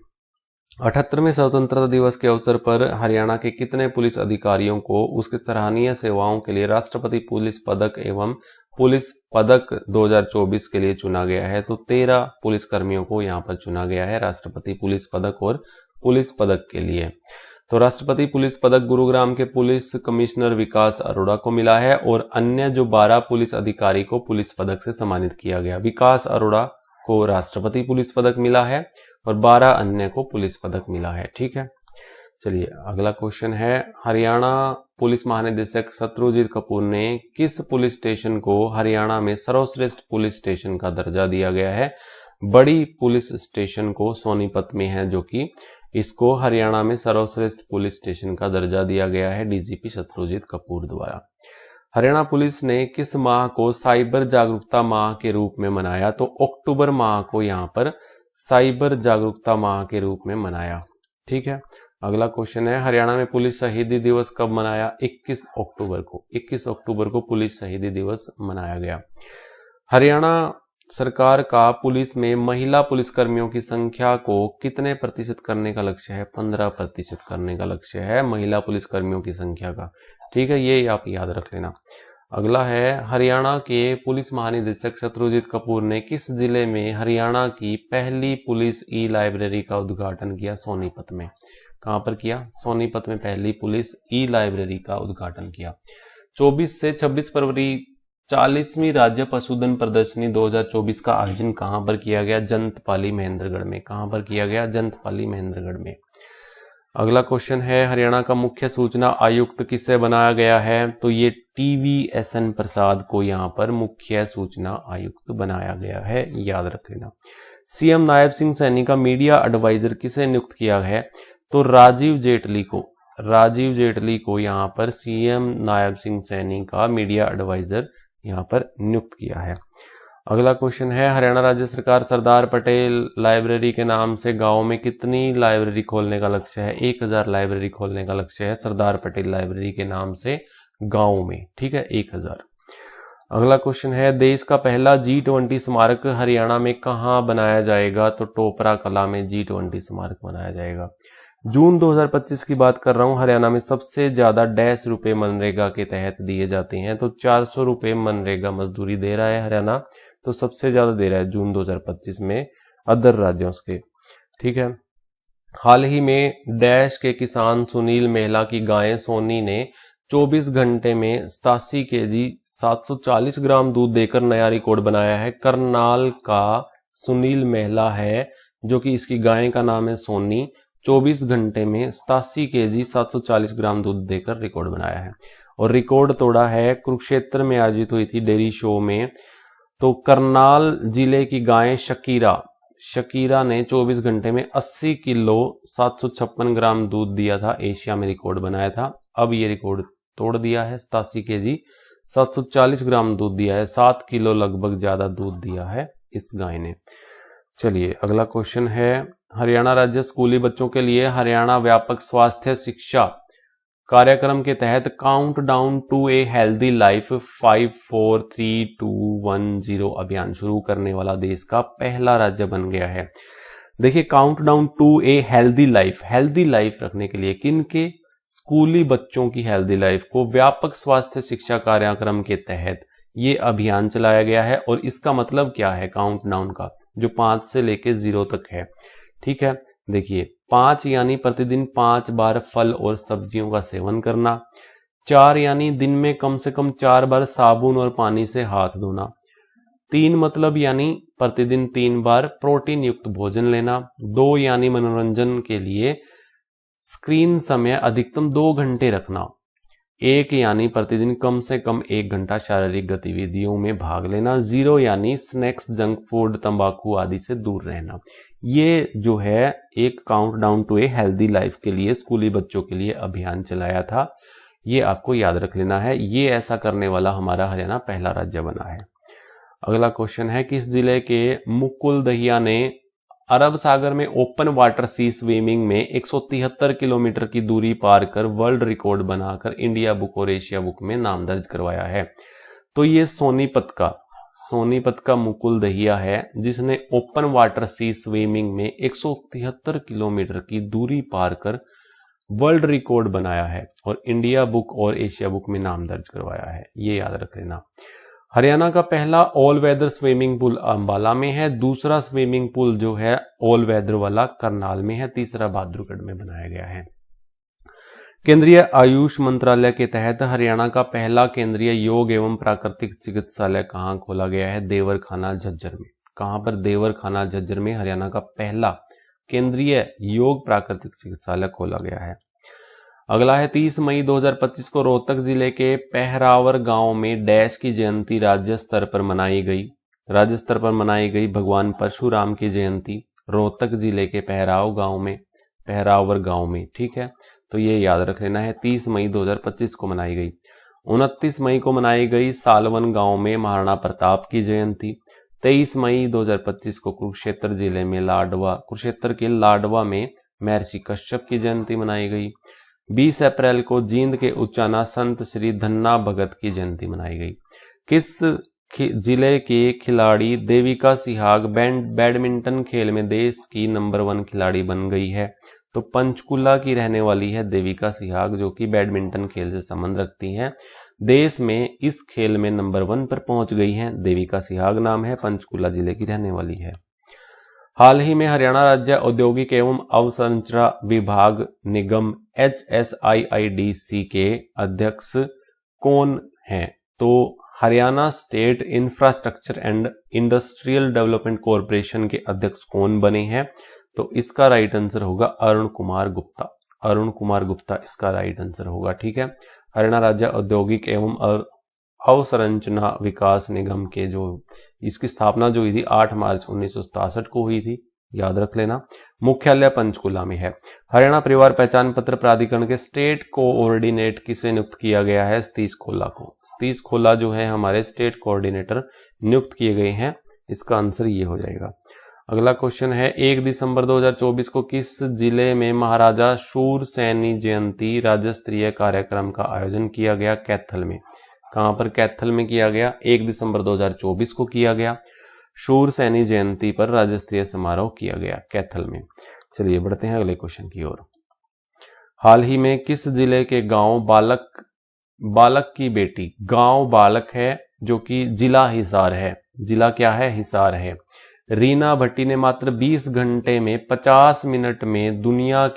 78वें स्वतंत्रता दिवस के अवसर पर हरियाणा के कितने पुलिस अधिकारियों को उसके सराहनीय सेवाओं के लिए राष्ट्रपति पुलिस पदक एवं पुलिस पदक 2024 के लिए चुना गया है, तो 13 पुलिस कर्मियों को यहाँ पर चुना गया है राष्ट्रपति पुलिस पदक और पुलिस पदक के लिए। तो राष्ट्रपति पुलिस पदक गुरुग्राम के पुलिस कमिश्नर विकास अरोड़ा को मिला है और अन्य जो 12 पुलिस अधिकारी को पुलिस पदक से सम्मानित किया गया। विकास अरोड़ा को राष्ट्रपति पुलिस पदक मिला है और 12 अन्य को पुलिस पदक मिला है। ठीक है, चलिए अगला क्वेश्चन है, हरियाणा पुलिस महानिदेशक शत्रुजीत कपूर ने किस पुलिस स्टेशन को हरियाणा में सर्वश्रेष्ठ पुलिस स्टेशन का दर्जा दिया गया है। बड़ी पुलिस स्टेशन को सोनीपत में है, जो कि इसको हरियाणा में सर्वश्रेष्ठ पुलिस स्टेशन का दर्जा दिया गया है डीजीपी शत्रुजीत कपूर द्वारा। हरियाणा पुलिस ने किस माह को साइबर जागरूकता माह के रूप में मनाया, तो अक्टूबर माह को यहाँ पर साइबर जागरूकता माह के रूप में मनाया। ठीक है, अगला क्वेश्चन है, हरियाणा में पुलिस शहीदी दिवस कब मनाया। 21 अक्टूबर को। 21 अक्टूबर को पुलिस शहीदी दिवस मनाया गया। हरियाणा सरकार का पुलिस में महिला पुलिसकर्मियों की संख्या को कितने प्रतिशत करने का लक्ष्य है। 15% करने का लक्ष्य है महिला पुलिसकर्मियों की संख्या का। ठीक है, ये आप याद रख लेना। अगला है, हरियाणा के पुलिस महानिदेशक शत्रुजीत कपूर ने किस जिले में हरियाणा की पहली पुलिस ई लाइब्रेरी का उद्घाटन किया। सोनीपत में। कहां पर किया, सोनीपत में पहली पुलिस ई लाइब्रेरी का उद्घाटन किया। 24 से 26 फरवरी 40वीं राज्य पशुधन प्रदर्शनी 2024 का आयोजन कहां पर किया गया। जंतपाली महेंद्रगढ़ में। कहां पर किया गया, जंतपाली महेंद्रगढ़ में। अगला क्वेश्चन है, हरियाणा का मुख्य सूचना आयुक्त किसे बनाया गया है, तो ये TVSN प्रसाद को यहाँ पर मुख्य सूचना आयुक्त बनाया गया है, याद रख लेना। CM नायब सिंह सैनी का मीडिया एडवाइजर किसे नियुक्त किया है, तो राजीव जेटली को। राजीव जेटली को यहाँ पर CM नायब सिंह सैनी का मीडिया एडवाइजर यहाँ पर नियुक्त किया है। अगला क्वेश्चन है, हरियाणा राज्य सरकार सरदार पटेल लाइब्रेरी के नाम से गांव में कितनी लाइब्रेरी खोलने का लक्ष्य है। 1000 लाइब्रेरी खोलने का लक्ष्य है सरदार पटेल लाइब्रेरी के नाम से गांव में। ठीक है, 1000। अगला क्वेश्चन है, देश का पहला G20 स्मारक हरियाणा में कहां बनाया जाएगा, तो टोपरा कला में G20 स्मारक बनाया जाएगा। जून 2025 की बात कर रहा हूं। हरियाणा में सबसे ज्यादा डैश रुपए मनरेगा के तहत दिए जाते हैं, तो 400 रुपए मनरेगा मजदूरी दे रहा है हरियाणा, तो सबसे ज्यादा दे रहा है जून 2025 में अदर राज्यों के। ठीक है, हाल ही में डैश के किसान सुनील मेहला की गाय सोनी ने 24 घंटे में 87 kg 740 ग्राम दूध देकर नया रिकॉर्ड बनाया है। करनाल का सुनील मेहला है, जो कि इसकी गाय का नाम है सोनी। 24 घंटे में 87 kg 740 ग्राम दूध देकर रिकॉर्ड बनाया है। और रिकॉर्ड तोड़ा है कुरुक्षेत्र में आयोजित हुई थी डेयरी शो में तो करनाल जिले की गाय शकीरा ने 24 घंटे में 80 किलो 756 ग्राम दूध दिया था, एशिया में रिकॉर्ड बनाया था। अब ये रिकॉर्ड तोड़ दिया है, 87 केजी 740 ग्राम दूध दिया है, 7 किलो लगभग ज्यादा दूध दिया है इस गाय ने। चलिए अगला क्वेश्चन है, हरियाणा राज्य स्कूली बच्चों के लिए हरियाणा व्यापक स्वास्थ्य शिक्षा कार्यक्रम के तहत count down to a healthy life 5432110 अभियान शुरू करने वाला देश का पहला राज्य बन गया है। देखिए count down to a healthy life रखने के लिए किनके, स्कूली बच्चों की हेल्दी लाइफ को व्यापक स्वास्थ्य शिक्षा कार्यक्रम के तहत ये अभियान चलाया गया है। और इसका मतलब क्या है काउंट डाउन का, जो 5 से लेके 0 तक है। ठीक है, देखिए 5 यानी प्रतिदिन 5 बार फल और सब्जियों का सेवन करना, 4 यानी दिन में कम से कम 4 बार साबुन और पानी से हाथ धोना, 3 मतलब यानी प्रतिदिन 3 बार प्रोटीन युक्त भोजन लेना, 2 यानी मनोरंजन के लिए स्क्रीन समय अधिकतम 2 घंटे रखना, 1 यानी प्रतिदिन कम से कम 1 घंटा शारीरिक गतिविधियों में भाग लेना, 0 यानी स्नैक्स, जंक फूड, तंबाकू आदि से दूर रहना। ये जो है एक count down to a healthy life के लिए स्कूली बच्चों के लिए अभियान चलाया था, ये आपको याद रख लेना है। ये ऐसा करने वाला हमारा हरियाणा पहला राज्य बना है। अगला क्वेश्चन है, किस जिले के मुकुल दहिया ने अरब सागर में ओपन वाटर सी स्विमिंग में 173 किलोमीटर की दूरी पार कर वर्ल्ड रिकॉर्ड बनाकर इंडिया बुक और एशिया बुक में नाम दर्ज करवाया है? तो ये सोनीपत का मुकुल दहिया है जिसने ओपन वाटर सी स्विमिंग में 173 किलोमीटर की दूरी पार कर वर्ल्ड रिकॉर्ड बनाया है और इंडिया बुक और एशिया बुक में नाम दर्ज करवाया है, ये याद रख लेना। हरियाणा का पहला all weather swimming pool Ambala में है, दूसरा स्विमिंग पूल जो है ऑल वेदर वाला करनाल में है, तीसरा बहादुरगढ़ में बनाया गया है। केंद्रीय आयुष मंत्रालय के तहत हरियाणा का पहला केंद्रीय योग एवं प्राकृतिक चिकित्सालय कहाँ खोला गया है? देवरखाना झज्जर में। कहां पर? देवरखाना झज्जर में हरियाणा का पहला केंद्रीय योग प्राकृतिक चिकित्सालय खोला गया है। अगला है 30 मई 2025 को रोहतक जिले के पहरावर गांव में डैश की जयंती राज्य स्तर पर मनाई गई। भगवान परशुराम की जयंती रोहतक जिले के पहरावर गांव में, ठीक है, तो ये याद रख लेना है। 30 मई 2025 को मनाई गई। 29 मई को मनाई गई सालवन गांव में महाराणा प्रताप की जयंती। 23 मई 2025 को कुरुक्षेत्र जिले में कुरुक्षेत्र के लाडवा में महर्षि कश्यप की जयंती मनाई गई। 20 अप्रैल को जींद के उचाना संत श्री धन्ना भगत की जयंती मनाई गई। किस जिले के खिलाड़ी देविका सिहाग बैडमिंटन खेल में देश की नंबर 1 खिलाड़ी बन गई है? तो पंचकुला की रहने वाली है देविका सिहाग, जो कि बैडमिंटन खेल से संबंध रखती हैं। देश में इस खेल में नंबर 1 पर पहुंच गई हैं। देविका सिहाग नाम है, पंचकुला जिले की रहने वाली है। हाल ही में हरियाणा राज्य औद्योगिक एवं अवसंरचना विभाग निगम HSIIDC के अध्यक्ष कौन हैं? तो Haryana state infrastructure and industrial development corporation के अध्यक्ष कौन बने हैं? तो इसका राइट आंसर होगा अरुण कुमार गुप्ता इसका राइट आंसर होगा, ठीक है। हरियाणा राज्य औद्योगिक एवं अवसंरचना विकास निगम के जो इसकी स्थापना जो हुई थी 8 मार्च 1967 को हुई थी, याद रख लेना। मुख्यालय पंचकुला में है। हरियाणा परिवार पहचान पत्र प्राधिकरण के स्टेट कोऑर्डिनेट किसे नियुक्त किया गया है? सतीश खोला को। सतीश खोला जो है हमारे स्टेट कोऑर्डिनेटर नियुक्त किए गए हैं, इसका आंसर ये हो जाएगा। अगला क्वेश्चन है 1 दिसंबर 2024 को किस जिले में महाराजा शूरसेनी जयंती राज्य स्तरीय कार्यक्रम का आयोजन किया गया? कैथल में। कहां पर? कैथल में किया गया। 1 दिसंबर 2024 को किया गया। शूरसेनी जयंती पर राज्य स्तरीय समारोह किया गया कैथल में। चलिए बढ़ते हैं अगले क्वेश्चन की ओर। हाल ही में किस जिले के गांव बालक की बेटी, गांव बालक है जो कि जिला हिसार है, जिला क्या है? हिसार है। रीना भट्टी ने मात्र 20 घंटे 50 मिनट में दुनिया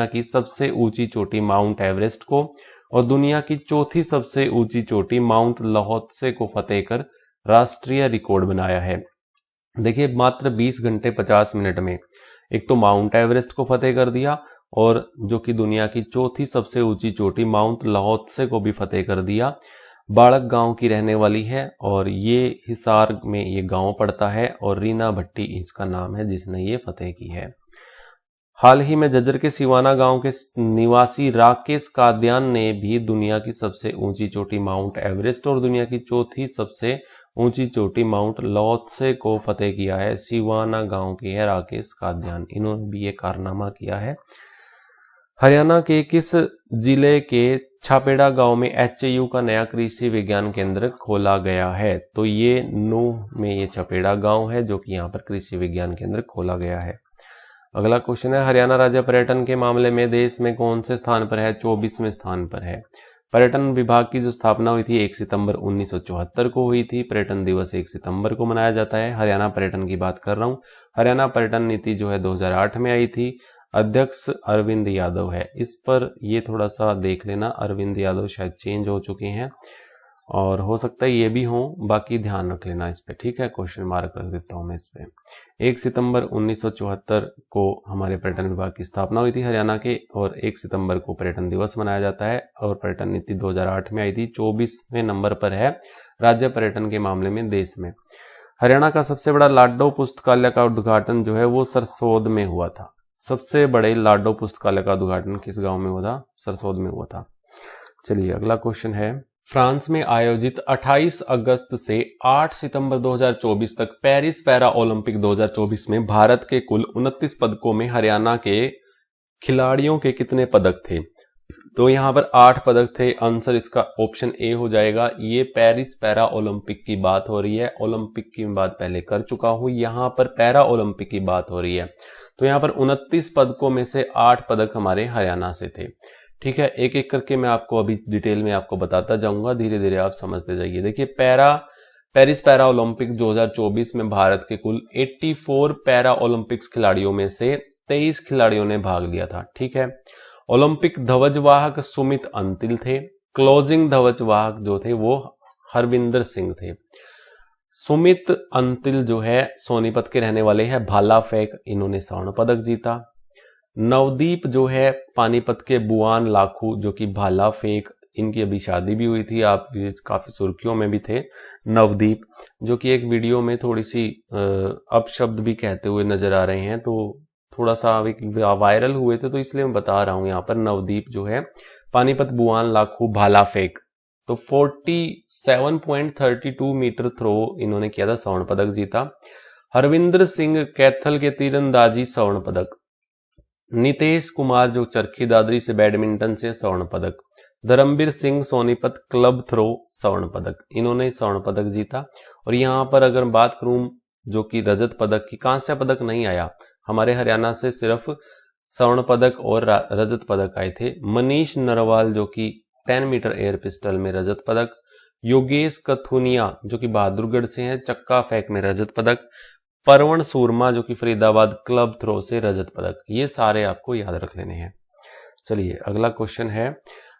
की सबसे ऊंची चोटी माउंट एवरेस्ट को और दुनिया की चौथी सबसे ऊंची चोटी माउंट लाहौत्से को फतेह कर राष्ट्रीय रिकॉर्ड बनाया है। देखिए मात्र 20 घंटे 50 मिनट में एक तो माउंट एवरेस्ट को फतेह कर दिया और जो कि दुनिया की चौथी सबसे ऊंची चोटी माउंट लाहौत्से को भी फतेह कर दिया। बाड़क गांव की रहने वाली है और ये हिसार में ये गांव पड़ता है और रीना भट्टी इसका नाम है जिसने ये फतेह की है। हाल ही में झज्जर के सिवाना गांव के निवासी राकेश कादियान ने भी दुनिया की सबसे ऊंची चोटी माउंट एवरेस्ट और दुनिया की चौथी सबसे ऊंची चोटी माउंट लोत्से को फतेह किया है। सिवाना गांव के है राकेश कादियान, इन्होंने भी ये कारनामा किया है। हरियाणा के किस जिले के छापेड़ा गांव में HAU का नया कृषि विज्ञान केंद्र खोला गया है? तो ये नूह में ये छापेड़ा गांव है जो कि यहाँ पर कृषि विज्ञान केंद्र खोला गया है। अगला क्वेश्चन है, हरियाणा राज्य पर्यटन के मामले में देश में कौन से स्थान पर है? 24वें स्थान पर है। पर्यटन विभाग की जो स्थापना हुई थी 1 सितंबर 1974 को हुई थी। पर्यटन दिवस 1 सितंबर को मनाया जाता है। हरियाणा पर्यटन की बात कर रहा हूँ। हरियाणा पर्यटन नीति जो है 2008 में आई थी। अध्यक्ष अरविंद यादव है। इस पर ये थोड़ा सा देख लेना, अरविंद यादव शायद चेंज हो चुके हैं और हो सकता है ये भी हो, बाकी ध्यान रख लेना इस पे, ठीक है। क्वेश्चन मार्क रख देता हूं मैं इस पे। 1 सितंबर 1974 को हमारे पर्यटन विभाग की स्थापना हुई थी हरियाणा के और 1 सितंबर को पर्यटन दिवस मनाया जाता है और पर्यटन नीति 2008 में आई थी। 24वें नंबर पर है राज्य पर्यटन के मामले में देश में। हरियाणा का सबसे बड़ा लाडो पुस्तकालय का उद्घाटन जो है वो सरसोद में हुआ था। सबसे बड़े लाडो पुस्तकालय का उद्घाटन किस गांव में हुआ था? सरसोद में हुआ था। चलिए अगला क्वेश्चन है, फ्रांस में आयोजित 28 अगस्त से 8 सितंबर 2024 तक पेरिस पैरा ओलंपिक 2024 में भारत के कुल 29 पदकों में हरियाणा के खिलाड़ियों के कितने पदक थे? तो यहाँ पर 8 पदक थे। आंसर इसका ऑप्शन ए हो जाएगा। ये पेरिस पैरा ओलंपिक की बात हो रही है। ओलंपिक की बात पहले कर चुका हूं, यहाँ पर पैरा ओलंपिक की बात हो रही है। तो यहाँ पर 29 पदकों में से 8 पदक हमारे हरियाणा से थे, ठीक है। एक एक करके मैं आपको अभी डिटेल में आपको बताता जाऊंगा, धीरे धीरे आप समझते जाइए। देखिए पेरिस पैरा ओलंपिक 2024 में भारत के कुल 84 पैरा ओलंपिक्स खिलाड़ियों में से 23 खिलाड़ियों ने भाग लिया था, ठीक है। ओलंपिक ध्वजवाहक सुमित अंतिल थे। क्लोजिंग ध्वजवाहक जो थे वो हरविंदर सिंह थे। सुमित अंतिल जो है सोनीपत के रहने वाले हैं। भाला फेंक इन्होंने स्वर्ण पदक जीता। नवदीप जो है पानीपत के बुआन लाखू जो कि भाला फेंक, इनकी अभी शादी भी हुई थी, आप काफी सुर्खियों में भी थे। नवदीप जो कि एक वीडियो में थोड़ी सी अपशब्द भी कहते हुए नजर आ रहे हैं, तो थोड़ा सा वायरल हुए थे, तो इसलिए मैं बता रहा हूं। यहाँ पर नवदीप जो है पानीपत बुआन लाखू भाला फेंक, तो 47.32 मीटर थ्रो इन्होंने किया था, स्वर्ण पदक जीता। हरविंदर सिंह कैथल के तीरंदाजी स्वर्ण पदक। नितेश कुमार जो चरखी दादरी से बैडमिंटन से स्वर्ण पदक। धर्मवीर सिंह सोनीपत क्लब थ्रो स्वर्ण पदक, इन्होंने स्वर्ण पदक जीता। और यहाँ पर अगर बात करूं जो कि रजत पदक की, कांस्य पदक नहीं आया हमारे हरियाणा से, सिर्फ स्वर्ण पदक और रजत पदक आए थे। मनीष नरवाल जो कि 10 मीटर एयर पिस्टल में रजत पदक। योगेश कथुनिया जो कि बहादुरगढ़ से हैं, चक्का फेंक में रजत पदक। परवण सूरमा जो कि फरीदाबाद क्लब थ्रो से रजत पदक। ये सारे आपको याद रख लेने हैं। चलिए अगला क्वेश्चन है,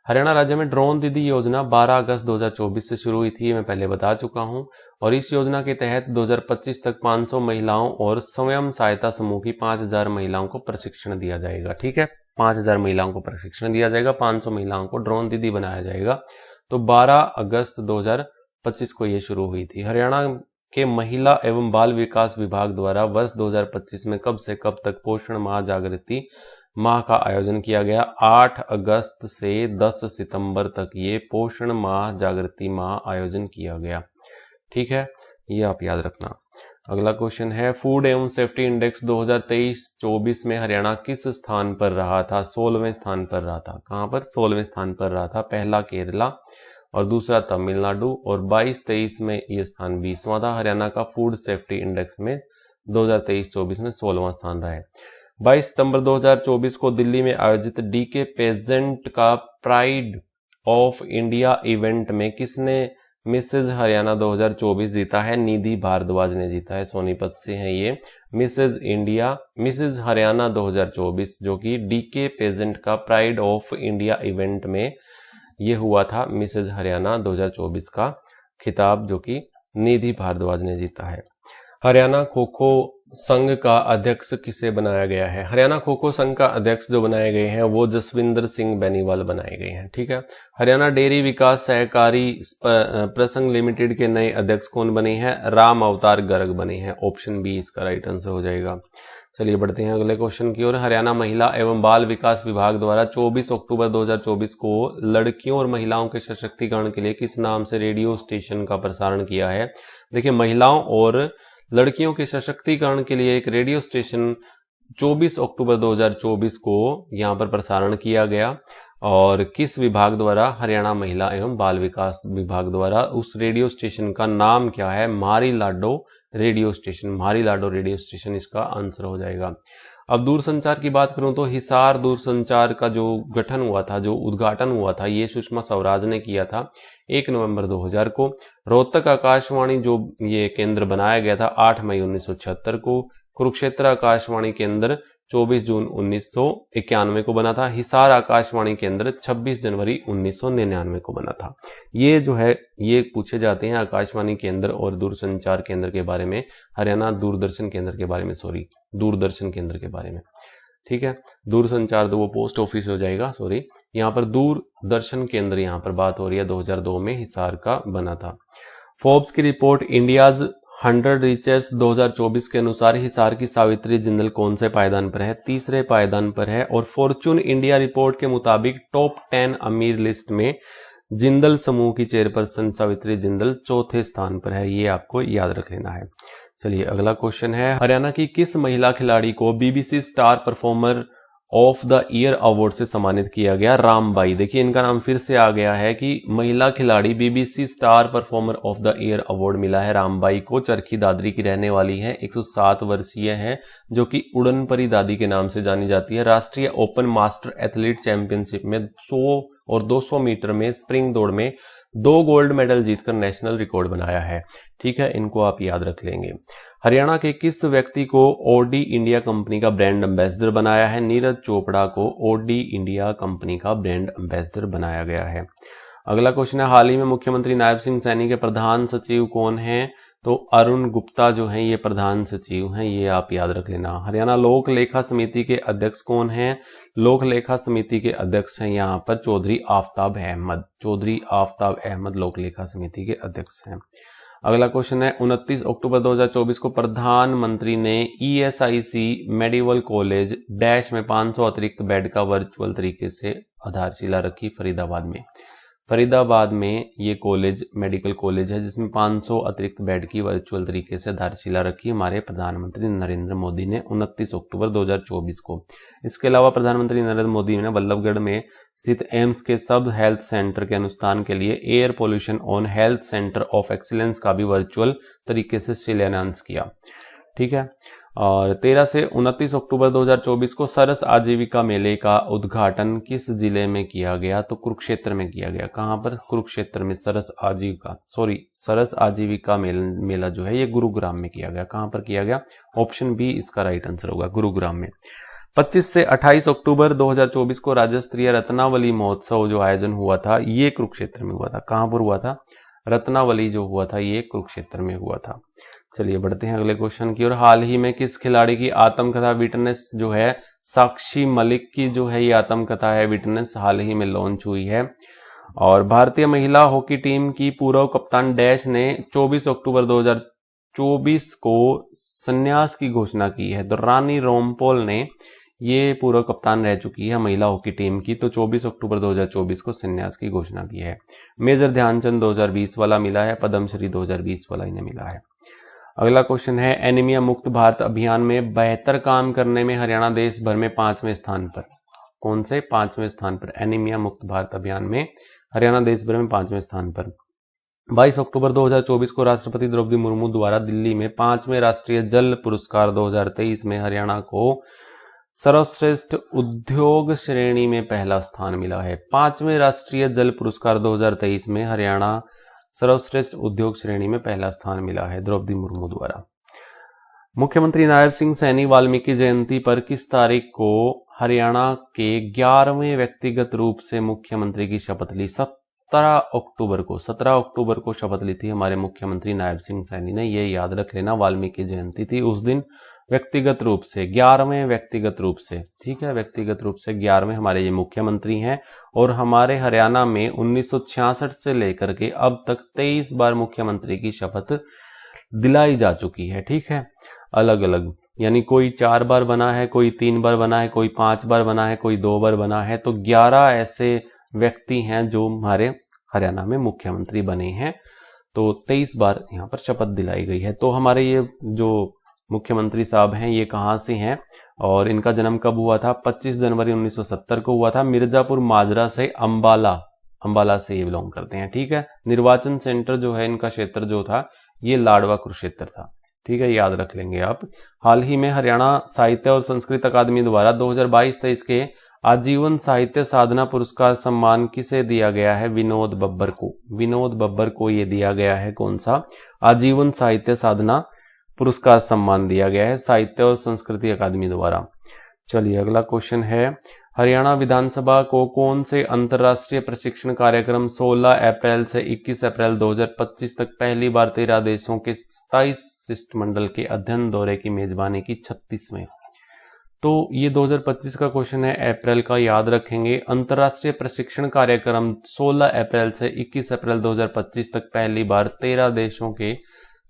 हरियाणा राज्य में ड्रोन दीदी योजना 12 अगस्त 2024 से शुरू हुई थी, मैं पहले बता चुका हूं। और इस योजना के तहत 2025 तक 500 महिलाओं और स्वयं सहायता समूह की 5000 महिलाओं को प्रशिक्षण दिया जाएगा, ठीक है। 5000 महिलाओं को प्रशिक्षण दिया जाएगा, 500 महिलाओं को ड्रोन दीदी बनाया जाएगा। तो 12 अगस्त 2025 को ये शुरू हुई थी। हरियाणा के महिला एवं बाल विकास विभाग द्वारा वर्ष 2025 में कब से कब तक पोषण माह जागृति माह का आयोजन किया गया? 8 अगस्त से 10 सितंबर तक ये पोषण माह जागृति माह आयोजन किया गया, ठीक है। ये आप याद रखना। अगला क्वेश्चन है, फूड एवं सेफ्टी इंडेक्स 2023-24 में हरियाणा किस स्थान पर रहा था? 16वें स्थान पर रहा था। कहां पर? 16वें स्थान पर रहा था। पहला केरला और दूसरा तमिलनाडु, और 22-23 में ये स्थान 20वां था। हरियाणा का फूड सेफ्टी इंडेक्स में 2023-24 में 16वां स्थान रहा है। 22 सितंबर 2024 को दिल्ली में आयोजित डीके पेजेंट का प्राइड ऑफ इंडिया इवेंट में किसने मिसेज हरियाणा 2024 जीता है? निधि भारद्वाज ने जीता है। सोनीपत से हैं ये। मिसेज हरियाणा 2024 जो कि डीके पेजेंट का प्राइड ऑफ इंडिया इवेंट में ये हुआ था। मिसेज हरियाणा 2024 का खिताब जो कि निधि भारद्वाज ने जीता है। हरियाणा खो खो संघ का अध्यक्ष किसे बनाया गया है? हरियाणा खो खो संघ का अध्यक्ष जो बनाए गए हैं वो जसविंदर सिंह बेनीवाल बनाए गए हैं। ठीक है। हरियाणा डेयरी विकास सहकारी प्रसंघ लिमिटेड के नए अध्यक्ष कौन बने हैं? राम अवतार गर्ग बने हैं। ऑप्शन बी इसका राइट आंसर हो जाएगा। चलिए बढ़ते हैं अगले क्वेश्चन की ओर। हरियाणा महिला एवं बाल विकास विभाग द्वारा 24 अक्टूबर 2024 को लड़कियों और महिलाओं के सशक्तिकरण के लिए किस नाम से रेडियो स्टेशन का प्रसारण किया है? देखिए, महिलाओं और लड़कियों के सशक्तिकरण के लिए एक रेडियो स्टेशन 24 अक्टूबर 2024 को यहां पर प्रसारण किया गया। और किस विभाग द्वारा? हरियाणा महिला एवं बाल विकास विभाग द्वारा। उस रेडियो स्टेशन का नाम क्या है? मारी लाडो रेडियो स्टेशन। मारी लाडो रेडियो स्टेशन इसका आंसर हो जाएगा। अब दूरसंचार की बात करूं तो हिसार दूरसंचार का जो गठन हुआ था, जो उद्घाटन हुआ था, ये सुषमा स्वराज ने किया था 1 नवंबर 2000 को। रोहतक आकाशवाणी जो ये केंद्र बनाया गया था 8 मई 1976 को। कुरुक्षेत्र आकाशवाणी केंद्र 24 जून 1991 को बना था। हिसार आकाशवाणी केंद्र 26 जनवरी 1999 को बना था। ये जो है ये पूछे जाते हैं आकाशवाणी केंद्र और दूरसंचार केंद्र के बारे में, हरियाणा दूरदर्शन केंद्र के बारे में, सॉरी दूरदर्शन केंद्र के बारे में। ठीक है, दूरसंचार तो वो पोस्ट ऑफिस हो जाएगा, सॉरी। यहाँ पर दूरदर्शन केंद्र यहाँ पर बात हो रही है 2002 में हिसार का बना था। फोर्ब्स की रिपोर्ट इंडियाज 100 रिचेस्ट 2024 के अनुसार हिसार की सावित्री जिंदल कौन से पायदान पर है? तीसरे पायदान पर है। और फॉर्चून इंडिया रिपोर्ट के मुताबिक टॉप 10 अमीर लिस्ट में जिंदल समूह की चेयरपर्सन सावित्री जिंदल चौथे स्थान पर है। ये आपको याद रख लेना है। चलिए अगला क्वेश्चन है, हरियाणा की किस महिला खिलाड़ी को BBC star performer of the year award से सम्मानित किया गया? रामबाई। देखिए, इनका नाम फिर से आ गया है कि महिला खिलाड़ी BBC star performer of the year award मिला है रामबाई को। चरखी दादरी की रहने वाली है, 107 वर्षीय है, जो कि उड़न परी दादी के नाम से जानी जाती है। राष्ट्रीय ओपन मास्टर एथलीट चैंपियनशिप में 100 और 200 मीटर में स्प्रिंग दौड़ में 2 गोल्ड मेडल जीतकर नेशनल रिकॉर्ड बनाया है। ठीक है, इनको आप याद रख लेंगे। हरियाणा के किस व्यक्ति को ओडी इंडिया कंपनी का ब्रांड एम्बेसडर बनाया है? नीरज चोपड़ा को ओडी इंडिया कंपनी का ब्रांड एम्बेसडर बनाया गया है। अगला क्वेश्चन है, हाल ही में मुख्यमंत्री नायब सिंह सैनी के प्रधान सचिव कौन हैं? तो अरुण गुप्ता जो हैं ये प्रधान सचिव हैं, ये आप याद रख लेना। हरियाणा लोक लेखा समिति के अध्यक्ष कौन हैं? लोक लेखा समिति के अध्यक्ष हैं यहाँ पर चौधरी आफ्ताब अहमद। चौधरी आफ्ताब अहमद लोक लेखा समिति के अध्यक्ष हैं। अगला क्वेश्चन है, 29 अक्टूबर 2024 को प्रधानमंत्री ने ईएसआईसी मेडिकल कॉलेज डैश में 500 अतिरिक्त बेड का वर्चुअल तरीके से आधारशिला रखी फरीदाबाद में। फरीदाबाद में ये कॉलेज मेडिकल कॉलेज है जिसमें 500 अतिरिक्त बेड की वर्चुअल तरीके से आधारशिला रखी हमारे प्रधानमंत्री नरेंद्र मोदी ने 29 अक्टूबर 2024 को। इसके अलावा प्रधानमंत्री नरेंद्र मोदी ने बल्लभगढ़ में स्थित एम्स के सब हेल्थ सेंटर के अनुष्ठान के लिए air pollution on health centre of excellence का भी वर्चुअल तरीके से शिलान्यास किया। ठीक है, और 13 से 29 अक्टूबर 2024 को सरस आजीविका मेले का उद्घाटन किस जिले में किया गया? तो कुरुक्षेत्र में किया गया। कहां पर? कुरुक्षेत्र में। सरस आजीविका मेला जो है ये गुरुग्राम में किया गया। कहां पर किया गया? ऑप्शन बी इसका राइट आंसर होगा, गुरुग्राम में। 25 से 28 अक्टूबर 2024 को राज्य स्तरीय रत्नावली महोत्सव जो आयोजन हुआ था ये कुरुक्षेत्र में हुआ था। कहां पर हुआ था? रत्नावली जो हुआ था ये कुरुक्षेत्र में हुआ था। चलिए बढ़ते हैं अगले क्वेश्चन की ओर। हाल ही में किस खिलाड़ी की आत्मकथा विटनेस जो है साक्षी मलिक की जो है ये आत्मकथा है विटनेस हाल ही में लॉन्च हुई है। और भारतीय महिला हॉकी टीम की पूर्व कप्तान डैश ने 24 अक्टूबर 2024 को संन्यास की घोषणा की है। तो रानी रोमपोल ने ये पूर्व कप्तान रह चुकी है महिला हॉकी टीम की, तो 24 अक्टूबर 2024 को संन्यास की घोषणा की है। मेजर ध्यानचंद 2020 वाला मिला है, पद्मश्री 2020 वाला इन्हें मिला है। अगला क्वेश्चन है, एनीमिया मुक्त भारत अभियान में बेहतर काम करने में हरियाणा देश भर में 5वें स्थान पर। कौन से? 5वें स्थान पर। एनीमिया मुक्त भारत अभियान में हरियाणा देश भर में 5वें स्थान पर। 22 अक्टूबर 2024 को राष्ट्रपति द्रौपदी मुर्मू द्वारा दिल्ली में 5वें राष्ट्रीय जल पुरस्कार 2023 में हरियाणा को सर्वश्रेष्ठ उद्योग श्रेणी में पहला स्थान मिला है। 5वें राष्ट्रीय जल पुरस्कार 2023 में हरियाणा सर्वश्रेष्ठ उद्योग श्रेणी में पहला स्थान मिला है द्रौपदी मुर्मू द्वारा। मुख्यमंत्री नायब सिंह सैनी वाल्मीकि जयंती पर किस तारीख को हरियाणा के 11वें व्यक्तिगत रूप से मुख्यमंत्री की शपथ ली? 17 अक्टूबर को शपथ ली थी हमारे मुख्यमंत्री नायब सिंह सैनी ने। ये याद रख लेना, वाल्मीकि जयंती थी उस दिन। व्यक्तिगत रूप से, 11वें व्यक्तिगत रूप से, ठीक है, व्यक्तिगत रूप से 11वें हमारे ये मुख्यमंत्री हैं। और हमारे हरियाणा में 1966 से लेकर के अब तक 23 बार मुख्यमंत्री की शपथ दिलाई जा चुकी है, ठीक है, अलग अलग, यानी कोई 4 बार बना है, कोई 3 बार बना है, कोई 5 बार बना है, कोई 2 बार बना है। तो 11 ऐसे व्यक्ति हैं जो हमारे हरियाणा में मुख्यमंत्री बने हैं। तो 23 बार यहाँ पर शपथ दिलाई गई है। तो हमारे ये जो मुख्यमंत्री साहब हैं ये कहाँ से हैं और इनका जन्म कब हुआ था? 25 जनवरी 1970 को हुआ था, मिर्जापुर माजरा से, अंबाला से ये बिलोंग करते हैं, ठीक है। निर्वाचन सेंटर जो है इनका क्षेत्र जो था ये लाडवा कुरुक्षेत्र था, ठीक है, याद रख लेंगे आप। हाल ही में हरियाणा साहित्य और संस्कृत अकादमी द्वारा 2022-23 के आजीवन साहित्य साधना पुरस्कार सम्मान किसे दिया गया है? विनोद बब्बर को। विनोद बब्बर को ये दिया गया है, कौन सा? आजीवन साहित्य साधना पुरस्कार सम्मान दिया गया है साहित्य और संस्कृति अकादमी द्वारा। चलिए अगला क्वेश्चन है, हरियाणा विधानसभा को कौन से अंतर्राष्ट्रीय प्रशिक्षण कार्यक्रम 16 अप्रैल से 21 अप्रैल 2025 तक पहली बार 13 देशों के 27 शिष्टमंडल के अध्ययन दौरे की मेजबानी की? 36वें। तो ये 2025 का क्वेश्चन है, अप्रैल का याद रखेंगे। अंतर्राष्ट्रीय प्रशिक्षण कार्यक्रम 16 अप्रैल से 21 अप्रैल 2025 तक पहली बार 13 देशों के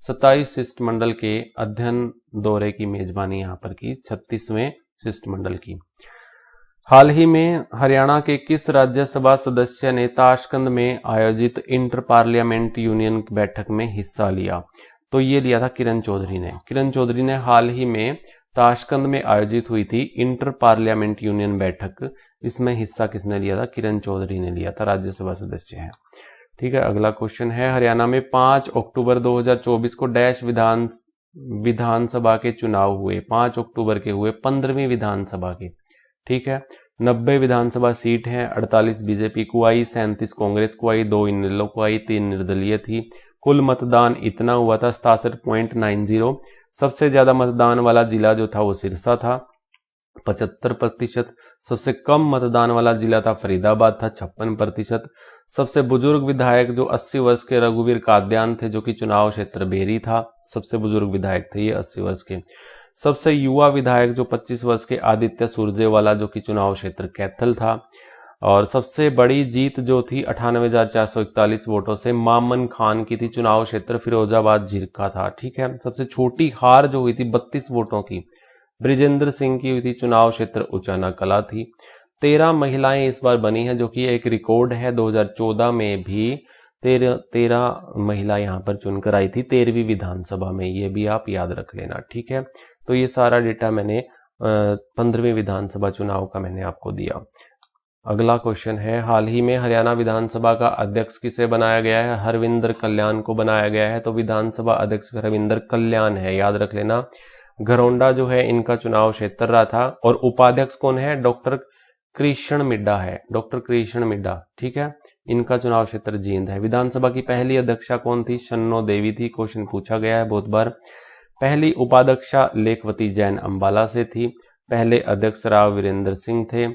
27 शिष्टमंडल के अध्ययन दौरे की मेजबानी यहाँ पर की, 36वें शिष्टमंडल की। हाल ही में हरियाणा के किस राज्यसभा सदस्य ने ताशकंद में आयोजित इंटर पार्लियामेंट यूनियन बैठक में हिस्सा लिया? तो ये लिया था किरण चौधरी ने। किरण चौधरी ने हाल ही में ताशकंद में आयोजित हुई थी इंटर पार्लियामेंट यूनियन बैठक, इसमें हिस्सा किसने लिया था? किरण चौधरी ने लिया था, राज्यसभा सदस्य हैं, ठीक है। अगला क्वेश्चन है, हरियाणा में 5 अक्टूबर 2024 को डैश विधानसभा के चुनाव हुए? 5 अक्टूबर के हुए 15वीं विधानसभा के, ठीक है। 90 विधानसभा सीट हैं, 48 बीजेपी को आई, 37 कांग्रेस को आई, 2 इनेलो को आई, 3 निर्दलीय थी। कुल मतदान इतना हुआ था 67.90। सबसे ज्यादा मतदान वाला जिला जो था वो सिरसा था, 75%। सबसे कम मतदान वाला जिला था फरीदाबाद था, 56%। सबसे बुजुर्ग विधायक जो 80 वर्ष के रघुवीर काद्यान थे, जो कि चुनाव क्षेत्र बेरी था, सबसे बुजुर्ग विधायक थे ये 80 वर्ष के। सबसे युवा विधायक जो 25 वर्ष के आदित्य सुरजेवाला, जो कि चुनाव क्षेत्र कैथल था। और सबसे बड़ी जीत जो थी 98,441 वोटों से मामन खान की थी, चुनाव क्षेत्र फिरोजाबाद झिरका था, ठीक है। सबसे छोटी हार जो हुई थी 32 वोटों की ब्रिजेंद्र सिंह की हुई थी, चुनाव क्षेत्र उचाना कला थी। 13 महिलाएं इस बार बनी हैं, जो कि एक रिकॉर्ड है। 2014 में भी 13 महिला यहाँ पर चुनकर आई थी 13वीं विधानसभा में, ये भी आप याद रख लेना, ठीक है। तो ये सारा डेटा मैंने 15वीं विधानसभा चुनाव का मैंने आपको दिया। अगला क्वेश्चन है, हाल ही में हरियाणा विधानसभा का अध्यक्ष किसे बनाया गया है? हरविंदर कल्याण को बनाया गया है। तो विधानसभा अध्यक्ष हरविंदर कल्याण है, याद रख लेना। घरौंडा जो है इनका चुनाव क्षेत्र रहा था। और उपाध्यक्ष कौन है? डॉक्टर कृष्ण मिड्डा है, डॉक्टर कृष्ण मिड्डा, ठीक है। इनका चुनाव क्षेत्र जींद है। विधानसभा की पहली अध्यक्षा कौन थी? शन्नो देवी थी, क्वेश्चन पूछा गया है बहुत बार। पहली उपाध्यक्षा लेखवती जैन अंबाला से थी। पहले अध्यक्ष राव वीरेंद्र सिंह थे।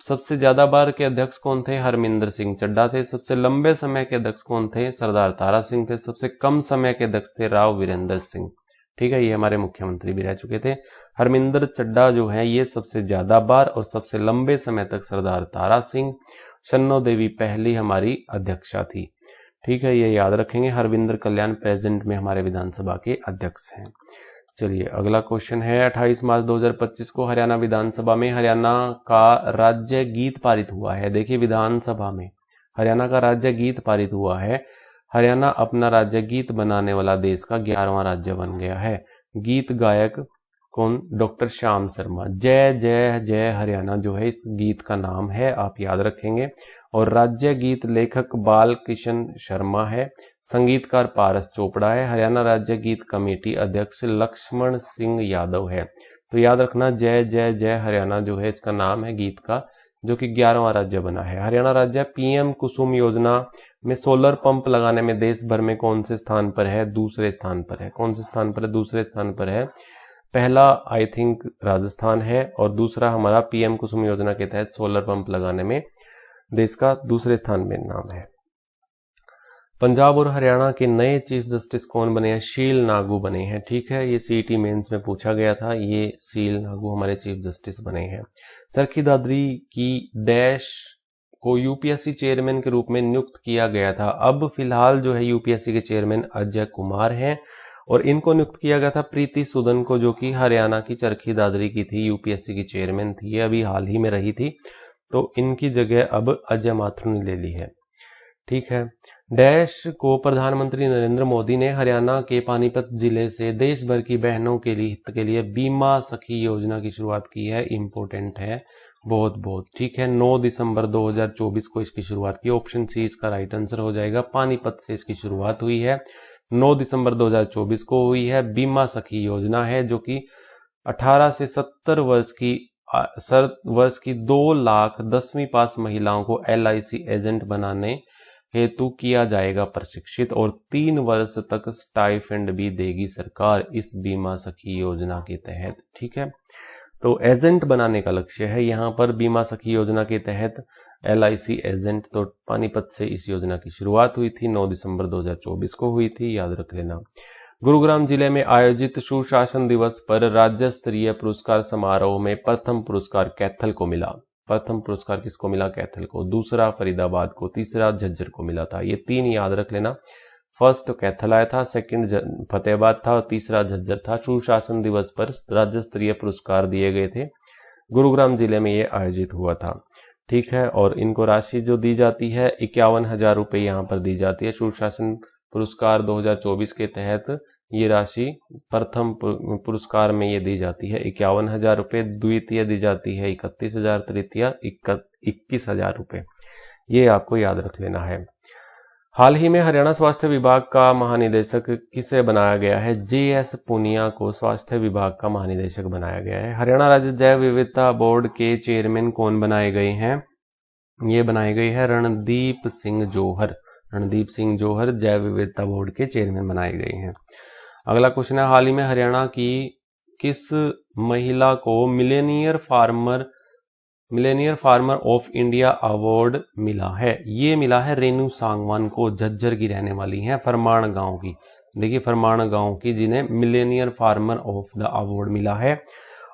सबसे ज्यादा बार के अध्यक्ष कौन थे? हरमिंदर सिंह चड्डा थे। सबसे लंबे समय के अध्यक्ष कौन थे? सरदार तारा सिंह थे। सबसे कम समय के अध्यक्ष थे राव वीरेंद्र सिंह, ठीक है। ये हमारे मुख्यमंत्री भी रह चुके थे। हरमिंदर चड्डा जो है ये सबसे ज्यादा बार और सबसे लंबे समय तक सरदार तारा सिंह। शन्नो देवी पहली हमारी अध्यक्षा थी, ठीक है, ये याद रखेंगे। हरविंदर कल्याण प्रेजेंट में हमारे विधानसभा के अध्यक्ष हैं। चलिए अगला क्वेश्चन है, 28 मार्च 2025 को हरियाणा विधानसभा में हरियाणा का राज्य गीत पारित हुआ है। देखिए विधानसभा में हरियाणा का राज्य गीत पारित हुआ है। हरियाणा अपना राज्य गीत बनाने वाला देश का 11वां राज्य बन गया है। गीत गायक कौन? डॉक्टर श्याम शर्मा। जय जय जय हरियाणा जो है इस गीत का नाम है, आप याद रखेंगे। और राज्य गीत लेखक बाल किशन शर्मा है। संगीतकार पारस चोपड़ा है। हरियाणा राज्य गीत कमेटी अध्यक्ष लक्ष्मण सिंह यादव है। तो याद रखना जय जय जय हरियाणा जो है इसका नाम है गीत का, जो कि 11वां राज्य बना है। हरियाणा राज्य पीएम कुसुम योजना में सोलर पंप लगाने में देश भर में कौन से स्थान पर है? दूसरे स्थान पर है। कौन से स्थान पर है? दूसरे स्थान पर है। पहला आई थिंक राजस्थान है और दूसरा हमारा पीएम कुसुम योजना के तहत सोलर पंप लगाने में देश का दूसरे स्थान में नाम है। पंजाब और हरियाणा के नए चीफ जस्टिस कौन बने हैं? शील नागू बने हैं। ठीक है, ये सीईटी मेंस में पूछा गया था। ये शील नागू हमारे चीफ जस्टिस बने हैं। चरखी दादरी की डैश को यूपीएससी चेयरमैन के रूप में नियुक्त किया गया था। अब फिलहाल जो है यूपीएससी के चेयरमैन अजय कुमार हैं और इनको नियुक्त किया गया था प्रीति सूदन को, जो कि हरियाणा की चरखी दादरी की थी, यूपीएससी की चेयरमैन थी। ये अभी हाल ही में रही थी, तो इनकी जगह अब अजय माथुर ने ले ली है। ठीक है, डैश को प्रधानमंत्री नरेंद्र मोदी ने हरियाणा के पानीपत जिले से देश भर की बहनों के लिए हित के लिए बीमा सखी योजना की शुरुआत की है। इंपॉर्टेंट है बहुत बहुत। ठीक है, 9 दिसंबर 2024 को इसकी शुरुआत की। ऑप्शन सी इसका राइट आंसर हो जाएगा। पानीपत से इसकी शुरुआत हुई है, 9 दिसंबर 2024 को हुई है। बीमा सखी योजना है जो कि 18 से 70 वर्ष की 2 लाख 10वीं पास महिलाओं को LIC एजेंट बनाने हेतु किया जाएगा प्रशिक्षित, और 3 वर्ष तक स्टाइफेंड भी देगी सरकार इस बीमा सखी योजना के तहत। ठीक है, तो एजेंट बनाने का लक्ष्य है यहाँ पर बीमा सखी योजना के तहत LIC एजेंट। तो पानीपत से इस योजना की शुरुआत हुई थी, 9 दिसंबर 2024 को हुई थी, याद रख लेना। गुरुग्राम जिले में आयोजित सुशासन दिवस पर राज्य स्तरीय पुरस्कार समारोह में प्रथम पुरस्कार कैथल को मिला। प्रथम पुरस्कार किसको मिला? कैथल को। दूसरा फरीदाबाद को, तीसरा झज्जर को मिला था। ये 3 याद रख लेना। फर्स्ट कैथल आया था, सेकंड फतेहाबाद था और तीसरा झज्जर था। सुशासन दिवस पर राज्य स्तरीय पुरस्कार दिए गए थे, गुरुग्राम जिले में ये आयोजित हुआ था। ठीक है, और इनको राशि जो दी जाती है 51,000 रुपये यहाँ पर दी जाती है। सुशासन पुरस्कार 2024 के तहत ये राशि प्रथम पुरस्कार में ये दी जाती है 51,000 रुपये, द्वितीय दी जाती है 31,000, तृतीय 21,000 रुपये। ये आपको याद रख लेना है। हाल ही में हरियाणा स्वास्थ्य विभाग का महानिदेशक किसे बनाया गया है? JS पुनिया को स्वास्थ्य विभाग का महानिदेशक बनाया गया है। हरियाणा राज्य जैव विविधता बोर्ड के चेयरमैन कौन बनाए गए हैं? ये बनाए गए हैं रणदीप सिंह जौहर। रणदीप सिंह जौहर जैव विविधता बोर्ड के चेयरमैन बनाए गए हैं। अगला क्वेश्चन है, हाल ही में हरियाणा की किस महिला को Millionaire farmer of India award मिला है? ये मिला है रेनू सांगवान को, झज्जर की रहने वाली हैं, फरमान गांव की। देखिए फरमान गांव की, जिन्हें Millionaire farmer of the award मिला है।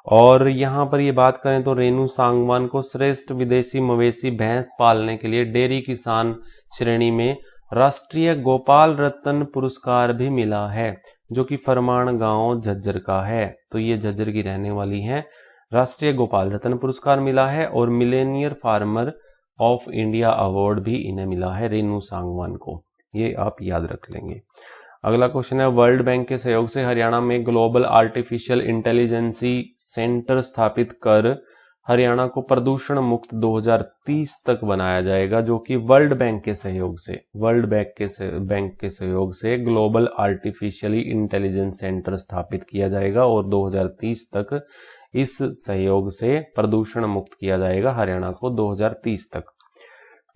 और यहाँ पर ये बात करें तो रेनू सांगवान को श्रेष्ठ विदेशी मवेशी भैंस पालने के लिए डेयरी किसान श्रेणी में राष्ट्रीय गोपाल रत्न पुरस्कार भी मिला है, जो कि फरमान गांव झज्जर का है। तो ये झज्जर की रहने वाली हैं। राष्ट्रीय गोपाल रत्न पुरस्कार मिला है और Millionaire farmer of India award भी इन्हें मिला है, रेनू सांगवान को। ये आप याद रख लेंगे। अगला क्वेश्चन है, वर्ल्ड बैंक के सहयोग से हरियाणा में ग्लोबल आर्टिफिशियल इंटेलिजेंसी सेंटर स्थापित कर हरियाणा को प्रदूषण मुक्त 2030 तक बनाया जाएगा, जो कि वर्ल्ड बैंक के सहयोग से ग्लोबल आर्टिफिशियली इंटेलिजेंस सेंटर स्थापित किया जाएगा और 2030 तक इस सहयोग से प्रदूषण मुक्त किया जाएगा हरियाणा को 2030 तक।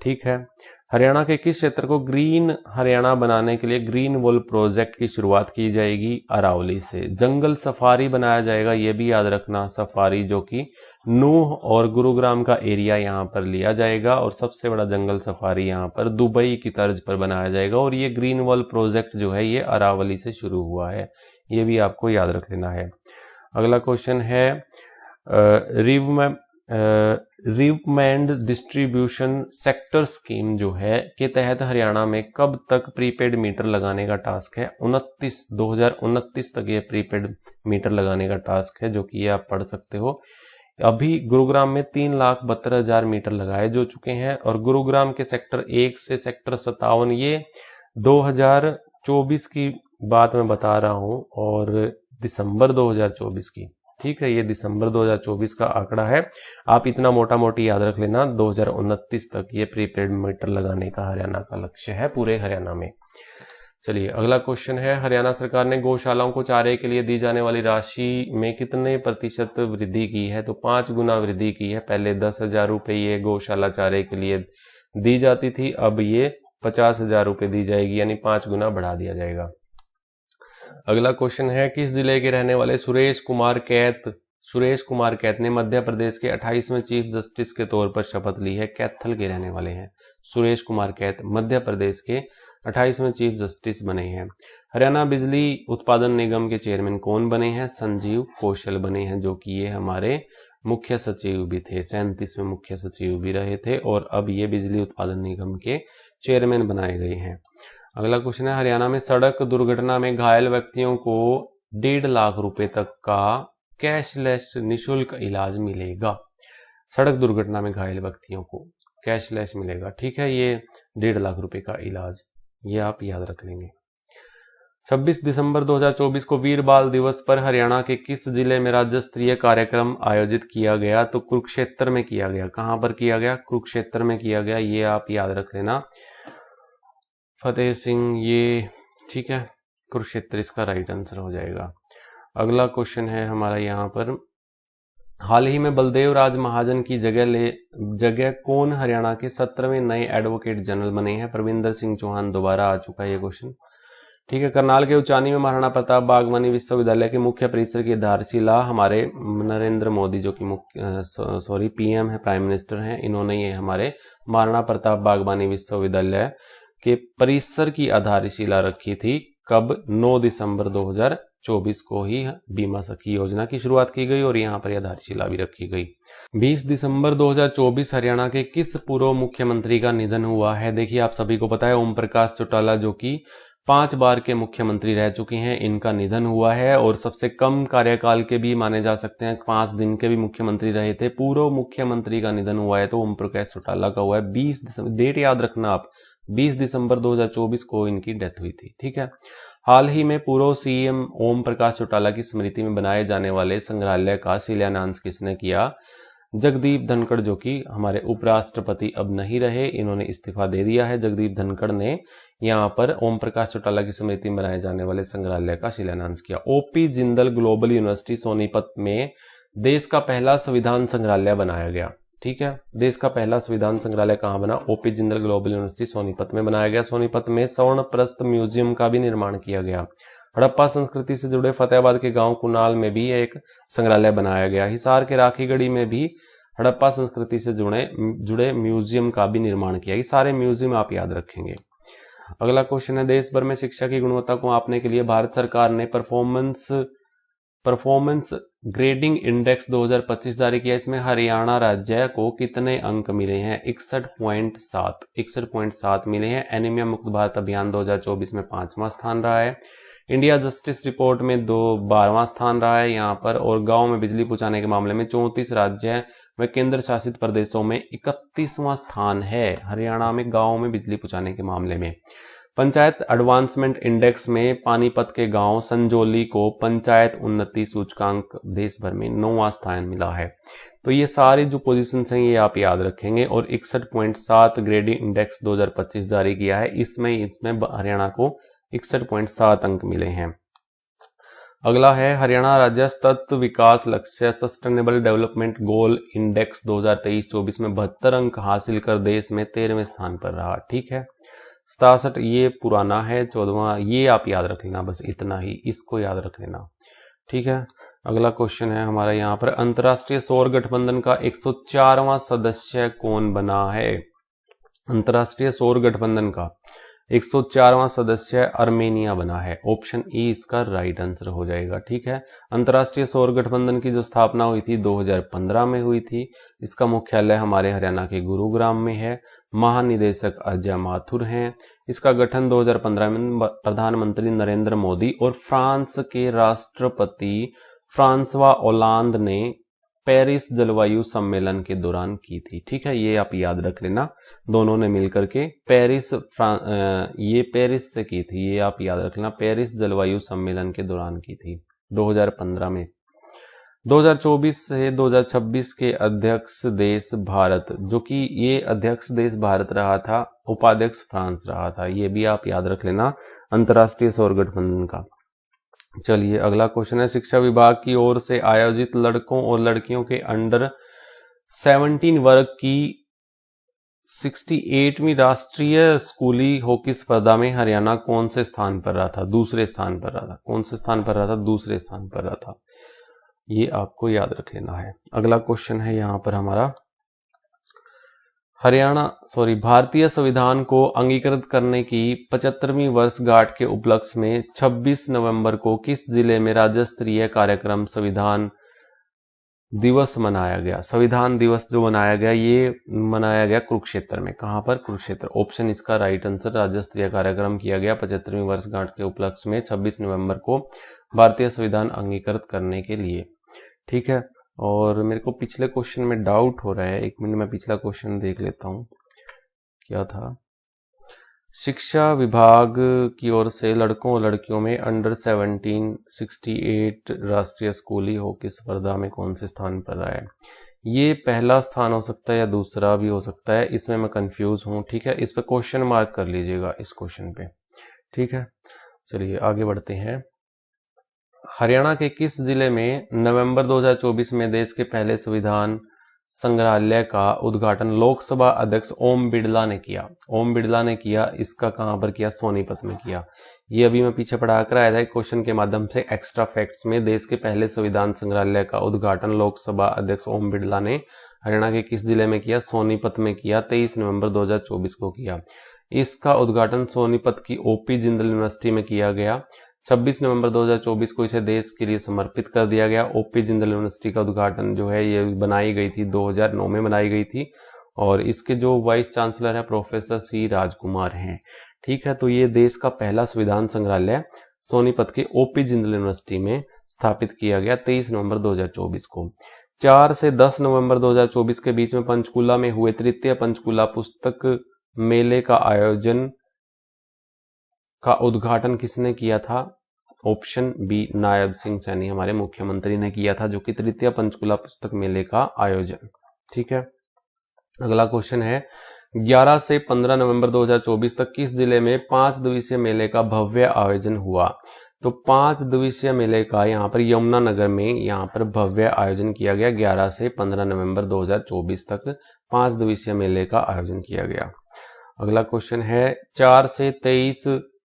ठीक है, हरियाणा के किस क्षेत्र को ग्रीन हरियाणा बनाने के लिए ग्रीन वॉल प्रोजेक्ट की शुरुआत की जाएगी? अरावली से। जंगल सफारी बनाया जाएगा, ये भी याद रखना, सफारी, जो कि नूह और गुरुग्राम का एरिया यहाँ पर लिया जाएगा और सबसे बड़ा जंगल सफारी यहाँ पर दुबई की तर्ज पर बनाया जाएगा। और ये ग्रीन वॉल प्रोजेक्ट जो है ये अरावली से शुरू हुआ है, ये भी आपको याद रख लेना है। अगला क्वेश्चन है, रिकमेंड डिस्ट्रीब्यूशन सेक्टर स्कीम जो है के तहत हरियाणा में कब तक प्रीपेड मीटर लगाने का टास्क है? 2029 तक ये प्रीपेड मीटर लगाने का टास्क है, जो कि ये आप पढ़ सकते हो। अभी गुरुग्राम में 3,72,000 मीटर लगाए जो चुके हैं और गुरुग्राम के सेक्टर 1 से सेक्टर 57, ये 2024 की बात मैं बता रहा हूं और दिसंबर 2024 की। ठीक है, ये दिसंबर 2024 का आंकड़ा है, आप इतना मोटा मोटी याद रख लेना। 2029 तक ये प्रीपेड मीटर लगाने का हरियाणा का लक्ष्य है पूरे हरियाणा में। चलिए अगला क्वेश्चन है, हरियाणा सरकार ने गौशालाओं को चारे के लिए दी जाने वाली राशि में कितने प्रतिशत वृद्धि की है? तो 5 गुना वृद्धि की है। पहले 10,000 रुपये ये गौशाला चारे के लिए दी जाती थी, अब ये 50,000 रुपये दी जाएगी, यानी 5 गुना बढ़ा दिया जाएगा। अगला क्वेश्चन है, किस जिले के रहने वाले सुरेश कुमार कैत ने मध्य प्रदेश के 28वें चीफ जस्टिस के तौर पर शपथ ली है? कैथल के रहने वाले हैं सुरेश कुमार कैत, मध्य प्रदेश के 28वें चीफ जस्टिस बने हैं। हरियाणा बिजली उत्पादन निगम के चेयरमैन कौन बने हैं? संजीव कौशल बने हैं, जो कि ये हमारे मुख्य सचिव भी थे, 37वें मुख्य सचिव भी रहे थे और अब ये बिजली उत्पादन निगम के चेयरमैन बनाए गए हैं। अगला क्वेश्चन है, हरियाणा में सड़क दुर्घटना में घायल व्यक्तियों को 1.5 लाख रुपए तक का कैशलेस निशुल्क इलाज मिलेगा। सड़क दुर्घटना में घायल व्यक्तियों को कैशलेस मिलेगा, ठीक है, ये 1.5 लाख रुपए का इलाज, ये आप याद रख लेंगे। 26 दिसंबर 2024 को वीर बाल दिवस पर हरियाणा के किस जिले में राज्य स्तरीय कार्यक्रम आयोजित किया गया? तो कुरुक्षेत्र में किया गया। कहां पर किया गया? कुरुक्षेत्र में किया गया, ये आप याद रख लेना। फतेह सिंह, ये ठीक है, कुरुक्षेत्र इसका राइट आंसर हो जाएगा। अगला क्वेश्चन है हमारा यहाँ पर, हाल ही में बलदेव राज महाजन की जगह कौन हरियाणा के 17वें नए एडवोकेट जनरल बने हैं? परविंदर सिंह चौहान, दोबारा आ चुका है ये क्वेश्चन, ठीक है। करनाल के उचानी में महाराणा प्रताप बागवानी विश्वविद्यालय के मुख्य परिसर की आधारशिला हमारे नरेंद्र मोदी, जो कि पीएम है, प्राइम मिनिस्टर हैं, इन्होंने ये हमारे महाराणा प्रताप बागवानी विश्वविद्यालय के परिसर की आधारशिला रखी थी। कब? 9 दिसंबर 2024 को ही बीमा सखी योजना की शुरुआत की गई और यहाँ पर आधारशिला भी रखी गई। 20 दिसंबर 2024 हरियाणा के किस पूर्व मुख्यमंत्री का निधन हुआ है? देखिए, आप सभी को पता है, ओम प्रकाश चौटाला, जो कि 5 बार के मुख्यमंत्री रह चुके हैं, इनका निधन हुआ है और सबसे कम कार्यकाल के भी माने जा सकते हैं, 5 दिन के भी मुख्यमंत्री रहे थे। पूर्व मुख्यमंत्री का निधन हुआ है तो ओम प्रकाश चौटाला का हुआ है। 20 दिसंबर, डेट याद रखना आप, 20 दिसंबर 2024 को इनकी डेथ हुई थी, ठीक है। हाल ही में पूर्व सीएम ओम प्रकाश चौटाला की स्मृति में बनाए जाने वाले संग्रहालय का शिलान्यास किसने किया? जगदीप धनखड़, जो कि हमारे उपराष्ट्रपति अब नहीं रहे, इन्होंने इस्तीफा दे दिया है। जगदीप धनखड़ ने यहाँ पर ओम प्रकाश चौटाला की स्मृति में बनाए जाने वाले संग्रहालय का शिलान्यास किया। OP Jindal global university Sonipat में देश का पहला संविधान संग्रहालय बनाया गया, ठीक है। देश का पहला संविधान संग्रहालय कहाँ बना? OP Jindal global university Sonipat में बनाया गया। सोनीपत में स्वर्ण प्रस्थ म्यूजियम का भी निर्माण किया गया। हड़प्पा संस्कृति से जुड़े फतेहाबाद के गांव कुनाल में भी एक संग्रहालय बनाया गया। हिसार के राखीगढ़ी में भी हड़प्पा संस्कृति से जुड़े म्यूजियम का भी निर्माण किया। ये सारे म्यूजियम आप याद रखेंगे। अगला क्वेश्चन है, देश भर में शिक्षा की गुणवत्ता को मापने के लिए भारत सरकार ने परफॉर्मेंस ग्रेडिंग इंडेक्स 2025 जारी किया। इसमें हरियाणा राज्य को कितने अंक मिले हैं? 61.7 मिले हैं। एनीमिया मुक्त भारत अभियान 2024 में 5वां स्थान रहा है। इंडिया जस्टिस रिपोर्ट में 12वां स्थान रहा है यहाँ पर। और गांव में बिजली पहुंचाने के मामले में 34 राज्य व केंद्र शासित प्रदेशों में 31वां स्थान है हरियाणा में गांव में बिजली पहुंचाने के मामले में। पंचायत एडवांसमेंट इंडेक्स में पानीपत के गांव संजोली को पंचायत उन्नति सूचकांक देश भर में 9वां स्थान मिला है। तो ये सारी जो पोजीशंस हैं ये आप याद रखेंगे। और 61.7 ग्रेडिंग इंडेक्स 2025 जारी किया है, इसमें हरियाणा को 61.7 अंक मिले हैं। अगला है, हरियाणा राज्य तत्व विकास लक्ष्य सस्टेनेबल डेवलपमेंट गोल इंडेक्स 2023-24 में 72 अंक हासिल कर देश में 13वें स्थान पर रहा, ठीक है। 67 ये पुराना है, 14वां ये आप याद रख लेना, बस इतना ही, इसको याद रख लेना, ठीक है। अगला क्वेश्चन है हमारा यहाँ पर, अंतर्राष्ट्रीय सौर गठबंधन का 104वां सदस्य कौन बना है? अंतर्राष्ट्रीय सौर गठबंधन का 104वां सदस्य आर्मेनिया बना है। ऑप्शन ई इसका राइट आंसर हो जाएगा, ठीक है। अंतर्राष्ट्रीय सौर गठबंधन की जो स्थापना हुई थी 2015 में हुई थी। इसका मुख्यालय हमारे हरियाणा के गुरुग्राम में है। महानिदेशक अजय माथुर हैं। इसका गठन 2015 में प्रधानमंत्री नरेंद्र मोदी और फ्रांस के राष्ट्रपति फ्रांसवा ओलांद ने पेरिस जलवायु सम्मेलन के दौरान की थी, ठीक है। ये आप याद रख लेना, दोनों ने मिलकर के पेरिस से की थी, ये आप याद रख लेना, पेरिस जलवायु सम्मेलन के दौरान की थी 2015 में। 2024 से 2026 के अध्यक्ष देश भारत, जो कि ये अध्यक्ष देश भारत रहा था, उपाध्यक्ष फ्रांस रहा था, ये भी आप याद रख लेना अंतर्राष्ट्रीय सौर गठबंधन का। चलिए अगला क्वेश्चन है, शिक्षा विभाग की ओर से आयोजित लड़कों और लड़कियों के अंडर 17 वर्ग की 68वीं राष्ट्रीय स्कूली हॉकी स्पर्धा में हरियाणा कौन से स्थान पर रहा था? दूसरे स्थान पर रहा था। कौन से स्थान पर रहा था? दूसरे स्थान पर रहा था, ये आपको याद रख लेना है। अगला क्वेश्चन है यहाँ पर हमारा, भारतीय संविधान को अंगीकृत करने की 75वीं वर्षगांठ के उपलक्ष्य में 26 नवंबर को किस जिले में राज्य स्तरीय कार्यक्रम संविधान दिवस मनाया गया? संविधान दिवस जो मनाया गया, ये मनाया गया कुरुक्षेत्र में। कहां पर? कुरुक्षेत्र। ऑप्शन इसका राइट आंसर। राज्य स्तरीय कार्यक्रम किया गया 75वीं वर्षगांठ के उपलक्ष्य में 26 नवंबर को भारतीय संविधान अंगीकृत करने के लिए। ठीक है, और मेरे को पिछले क्वेश्चन में डाउट हो रहा है, एक मिनट में पिछला क्वेश्चन देख लेता हूं क्या था। शिक्षा विभाग की ओर से लड़कों और लड़कियों में अंडर 17 68 राष्ट्रीय स्कूली हॉकी स्पर्धा में कौन से स्थान पर रहा है? ये पहला स्थान हो सकता है या दूसरा भी हो सकता है, इसमें मैं कंफ्यूज हूं। ठीक है, इस पे क्वेश्चन मार्क कर लीजिएगा इस क्वेश्चन पे। ठीक है, चलिए आगे बढ़ते हैं। हरियाणा के किस जिले में नवंबर 2024 में देश के पहले संविधान संग्रहालय का उद्घाटन लोकसभा अध्यक्ष ओम बिड़ला ने किया? ओम बिड़ला ने किया, इसका कहां पर किया? सोनीपत में किया। ये अभी मैं पीछे पढ़ा कर आया था क्वेश्चन के माध्यम से एक्स्ट्रा फैक्ट्स में। देश के पहले संविधान संग्रहालय का उद्घाटन लोकसभा अध्यक्ष ओम बिड़ला ने हरियाणा के किस जिले में किया? सोनीपत में किया। 23 नवंबर 2024 को किया। इसका उद्घाटन सोनीपत की ओपी जिंदल यूनिवर्सिटी में किया गया। 26 नवंबर 2024 को इसे देश के लिए समर्पित कर दिया गया। ओपी जिंदल यूनिवर्सिटी का उद्घाटन जो है ये बनाई गई थी 2009 में बनाई गई थी, और इसके जो वाइस चांसलर है प्रोफेसर सी राजकुमार हैं। ठीक है, तो ये देश का पहला संविधान संग्रहालय सोनीपत के ओपी जिंदल यूनिवर्सिटी में स्थापित किया गया 23 नवंबर 2024 को। 4 से 10 नवंबर 2024 के बीच में पंचकूला में हुए तृतीय पंचकूला पुस्तक मेले का आयोजन का उद्घाटन किसने किया था? ऑप्शन बी, नायब सिंह सैनी हमारे मुख्यमंत्री ने किया था, जो कि तृतीय पंचकूला पुस्तक मेले का आयोजन। ठीक है, अगला क्वेश्चन है 11 से 15 नवंबर 2024 तक किस जिले में 5 दिवसीय मेले का भव्य आयोजन हुआ? तो 5 दिवसीय मेले का यहाँ पर यमुनानगर में यहाँ पर भव्य आयोजन किया गया। 11 से 15 नवंबर 2024 तक 5 दिवसीय मेले का आयोजन किया गया। अगला क्वेश्चन है 4 से 23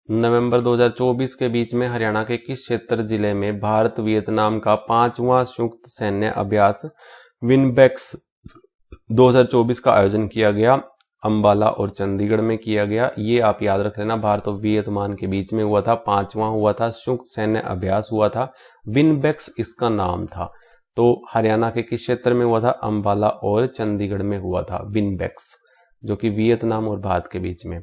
नवंबर 2024 के बीच में हरियाणा के किस क्षेत्र जिले में भारत वियतनाम का 5वां संयुक्त सैन्य अभ्यास विनबेक्स 2024 का आयोजन किया गया? अंबाला और चंडीगढ़ में किया गया। ये आप याद रख लेना, भारत और वियतनाम के बीच में हुआ था, 5वां हुआ था, संयुक्त सैन्य अभ्यास हुआ था, विनबेक्स इसका नाम था। तो हरियाणा के किस क्षेत्र में हुआ था? अंबाला और चंडीगढ़ में हुआ था विनबेक्स, जो कि वियतनाम और भारत के बीच में।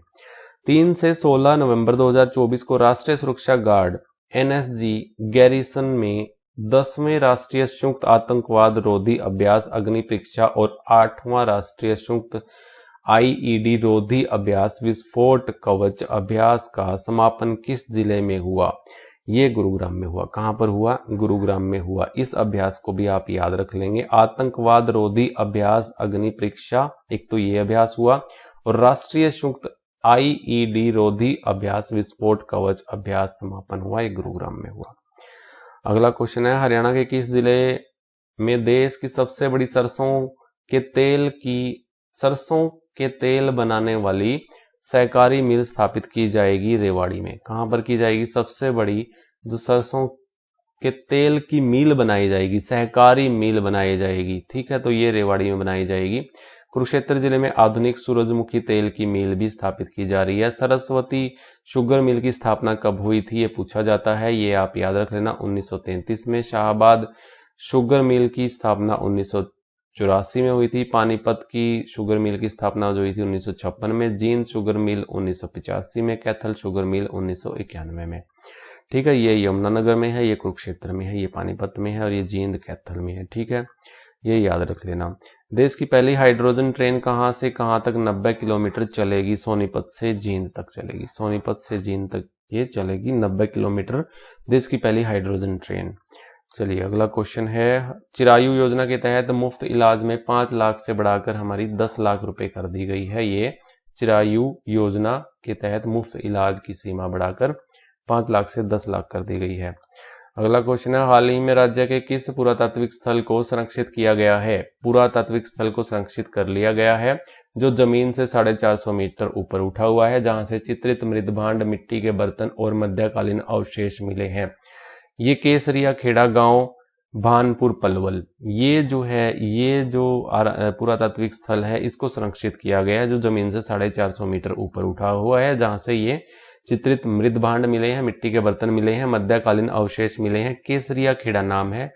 3 से 16 नवंबर 2024 को राष्ट्रीय सुरक्षा गार्ड एनएसजी गैरिसन में 10वें राष्ट्रीय संयुक्त आतंकवाद रोधी अभ्यास अग्नि परीक्षा और 8वां राष्ट्रीय संयुक्त आईईडी रोधी अभ्यास विस्फोट कवच अभ्यास का समापन किस जिले में हुआ? ये गुरुग्राम में हुआ। कहां पर हुआ? गुरुग्राम में हुआ। इस अभ्यास को भी आप याद रख लेंगे। आतंकवाद रोधी अभ्यास अग्नि परीक्षा, एक तो ये अभ्यास हुआ, और राष्ट्रीय संयुक्त आईईडी रोधी अभ्यास विस्फोट कवच अभ्यास समापन हुआ, ये गुरुग्राम में हुआ। अगला क्वेश्चन है हरियाणा के किस जिले में देश की सबसे बड़ी सरसों के तेल बनाने वाली सहकारी मिल स्थापित की जाएगी? रेवाड़ी में। कहां पर की जाएगी? सबसे बड़ी जो सरसों के तेल की मिल बनाई जाएगी, सहकारी मिल बनाई जाएगी। ठीक है, तो ये रेवाड़ी में बनाई जाएगी। कुरुक्षेत्र जिले में आधुनिक सूरजमुखी तेल की मिल भी स्थापित की जा रही है। सरस्वती शुगर मिल की स्थापना कब हुई थी? ये पूछा जाता है, ये आप याद रख लेना 1933 में। शाहबाद शुगर मिल की स्थापना 1984 में हुई थी। पानीपत की शुगर मिल की स्थापना जो हुई थी 1956 में। जींद शुगर मिल 1985 में। कैथल शुगर मिल 1991 में। ठीक है, ये यमुनानगर में है, ये कुरुक्षेत्र में है, ये पानीपत में है, और ये जींद कैथल में है। ठीक है, ये याद रख लेना। देश की पहली हाइड्रोजन ट्रेन कहां से कहां तक 90 किलोमीटर चलेगी? सोनीपत से जींद तक चलेगी। सोनीपत से जींद तक ये चलेगी 90 किलोमीटर, देश की पहली हाइड्रोजन ट्रेन। चलिए अगला क्वेश्चन है चिरायु योजना के तहत मुफ्त इलाज में 5 लाख से बढ़ाकर हमारी 10 लाख रुपए कर दी गई है। ये चिरायु योजना के तहत मुफ्त इलाज की सीमा बढ़ाकर 5 लाख से 10 लाख कर दी गई है। अगला क्वेश्चन है हाल ही में राज्य के किस पुरातात्विक स्थल को संरक्षित किया गया है? पुरातात्विक स्थल को संरक्षित कर लिया गया है जो जमीन से 450 मीटर ऊपर उठा हुआ है, जहां से चित्रित मृदभांड, मिट्टी के बर्तन और मध्यकालीन अवशेष मिले हैं। ये केसरिया खेड़ा गांव भानपुर पलवल, ये जो है, ये जो पुरातात्विक स्थल है, इसको संरक्षित किया गया है, जो जमीन से 450 मीटर ऊपर उठा हुआ है, जहां से ये चित्रित मृद भांड मिले हैं, मिट्टी के बर्तन मिले हैं, मध्यकालीन अवशेष मिले हैं। केसरिया खेड़ा नाम है,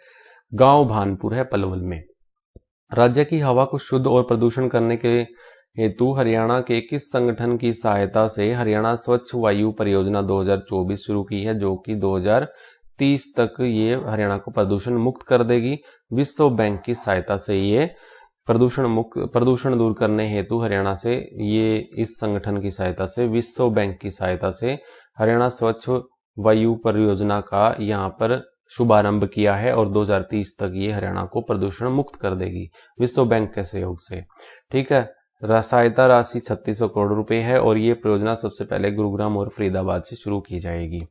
गांव भानपुर है पलवल में। राज्य की हवा को शुद्ध और प्रदूषण करने के हेतु हरियाणा के किस संगठन की सहायता से हरियाणा स्वच्छ वायु परियोजना 2024 शुरू की है, जो कि 2030 तक ये हरियाणा को प्रदूषण मुक्त कर देगी। विश्व बैंक की सहायता से ये प्रदूषण दूर करने हेतु हरियाणा से, ये इस संगठन की सहायता से, विश्व बैंक की सहायता से हरियाणा स्वच्छ वायु परियोजना का यहाँ पर शुभारंभ किया है और 2030 तक ये हरियाणा को प्रदूषण मुक्त कर देगी विश्व बैंक के सहयोग से। ठीक है, सहायता राशि 3600 करोड़ रुपए है और ये परियोजना सबसे पहले गुरुग्राम और फरीदाबाद से शुरू की जाएगी।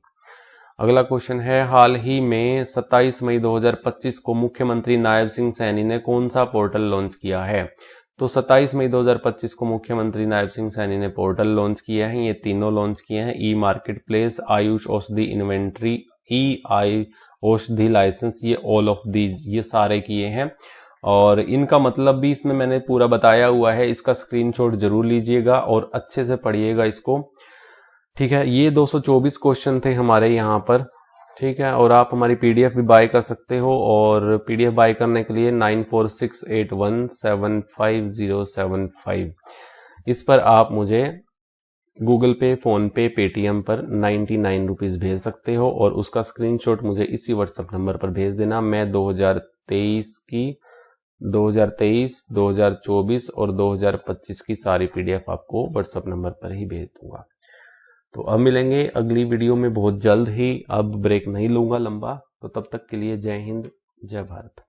अगला क्वेश्चन है, हाल ही में 27 मई 2025 को मुख्यमंत्री नायब सिंह सैनी ने कौन सा पोर्टल लॉन्च किया है? तो 27 मई 2025 को मुख्यमंत्री नायब सिंह सैनी ने पोर्टल लॉन्च किया है। ये तीनों लॉन्च किए हैं, ई मार्केट प्लेस, आयुष औषधि इन्वेंट्री, ई आई औषधि लाइसेंस, ये ऑल ऑफ दीज, ये सारे किए हैं। और इनका मतलब भी इसमें मैंने पूरा बताया हुआ है, इसका स्क्रीनशॉट जरूर लीजिएगा और अच्छे से पढ़िएगा इसको। ठीक है, ये 224 क्वेश्चन थे हमारे यहाँ पर। ठीक है, और आप हमारी पीडीएफ भी बाय कर सकते हो, और पीडीएफ बाय करने के लिए 9468175075 इस पर आप मुझे गूगल पे, फोन पे, पेटीएम पर 99 रुपीज भेज सकते हो और उसका स्क्रीनशॉट मुझे इसी व्हाट्सएप नंबर पर भेज देना। मैं 2023, 2024 और 2025 की सारी पीडीएफ आपको व्हाट्सएप नंबर पर ही भेज दूंगा। तो अब मिलेंगे अगली वीडियो में बहुत जल्द ही, अब ब्रेक नहीं लूंगा लंबा। तो तब तक के लिए जय हिंद, जय भारत।